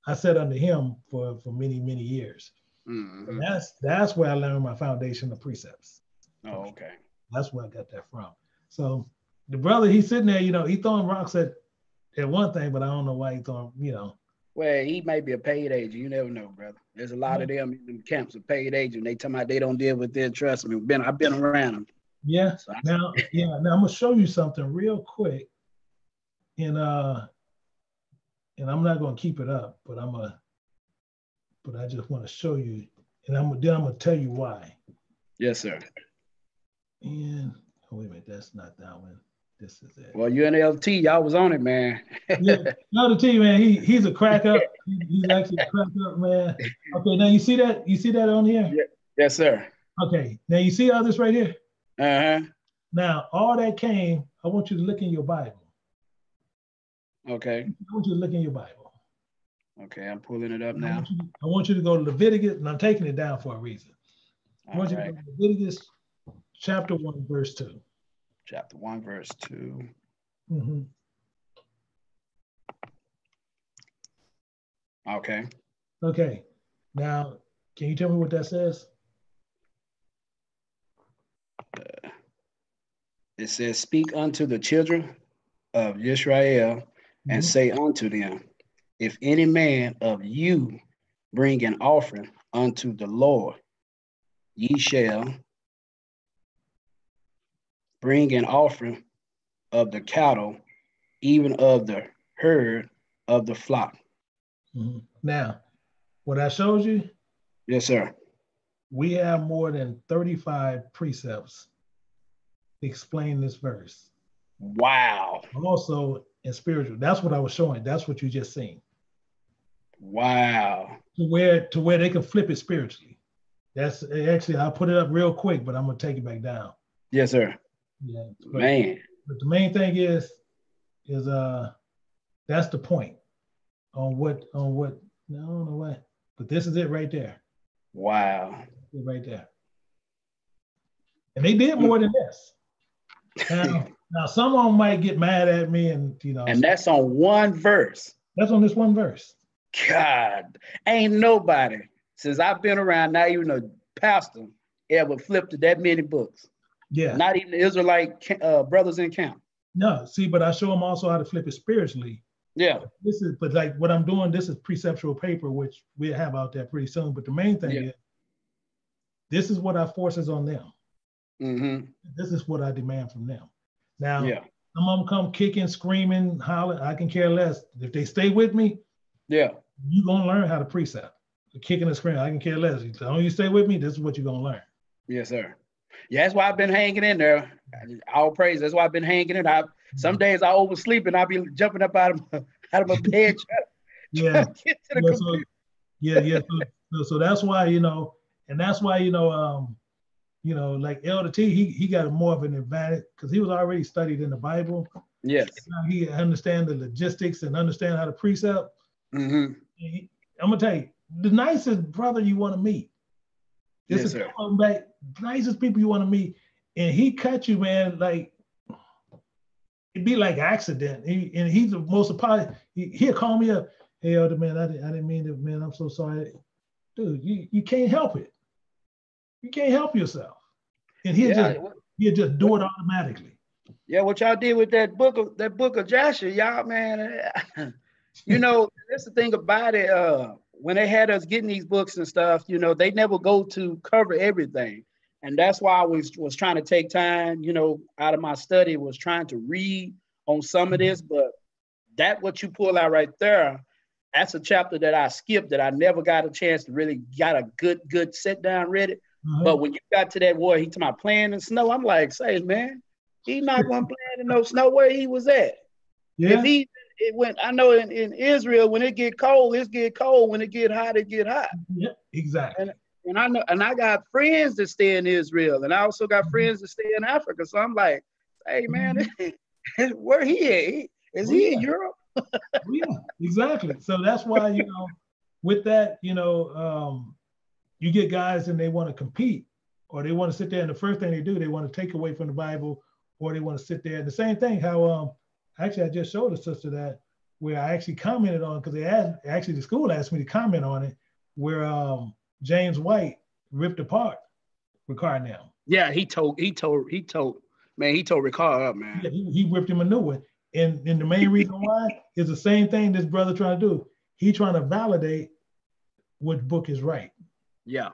I sat under him for many years. Mm-hmm. And that's where I learned my foundation of precepts. Oh, okay. That's where I got that from. So the brother, he's sitting there, he throwing rocks at one thing, but I don't know why he's throwing, Well, he might be a paid agent. You never know, brother. There's a lot of them in the camps of paid agent. They talking about they don't deal with their trust me. I've been around them. Yeah. So now I'm gonna show you something real quick. And I'm not gonna keep it up, but I just want to show you, and I'm gonna tell you why. Yes, sir. And wait a minute, that's not that one. This is it. Well, UNLT, y'all was on it, man. Yeah, UNLT, man. He's a crack up. He's actually a crack up, man. Okay, now you see that? You see that on here? Yeah. Yes, sir. Okay, now you see all this right here? Uh-huh. Now, all that came, I want you to look in your Bible. Okay. I want you to look in your Bible. Okay, I'm pulling it up now. I want you to go to Leviticus, and I'm taking it down for a reason. I want you to go to Leviticus chapter 1, verse 2. Chapter 1, verse 2. Mm-hmm. Okay. Okay. Now, can you tell me what that says? It says, "Speak unto the children of Israel, and say unto them, if any man of you bring an offering unto the Lord, ye shall bring an offering of the cattle, even of the herd of the flock." Mm-hmm. Now, what I showed you? Yes, sir. We have more than 35 precepts to explain this verse. Wow. Also in spiritual. That's what I was showing. That's what you just seen. Wow. To where they can flip it spiritually. That's actually, I'll put it up real quick, but I'm gonna take it back down. Yes, sir. Yeah. Man. But the main thing is that's the point on what I don't know what, but this is it right there. Wow. Right there. And they did more than this. Now some of them might get mad at me, and and that's on one verse. That's on this one verse. God, ain't nobody since I've been around, not even a pastor, ever flipped that many books. Yeah. Not even the Israelite brothers in camp. No, see, but I show them also how to flip it spiritually. Yeah. But like what I'm doing, this is preceptual paper, which we'll have out there pretty soon. But the main thing is, this is what I forces on them. Mm-hmm. This is what I demand from them. Now, some of them come kicking, screaming, hollering. I can care less. If they stay with me, you're gonna learn how to precept. The kicking and screaming, I can care less. As long as you stay with me, this is what you're gonna learn. Yes, sir. Yeah, that's why I've been hanging in there. All praise. That's why I've been hanging in. Some days I oversleep and I'll be jumping up out of my bed. Yeah. Get to the computer. So that's why, and that's why, like Elder T, he got more of an advantage because he was already studied in the Bible. Yes. Now he understand the logistics and understand how to precept. Mm-hmm. I'm gonna tell you, the nicest brother you want to meet. This is coming back, nicest people you want to meet, and he cut you, man. Like it'd be like accident. He's the most apologetic. He'll call me up. Hey, Elder man, I didn't mean it, man. I'm so sorry, dude. You can't help it. You can't help yourself, and he'll just do it automatically. Yeah, what y'all did with that book of Jasher, y'all, man. That's the thing about it. When they had us getting these books and stuff, they never go to cover everything. And that's why I was trying to take time, out of my study, was trying to read on some of this. But that what you pull out right there, that's a chapter that I skipped, that I never got a chance to really got a good sit down read it. Mm-hmm. But when you got to that word, he talking about playing in snow, I'm like, say, man, Enoch wasn't playing in no snow where he was at. Yeah. If it went, I know in Israel, when it get cold, it get cold. When it get hot, it get hot. Yeah, exactly. And I know, and I got friends that stay in Israel, and I also got friends that stay in Africa. So I'm like, hey man, where he at? Is he in Europe? Yeah, exactly. So that's why, with that, you get guys and they want to compete, or they want to sit there, and the first thing they do, they want to take away from the Bible, or they want to sit there. And the same thing, how actually I just showed a sister that, where I actually commented on, because the school asked me to comment on it, where James White ripped apart Ricard now. Yeah, he told Ricard up, man. Yeah, he ripped him a new one. And the main reason why is the same thing this brother trying to do. He trying to validate what book is right. Yeah.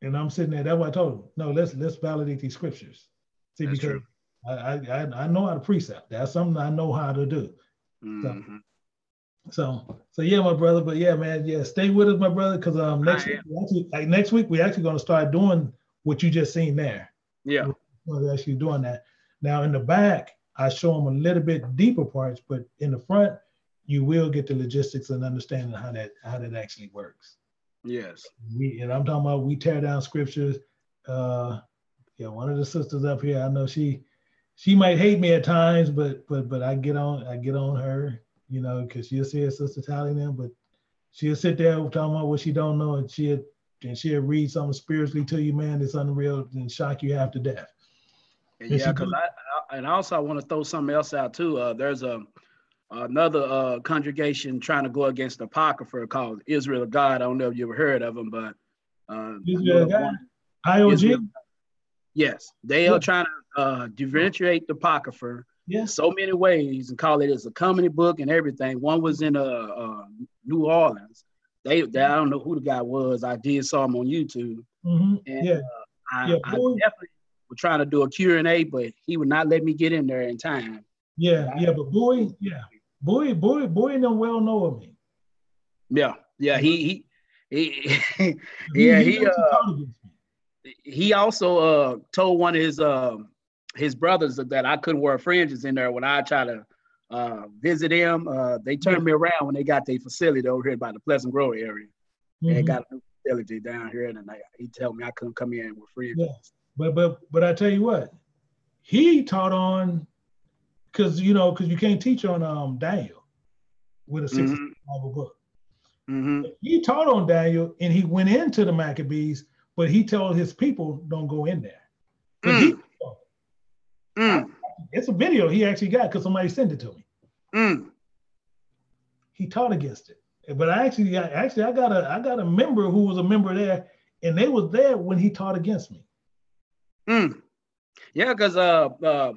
And I'm sitting there, that's why I told him, no, let's validate these scriptures. See, that's because true. I know how to precept. That's something I know how to do. Mm-hmm. So yeah, my brother. But yeah, man, yeah, stay with us, my brother, because next week we're actually going to start doing what you just seen there. Yeah, we're actually doing that. Now in the back, I show them a little bit deeper parts, but in the front, you will get the logistics and understanding how that actually works. Yes. And I'm talking about, we tear down scriptures. One of the sisters up here, I know she might hate me at times, but I get on her, because she'll say it's Sister Tally now, but she'll sit there talking about what she don't know, and she'll read something spiritually to you, man, it's unreal, and shock you half to death. Yeah, because I also want to throw something else out too. There's another congregation trying to go against the Apocrypha called Israel of God. I don't know if you ever heard of them, but Israel of God, IOG. Yes, they are trying to differentiate the Apocrypha so many ways and call it as a comedy book and everything. One was in New Orleans. I don't know who the guy was. I did saw him on YouTube. Mm-hmm. And I definitely was trying to do a Q&A, but he would not let me get in there in time. But Bowie don't well know of me. He also told one of his brothers that I couldn't wear fringes in there when I try to visit him. They turned me around when they got their facility over here by the Pleasant Grove area. Mm-hmm. They got a new facility down here, and he told me I couldn't come in with fringes. Yeah. But I tell you what, he taught on, because you can't teach on Daniel with a 6 Bible book. Mm-hmm. He taught on Daniel, and he went into the Maccabees, but he told his people don't go in there. It's a video he actually got because somebody sent it to me. He taught against it, but I got a member who was a member there, and they was there when he taught against me. Yeah, because the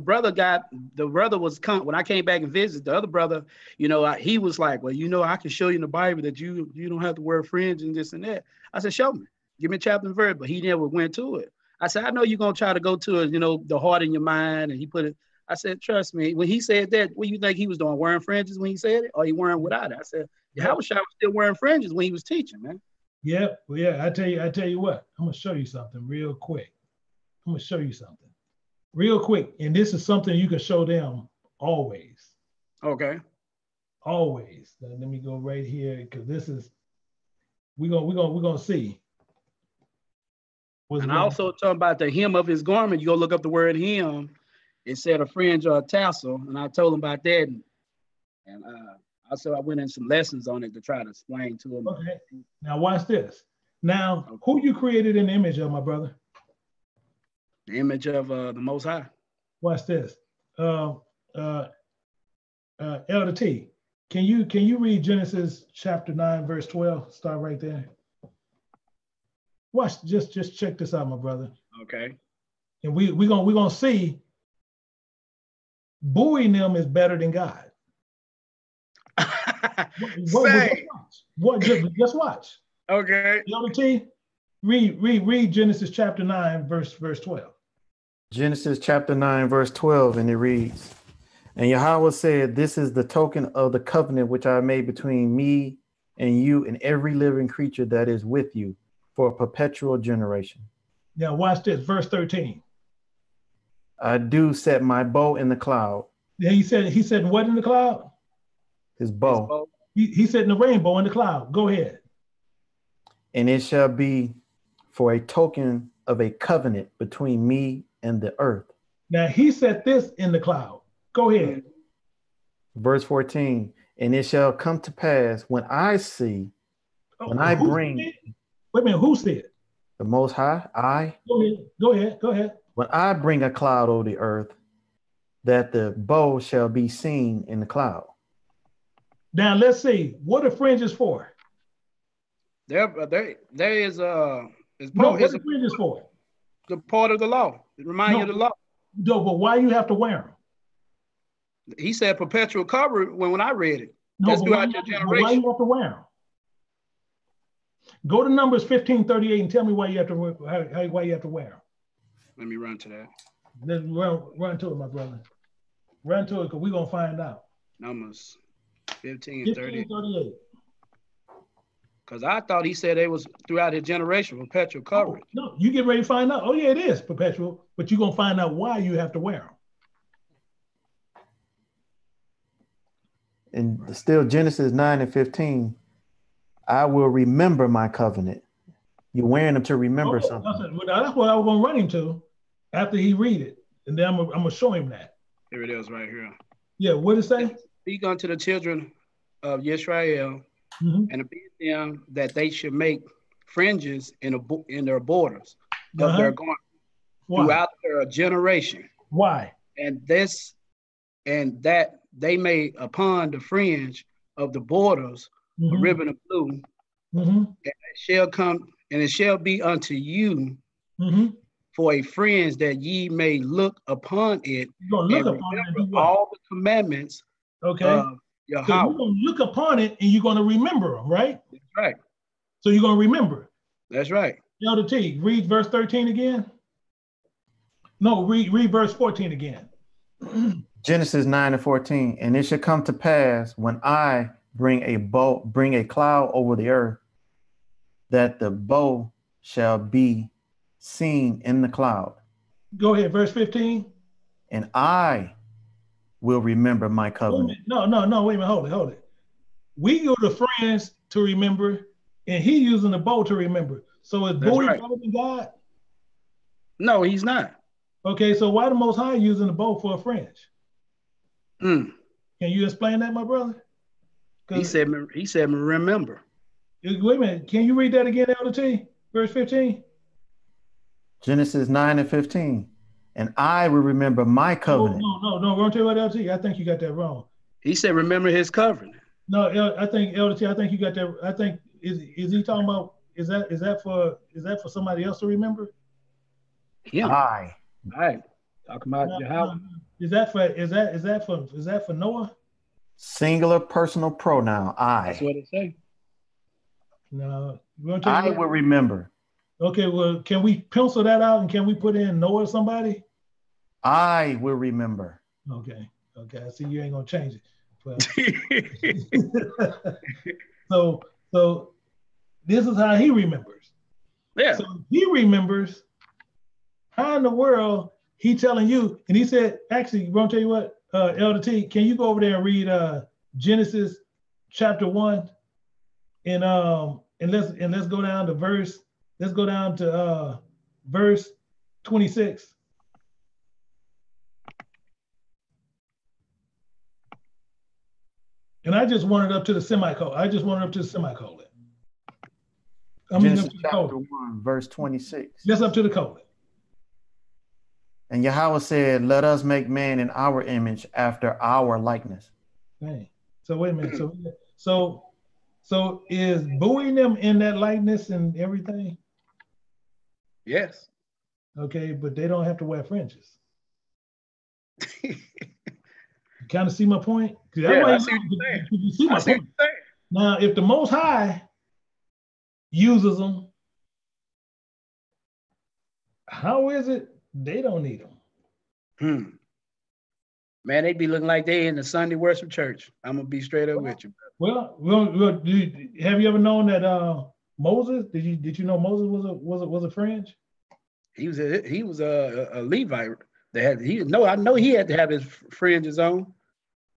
brother was when I came back and visited the other brother, he was like, well, I can show you in the Bible that you don't have to wear fringe and this and that. I said, show me, give me chapter and verse, but he never went to it. I said, I know you're gonna try to go to it, the heart in your mind, and he put it. I said, trust me, when he said that, what do you think he was doing, wearing fringes when he said it, or he wearing without it? I said, Yahweh was still wearing fringes when he was teaching, man. Yeah, well, yeah, I tell you what, I'm gonna show you something real quick. I'm gonna show you something real quick, and this is something you can show them always. Okay. Always. Let me go right here, because this is we're gonna see. And I also talk about the hem of his garment. You go look up the word hem instead of fringe or a tassel, and I told him about that, and also I went in some lessons on it to try to explain to him. Okay. Now watch this. Now, who you created an image of, my brother? The image of the Most High. Watch this. Elder T, can you read Genesis chapter 9, verse 12? Start right there. Watch, just check this out, my brother. Okay. And we're gonna see buoying them is better than God. Just watch. Okay. Elder T, read Genesis chapter 9, verse 12. Genesis chapter 9, verse 12, and it reads, and Yahweh said, this is the token of the covenant which I made between me and you and every living creature that is with you for a perpetual generation. Now watch this, verse 13. I do set my bow in the cloud. Yeah, he said what in the cloud? His bow. He said in the rainbow in the cloud. Go ahead. And it shall be for a token of a covenant between me and the earth. Now he said this in the cloud. Go ahead. Verse 14. And it shall come to pass when I see, when I bring. Wait a minute, who said? The Most High, I. Go ahead. When I bring a cloud over the earth, that the bow shall be seen in the cloud. Now let's see. What are fringes for? There is what are fringes for? The part of the law. It reminds you of the law. No, but why you have to wear them? He said perpetual cover when I read it. No, that's throughout your generation. Why you have to wear them? Go to Numbers 15:38 and tell me why you have to why you have to wear them. Let me run to that. Then run to it, my brother. Run to it, because we're gonna find out. Numbers 15:38. 15:38. Because I thought he said it was throughout his generation, perpetual coverage. No, you get ready to find out. Oh yeah, it is perpetual, but you're gonna find out why you have to wear them. And still Genesis 9:15, I will remember my covenant. You're wearing them to remember something. That's what I was gonna run him to after he read it. And then I'm gonna show him that. Here it is right here. Yeah, what did it say? Speak unto the children of Israel and bid them that they should make fringes in their borders of their garment throughout their generation. Why? And that they may upon the fringe of the borders a ribbon of blue, and it shall come, and it shall be unto you for a fringe that ye may look upon it and remember all the commandments of Yahweh. So you're going to look upon it and you're going to remember them, right? That's right. So you're going to remember. That's right. Elder T, read verse 13 again. No, read verse 14 again. Genesis 9:14. And it shall come to pass when I bring a cloud over the earth, that the bow shall be seen in the cloud. Go ahead, verse 15. And I will remember my covenant. No, wait a minute, hold it. We go to friends to remember, and he using the bow to remember. So is Bowie better than God? No, he's not. Okay, so why the Most High using the bow for a fringe? Can you explain that, my brother? He said remember. Wait a minute, can you read that again, Elder T? Verse 15? Genesis 9:15. And I will remember my covenant. No, we're going to tell you about LT. I think you got that wrong. He said, remember his covenant. No, I think LT, I think you got that. I think is he talking about is that for somebody else to remember? Yeah. I talking about Yahweh. Is that for Noah? Singular personal pronoun. I. That's what it say. No, I will remember. Okay, well, can we pencil that out and can we put in Noah or somebody? I will remember. Okay. I see you ain't gonna change it. So this is how he remembers. Yeah. So he remembers. How in the world he telling you? And he said, actually, I'm gonna tell you what, Elder T, can you go over there and read Genesis chapter 1 and let's go down to verse. Let's go down to verse 26. And I just want it up to the semicolon. Genesis chapter 1, verse 26. Just up to the colon. And Yahweh said, let us make man in our image after our likeness. Okay. So wait a minute. So is Bowie them in that likeness and everything? Yes. Okay, but they don't have to wear fringes. You kind of see my point? I see what you're saying. You see my point. Now, if the Most High uses them, how is it they don't need them? Man, they be looking like they in the Sunday worship church. I'm gonna be straight up with you. Well, have you ever known that Moses? Did you know Moses was a fringe? He was a Levite, They had I know he had to have his fringes on.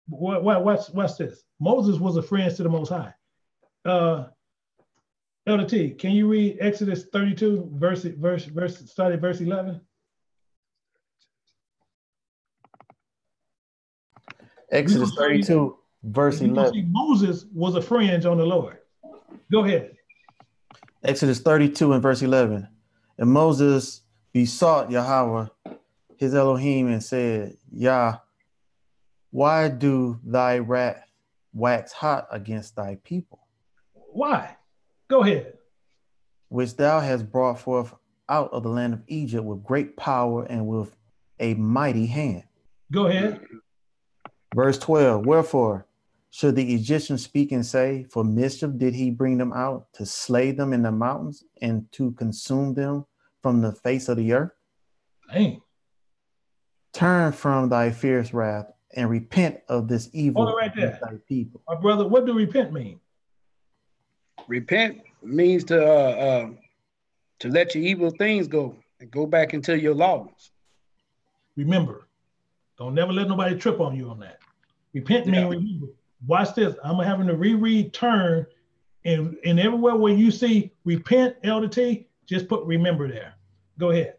Watch this. Moses was a friend to the Most High. Elder T, can you read Exodus 32, start at verse 11? Exodus 32, verse 11. See, Moses was a fringe on the Lord. Go ahead. Exodus 32 and verse 11. And Moses besought Yahweh, his Elohim, and said, Yah, why do thy wrath wax hot against thy people? Why? Go ahead. Which thou hast brought forth out of the land of Egypt with great power and with a mighty hand. Go ahead. Verse 12. Wherefore should the Egyptians speak and say, for mischief did he bring them out, to slay them in the mountains and to consume them from the face of the earth? Dang. Turn from thy fierce wrath and repent of this evil. Hold it right there. Thy people. My brother, what do repent mean? Repent means to let your evil things go and go back into your laws. Remember, don't never let nobody trip on you on that. Repent means remember. Watch this. I'm having to reread turn, and everywhere where you see repent, Elder T, just put remember there. Go ahead.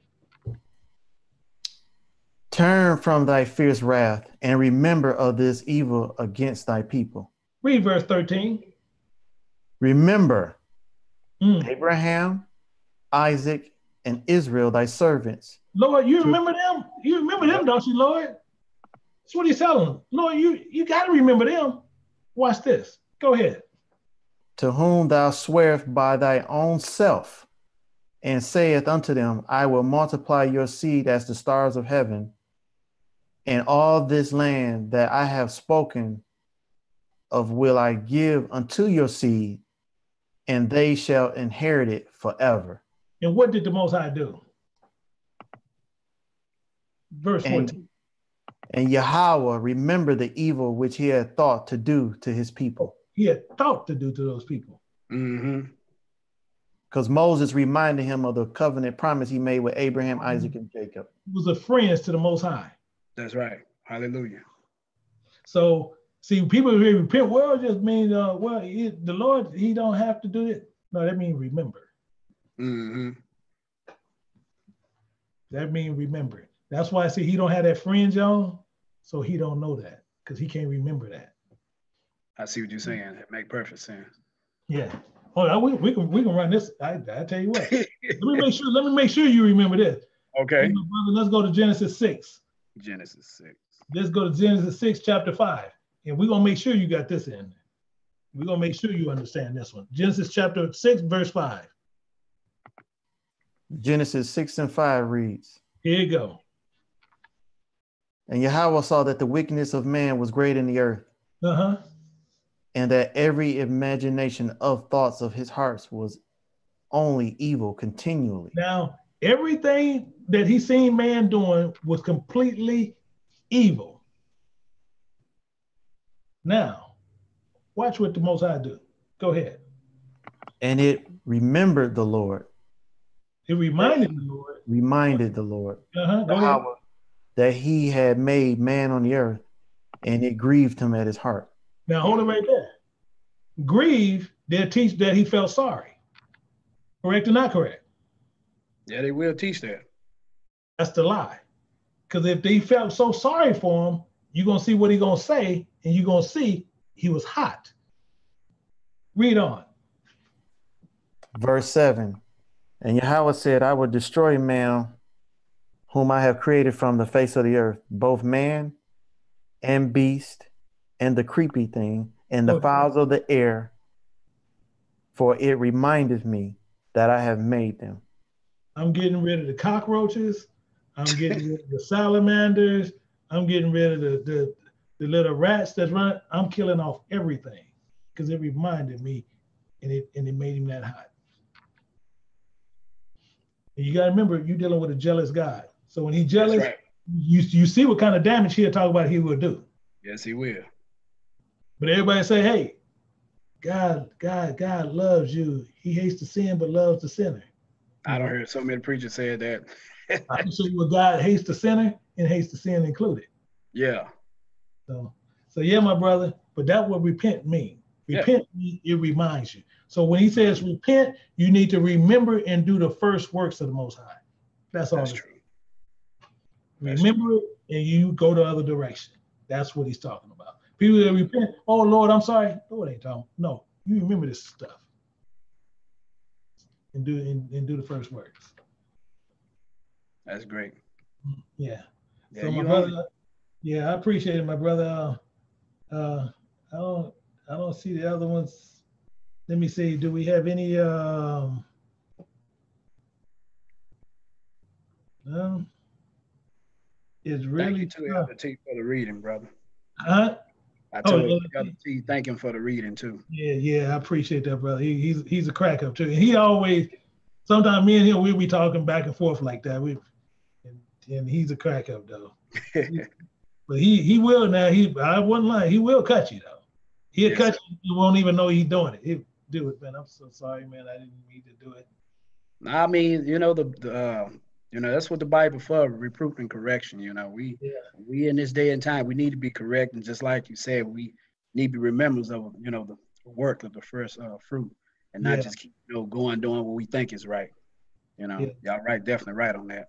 Turn from thy fierce wrath and remember of this evil against thy people. Read verse 13. Remember Abraham, Isaac, and Israel, thy servants. Lord, you remember them? You remember them, don't you, Lord? That's what he's telling them. Lord, you got to remember them. Watch this. Go ahead. To whom thou swearest by thy own self, and saith unto them, I will multiply your seed as the stars of heaven, and all this land that I have spoken of will I give unto your seed, and they shall inherit it forever. And what did the Most High do? Verse 14. And Yahweh remembered the evil which he had thought to do to his people. He had thought to do to those people. Because Moses reminded him of the covenant promise he made with Abraham, Isaac, and Jacob. He was a friend to the Most High. That's right. Hallelujah. So, see, people who repent, well, just mean, the Lord, he don't have to do it. No, that means remember. That means remember. That's why I say he don't have that fringe on, so he don't know that, because he can't remember that. I see what you're saying. It makes perfect sense. Yeah. Oh, we can run this. I tell you what. Let me make sure you remember this. Okay. Brother, let's go to Genesis 6. Genesis 6. Let's go to Genesis 6, chapter 5. And we're going to make sure you got this in. We're going to make sure you understand this one. Genesis chapter 6, verse 5. Genesis 6 and 5 reads. Here you go. And Yahweh saw that the wickedness of man was great in the earth. And that every imagination of thoughts of his hearts was only evil continually. Now, everything that he seen man doing was completely evil. Now, watch what the Most High do. Go ahead. And it remembered the Lord. It reminded the Lord. Reminded the Lord. Go ahead. That he had made man on the earth, and it grieved him at his heart. Now, hold it right there. Grieve, they'll teach that he felt sorry. Correct or not correct? Yeah, they will teach that. That's the lie. Because if they felt so sorry for him, you're going to see what he's going to say, and you're going to see he was hot. Read on. Verse 7. And Yahweh said, I will destroy man whom I have created from the face of the earth, both man and beast, and the creepy thing, and the fowls of the air, for it reminded me that I have made them. I'm getting rid of the cockroaches. I'm getting rid of the salamanders. I'm getting rid of the little rats that's running. I'm killing off everything because it reminded me, and it made him that hot. And you got to remember, you're dealing with a jealous God. So when he's jealous, right, you see what kind of damage he'll talk about he will do. Yes, he will. But everybody say, hey, God loves you. He hates the sin, but loves the sinner. I don't hear so many preachers say that. I can show you what God hates the sinner, and hates the sin included. Yeah. So yeah, my brother, but that's what repent means. Repent, it reminds you. So when he says repent, you need to remember and do the first works of the Most High. That's all. That's true. Remember it, and you go the other direction. That's what he's talking about. People that repent, oh Lord, I'm sorry. Lord ain't talking. No, you remember this stuff and do the first works. That's great. Yeah. So my brother, I appreciate it, my brother. I don't see the other ones. Let me see. Do we have any? It's really thank you to Elder T for the reading, brother. Huh? I told Elder T, thank him for the reading too. Yeah, I appreciate that, brother. He's a crack up too. And he always, sometimes me and him we'll be talking back and forth like that. And he's a crack up though. But he will now. I wouldn't lie. He will cut you though. He'll cut you. You won't even know he's doing it. He'll do it, man. I'm so sorry, man. I didn't mean to do it. I mean, you know that's what the Bible for, reproof and correction. You know, we in this day and time, we need to be correct, and just like you said, we need to be remembrers of the work of the first fruit, and not just keep going doing what we think is right. Y'all right, definitely right on that.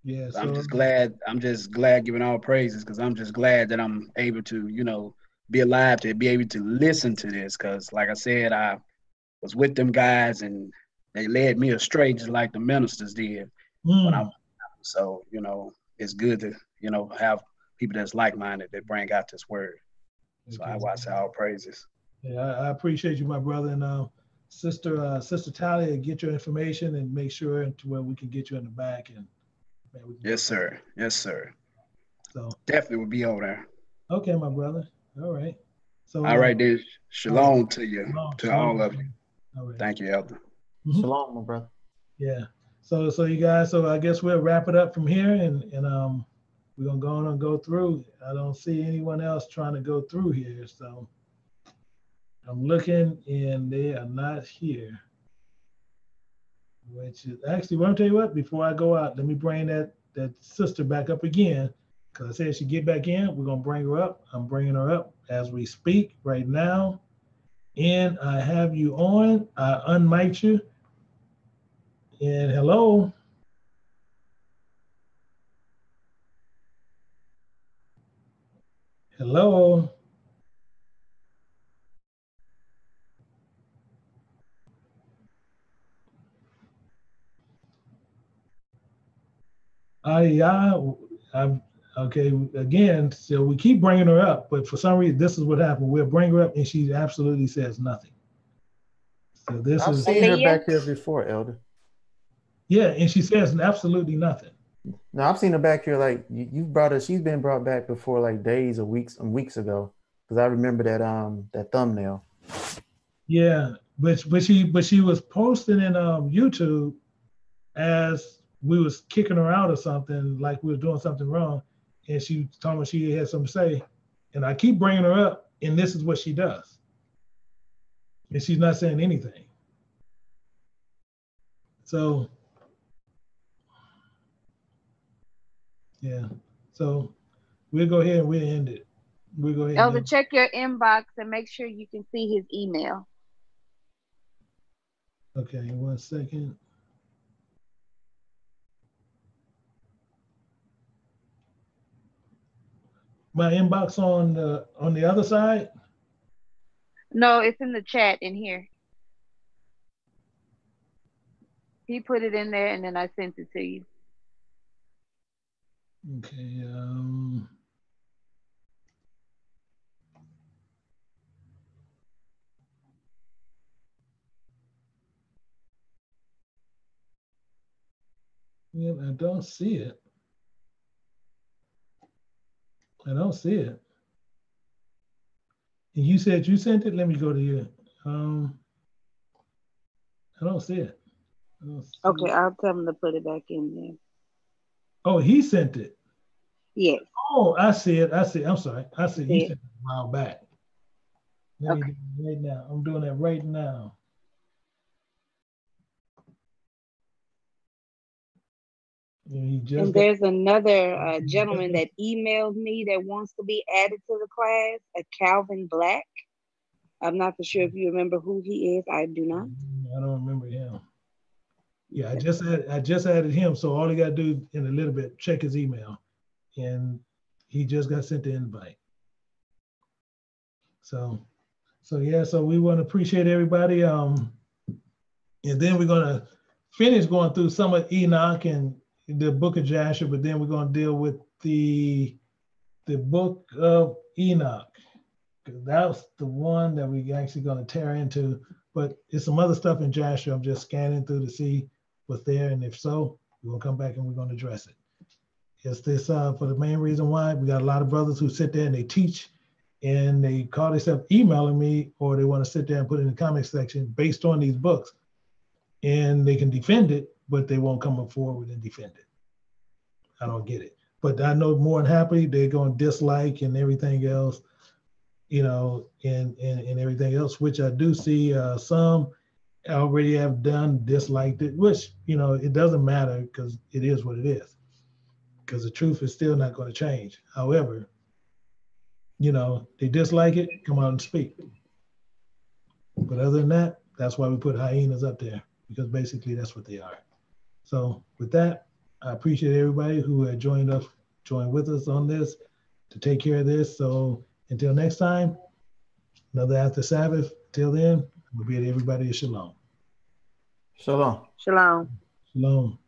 Yeah. So I'm just glad giving all praises, because I'm just glad that I'm able to be alive to be able to listen to this, because like I said, I was with them guys and they led me astray just like the ministers did. So it's good to have people that's like-minded that bring out this word. So I say all praises. Yeah, I appreciate you, my brother. And Sister Talia, get your information and make sure to where we can get you in the back. And yes, sir. So definitely will be over there. Okay, my brother. All right. So all right, then. Shalom to you, to all of you. All right. Thank you, Elder. Shalom, my brother. Yeah. So you guys, so I guess we'll wrap it up from here, and we're gonna go on and go through. I don't see anyone else trying to go through here, so I'm looking and they are not here. Which is actually, well, I'll tell you what, before I go out, let me bring that sister back up again, because I said she get back in. We're gonna bring her up. I'm bringing her up as we speak right now, and I have you on. I unmic you. And hello. Hello. I'm okay. Again, so we keep bringing her up, but for some reason, this is what happened. We'll bring her up, and she absolutely says nothing. So I've seen her back here before, Elder. Yeah, and she says absolutely nothing. No, I've seen her back here. Like you brought her. She's been brought back before, like days or weeks ago. Because I remember that thumbnail. Yeah, but she was posting in YouTube as we was kicking her out or something, like we were doing something wrong, and she told me she had something to say, and I keep bringing her up, and this is what she does, and she's not saying anything. So yeah, so we'll go ahead and we'll end it. We'll go ahead. Elder, check your inbox and make sure you can see his email. Okay, 1 second. My inbox on the other side? No, it's in the chat in here. He put it in there and then I sent it to you. Okay. Yeah, I don't see it. I don't see it. And you said you sent it? Let me go to you. I don't see it. Okay, I'll tell him to put it back in there. Oh, he sent it. Yes. Oh, I see it. I'm sorry. I see it. You sent it a while back. Let me do it right now. I'm doing that right now. And there's another gentleman that emailed me that wants to be added to the class, a Calvin Black. I'm not for sure if you remember who he is. I do not. I don't remember him. Yeah, I just added him. So all he got to do in a little bit, check his email, and he just got sent the invite. So yeah. So we want to appreciate everybody. And then we're gonna finish going through some of Enoch and the book of Jasher, but then we're gonna deal with the book of Enoch. That's the one that we actually going to tear into, but it's some other stuff in Jasher. I'm just scanning through to see what's there, and if so, we're going to come back and we're going to address it. It's this for the main reason why we got a lot of brothers who sit there and they teach, and they call themselves emailing me, or they want to sit there and put it in the comment section based on these books, and they can defend it, but they won't come forward and defend it. I don't get it, but I know more than happy they're going to dislike and everything else. You know, and everything else, which I do see some already have done, disliked it, which, you know, it doesn't matter because it is what it is, because the truth is still not going to change. However, you know, they dislike it, come out and speak. But other than that, that's why we put hyenas up there, because basically that's what they are. So with that, I appreciate everybody who had joined with us on this to take care of this. So until next time, another after Sabbath. Till then, we'll bid everybody a shalom. Shalom. Shalom. Shalom.